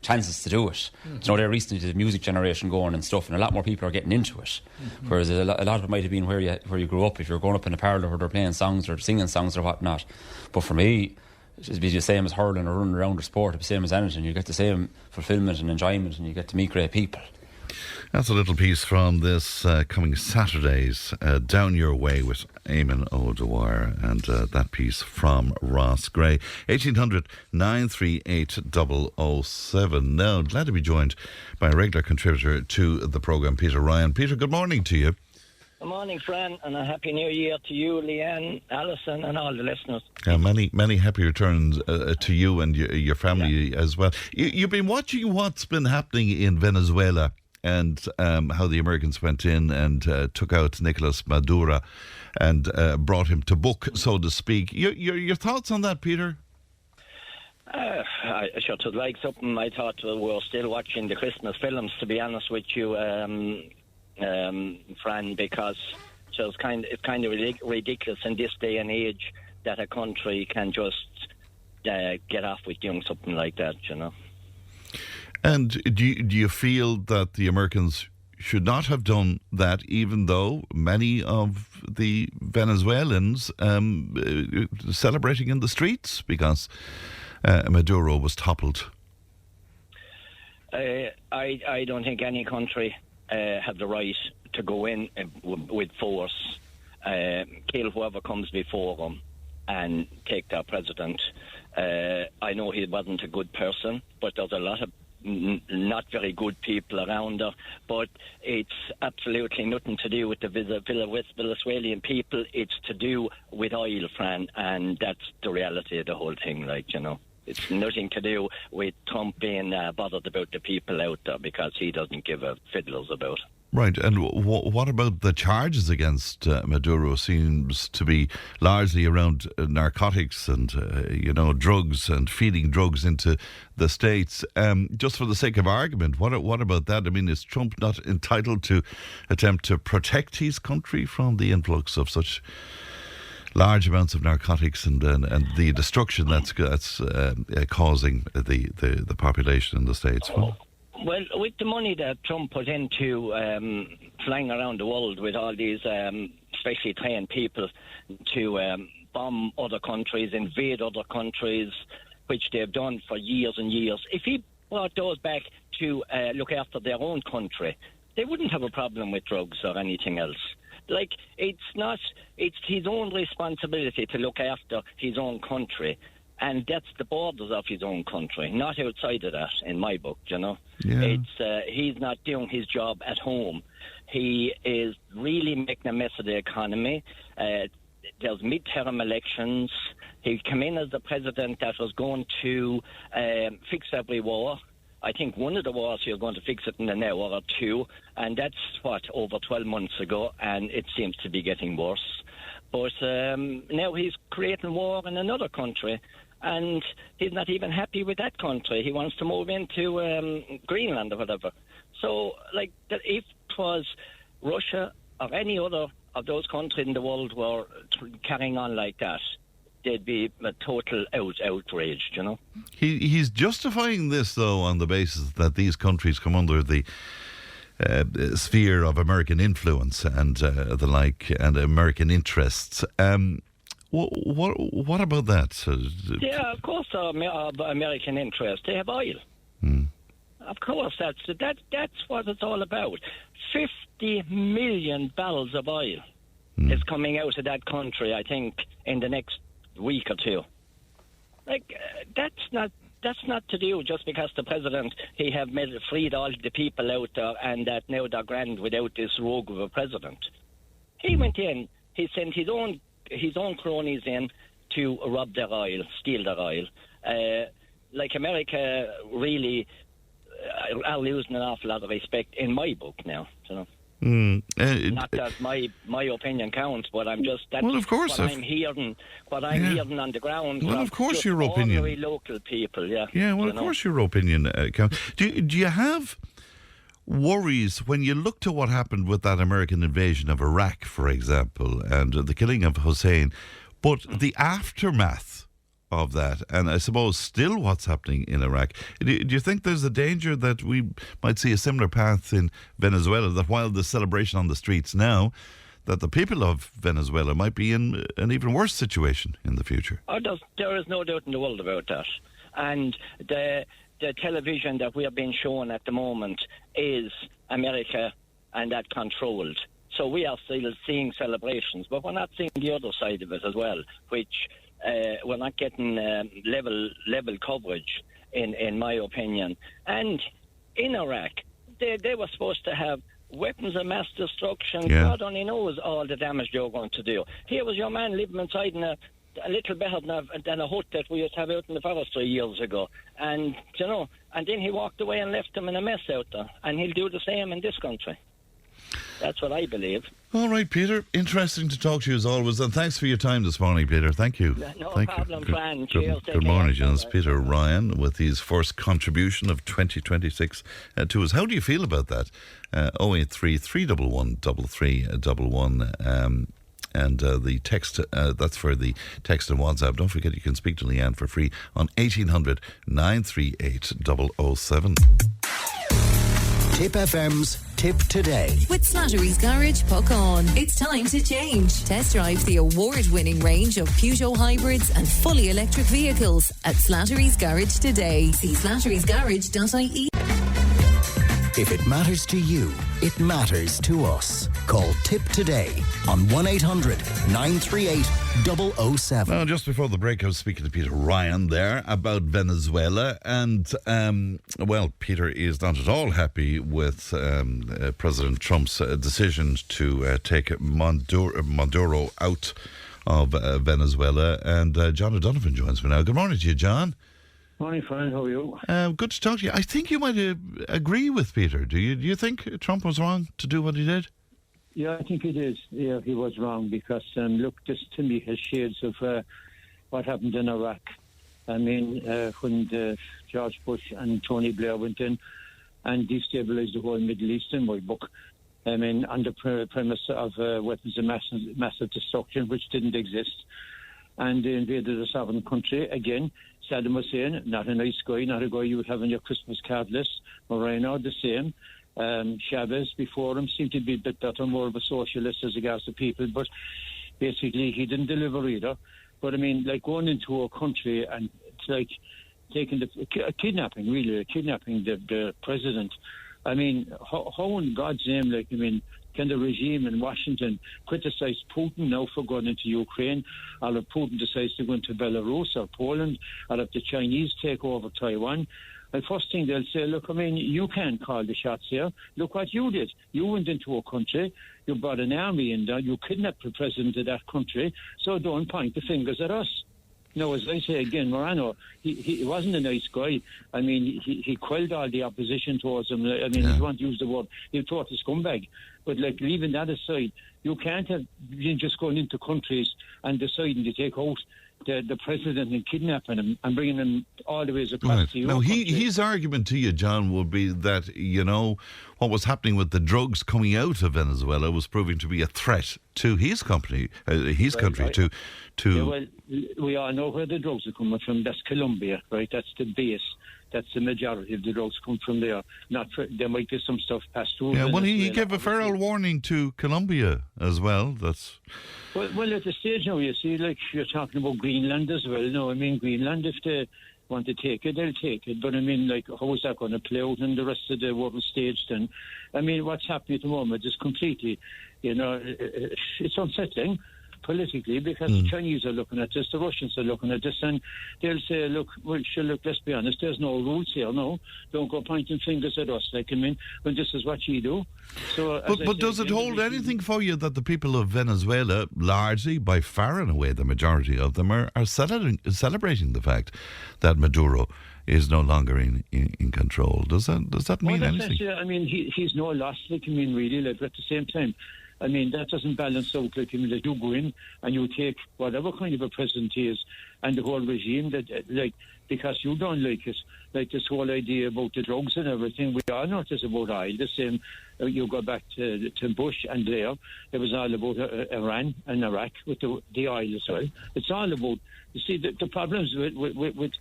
chances to do it. You know, there recently the music generation going and stuff, and a lot more people are getting into it. Whereas a lot of it might have been where you grew up. If you're growing up in a parlour where they're playing songs or singing songs or whatnot. But for me, it'd be the same as hurling or running around or sport. It'd be the same as anything. You get the same fulfilment and enjoyment, and you get to meet great people. That's a little piece from this coming Saturday's Down Your Way with Eamon O'Dwyer, and that piece from Ross Gray. 1800 938 007. Now, glad to be joined by a regular contributor to the programme, Peter Ryan. Peter, good morning to you. Good morning, Fran, and a happy new year to you, Leanne, Alison, and all the listeners. Many happy returns to you and your family as well. You've been watching what's been happening in Venezuela, and how the Americans went in and took out Nicolas Maduro and brought him to book, so to speak. Your thoughts on that, Peter? I sure would like something. I thought we were still watching the Christmas films, to be honest with you, Fran, because it's kind of ridiculous in this day and age that a country can just get off with doing something like that, you know. And do you feel that the Americans should not have done that, even though many of the Venezuelans celebrating in the streets because Maduro was toppled? I don't think any country have the right to go in with force, kill whoever comes before them, and take their president. I know he wasn't a good person, but there's a lot of not very good people around her, but it's absolutely nothing to do with the Venezuelan people. It's to do with oil, Fran, and that's the reality of the whole thing, like, you know. It's nothing to do with Trump being bothered about the people out there, because he doesn't give a fiddlers about it. Right, and what about the charges against Maduro? Seems to be largely around narcotics and, drugs and feeding drugs into the States. Just for the sake of argument, what about that? I mean, is Trump not entitled to attempt to protect his country from the influx of such large amounts of narcotics and the destruction that's causing the population in the States? Well, with the money that Trump put into flying around the world with all these specially trained people to bomb other countries, invade other countries, which they've done for years and years, if he brought those back to look after their own country, they wouldn't have a problem with drugs or anything else. Like, it's his own responsibility to look after his own country. And that's the borders of his own country, not outside of that, in my book, you know. Yeah. He's not doing his job at home. He is really making a mess of the economy. There's midterm elections. He came in as the president that was going to fix every war. I think one of the wars you're going to fix it in an hour or two, and that's, over 12 months ago, and it seems to be getting worse. But now he's creating war in another country, and he's not even happy with that country. He wants to move into Greenland or whatever. So, like, if it was Russia or any other of those countries in the world were carrying on like that, they'd be a total outraged, you know. He's justifying this, though, on the basis that these countries come under the sphere of American influence and the like, and American interests. What about that? Yeah, of course, American interests. They have oil. Of course, that's what it's all about. 50 million barrels of oil is coming out of that country, I think, in the next week or two. Like, that's not to do just because the president, he have freed all the people out there, and that now they're grand without this rogue of a president. He went in, he sent his own cronies in to rob their oil, steal their oil. Like, America really are losing an awful lot of respect in my book now, you know. Not that my opinion counts, but I'm just that's well, of course, what I'm hearing. What I'm hearing on the ground. Well, of course, your opinion. Ordinary local people, yeah. Yeah, well, of course, your opinion counts. Do you have worries when you look to what happened with that American invasion of Iraq, for example, and the killing of Hussein, but the aftermath of that, and I suppose still what's happening in Iraq, do you think there's a danger that we might see a similar path in Venezuela, that while the celebration on the streets now, that the people of Venezuela might be in an even worse situation in the future? There is no doubt in the world about that. And the television that we are being shown at the moment is America and that controlled. So we are still seeing celebrations, but we're not seeing the other side of it as well, which we're not getting level coverage, in my opinion. And in Iraq, they were supposed to have weapons of mass destruction. Yeah. God only knows all the damage they were going to do. Here was your man living inside in a little better than a hut that we used to have out in the forest 3 years ago. And, and then he walked away and left them in a mess out there. And he'll do the same in this country. That's what I believe. All right, Peter. Interesting to talk to you as always, and thanks for your time this morning, Peter. Thank you. No Thank problem, you. Fran. Cheers. Good morning, Jens. Peter Ryan with his first contribution of 2026 to us. How do you feel about that? 083 311 3311. And the text, that's for the text and WhatsApp. Don't forget you can speak to Leanne for free on 1800 938 007. Tip FM's Tip Today. With Slattery's Garage, puck on. It's time to change. Test drive the award-winning range of Peugeot hybrids and fully electric vehicles at Slattery's Garage today. See slatterysgarage.ie. If it matters to you, it matters to us. Call Tip Today on 1-800-938-007. Now, just before the break, I was speaking to Peter Ryan there about Venezuela. And, well, Peter is not at all happy with President Trump's decision to take Maduro out of Venezuela. And John O'Donovan joins me now. Good morning to you, John. Morning, Fran. How are you? Good to talk to you. I think you might agree with Peter. Do you think Trump was wrong to do what he did? Yeah, I think he did. Yeah, he was wrong because, look, this to me has shades of what happened in Iraq. I mean, when George Bush and Tony Blair went in and destabilised the whole Middle East, in my book, I mean, on the premise of weapons of massive destruction, which didn't exist. And they invaded a sovereign country. Again, Saddam Hussein, not a nice guy, not a guy you would have on your Christmas card list. Moreno, the same. Chavez before him seemed to be a bit better, more of a socialist as regards to people, but basically he didn't deliver either. But I mean, like going into a country and it's like taking kidnapping the president. I mean, how in God's name, like, I mean, can the regime in Washington criticise Putin now for going into Ukraine, or if Putin decides to go into Belarus or Poland, or if the Chinese take over Taiwan? The first thing they'll say, look, I mean, you can't call the shots here. Look what you did. You went into a country, you brought an army in there, you kidnapped the president of that country, so don't point the fingers at us. No, as I say again, Moreno, he wasn't a nice guy. I mean, he quelled all the opposition towards him. I mean, if you want to use the word, he thought a scumbag. But, like, leaving that aside, you can't have you just going into countries and deciding to take out the president and kidnapping him and bringing him all the way across to Europe. Now, his argument to you, John, would be that, you know, what was happening with the drugs coming out of Venezuela was proving to be a threat to his country, Right. Yeah, well, we all know where the drugs are coming from. That's Colombia, right? That's the base. That's the majority of the drugs come from there. There might be some stuff passed through. Yeah, well, he gave a feral warning to Colombia as well. Well, at the stage now, you see, like you're talking about Greenland as well. No, I mean, Greenland, if they want to take it, they'll take it. But I mean, like, how is that going to play out in the rest of the world stage then? I mean, what's happening at the moment is completely, you know, it's unsettling politically, because the Chinese are looking at this, the Russians are looking at this, and they'll say, look, let's be honest, there's no rules here, no. Don't go pointing fingers at us, like, I mean, when this is what you do. So, but does it hold anything for you that the people of Venezuela, largely, by far and away, the majority of them, are celebrating the fact that Maduro is no longer in control. Does that mean anything? I mean, he's no loss. Like, I mean, really, like, at the same time, I mean, that doesn't balance out. Like, I mean, that you go in and you take whatever kind of a president he is and the whole regime that, like, because you don't like it. Like this whole idea about the drugs and everything, we all know it's about oil. The same, you go back to Bush and Blair, it was all about Iran and Iraq with the oil as well. It's all about, you see, the problems with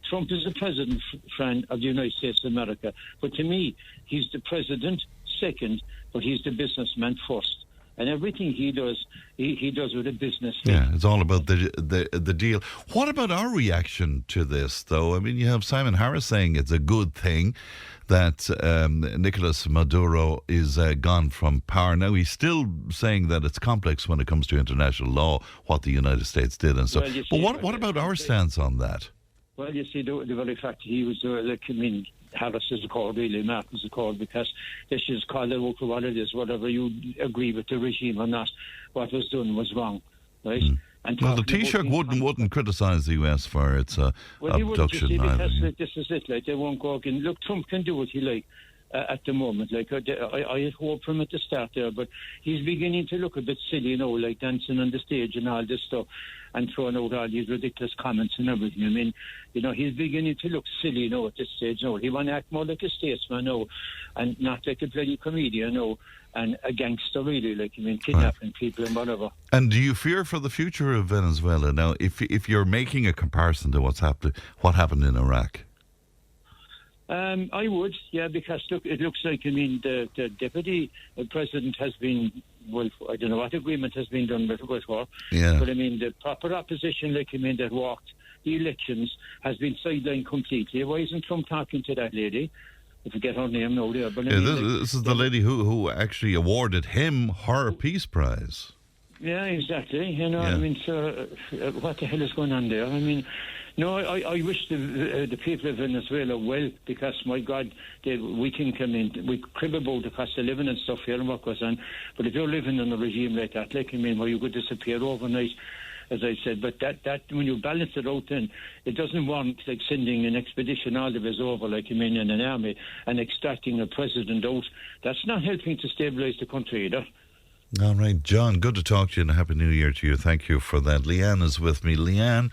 Trump is the president, Fran, of the United States of America. But to me, he's the president second, but he's the businessman first. And everything he does, he does with a business. Yeah, it's all about the deal. What about our reaction to this, though? I mean, you have Simon Harris saying it's a good thing that Nicolas Maduro is gone from power. Now, he's still saying that it's complex when it comes to international law, what the United States did and so. Well, but what about our stance on that? Well, you see, the very fact that he was, Harris is called, really, Marcus is called, because they should just call it out for what it is, whatever you agree with the regime or not. What was done was wrong, right? And well, the Taoiseach wouldn't criticise the US for its abduction either. Like, this is it, like, they won't go again. Look, Trump can do what he like at the moment. Like, I had hope from at the start there, but he's beginning to look a bit silly, you know, like dancing on the stage and all this stuff, and throwing out all these ridiculous comments and everything. I mean, you know, he's beginning to look silly, you know, at this stage. You know, he want to act more like a statesman, you know, and not like a bloody comedian, you know, and a gangster, really, like, I mean, kidnapping people and whatever. And do you fear for the future of Venezuela now, if you're making a comparison to what happened in Iraq? I would, yeah, because look, it looks like, I mean, the deputy president has been, well, I don't know what agreement has been done with her, but I mean, the proper opposition, like, I mean, that walked the elections has been sidelined completely. Why isn't Trump talking to that lady? I forget her name now there. But I mean, this is the lady who actually awarded him her Peace Prize. Yeah, exactly. You know, I mean, so what the hell is going on there? I mean, no, I wish the people of Venezuela well, because, my God, we can come in, we crib about the cost of living and stuff here and what goes on, but if you're living in a regime like that, like, I mean, where you could disappear overnight, as I said, but that when you balance it out, then it doesn't want, like, sending an expedition all of us over, like, I mean, in an army, and extracting a president out. That's not helping to stabilise the country either. All right, John, good to talk to you and a Happy New Year to you. Thank you for that. Leanne is with me. Leanne,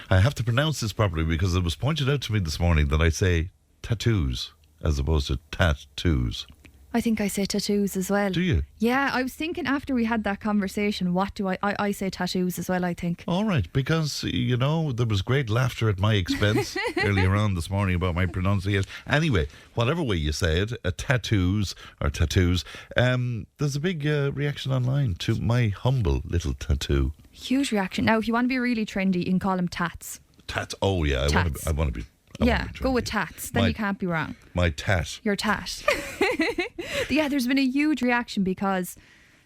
I have to pronounce this properly because it was pointed out to me this morning that I say tattoos as opposed to tattoos. I think I say tattoos as well. Do you? Yeah, I was thinking after we had that conversation, what do I say tattoos as well, I think. All right, because, you know, there was great laughter at my expense earlier on this morning about my pronunciation. Anyway, whatever way you say it, tattoos, there's a big reaction online to my humble little tattoo. Huge reaction. Now, if you want to be really trendy, you can call them tats. Tats, oh yeah, I want to be. Go with tats. Then you can't be wrong. My tat. Your tat. Yeah, there's been a huge reaction because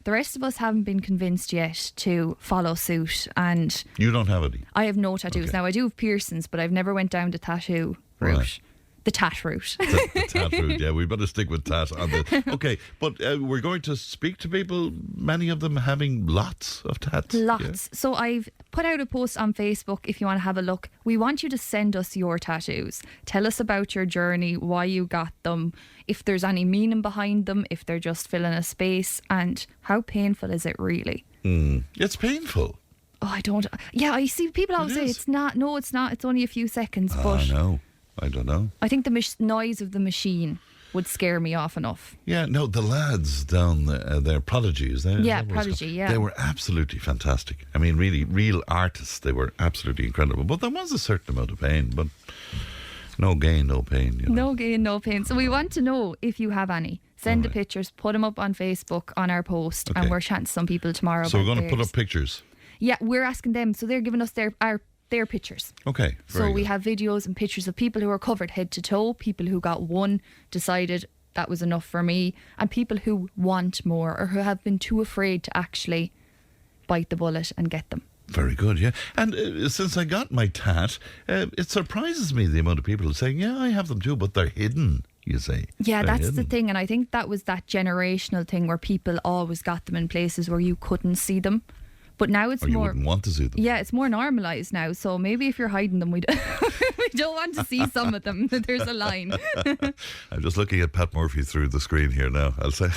the rest of us haven't been convinced yet to follow suit. And you don't have any? I have no tattoos. Okay. Now, I do have piercings, but I've never went down the tattoo route. Right. The tat route. The tat route, yeah. We better stick with tat on the. Okay, but we're going to speak to people, many of them having lots of tats. Lots. Yeah. So I've put out a post on Facebook if you want to have a look. We want you to send us your tattoos. Tell us about your journey, why you got them, if there's any meaning behind them, if they're just filling a space, and how painful is it really? It's painful. Oh, I don't. Yeah, I see people always say it's not. No, it's not. It's only a few seconds. But no. I don't know. I think the noise of the machine would scare me off enough. Yeah, no, the lads down there, Prodigy, is there? Yeah, Prodigy, yeah. They were absolutely fantastic. I mean, really, real artists. They were absolutely incredible. But there was a certain amount of pain, but no gain, no pain. You know? No gain, no pain. So we want to know if you have any. Send the pictures, put them up on Facebook on our post, and we're chatting to some people tomorrow. So we're going to put up pictures? Yeah, we're asking them. So they're giving us their pictures. Okay. So we have videos and pictures of people who are covered head to toe, people who got one, decided that was enough for me, and people who want more or who have been too afraid to actually bite the bullet and get them. Very good, yeah. And since I got my tat, it surprises me the amount of people saying, yeah, I have them too, but they're hidden, you say. Yeah, they're that's hidden. the thing. And I think that was that generational thing where people always got them in places where you couldn't see them. But now it's or you more. wouldn't want to see them. Yeah, it's more normalised now. So maybe if you're hiding them, we don't want to see some of them. There's a line. I'm just looking at Pat Murphy through the screen here now. I'll say.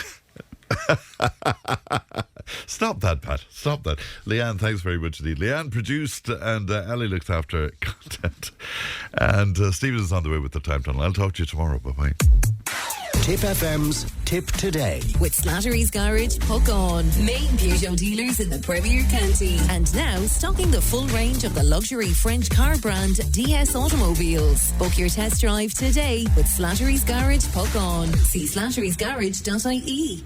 Stop that, Pat. Stop that. Leanne, thanks very much indeed. Leanne produced and Ali looked after content. And Stephen is on the way with the time tunnel. I'll talk to you tomorrow. Bye-bye. Tip FM's Tip Today. With Slattery's Garage, Hook On. Main Peugeot dealers in the Premier County. And now stocking the full range of the luxury French car brand DS Automobiles. Book your test drive today with Slattery's Garage, Hook On. See slatterysgarage.ie.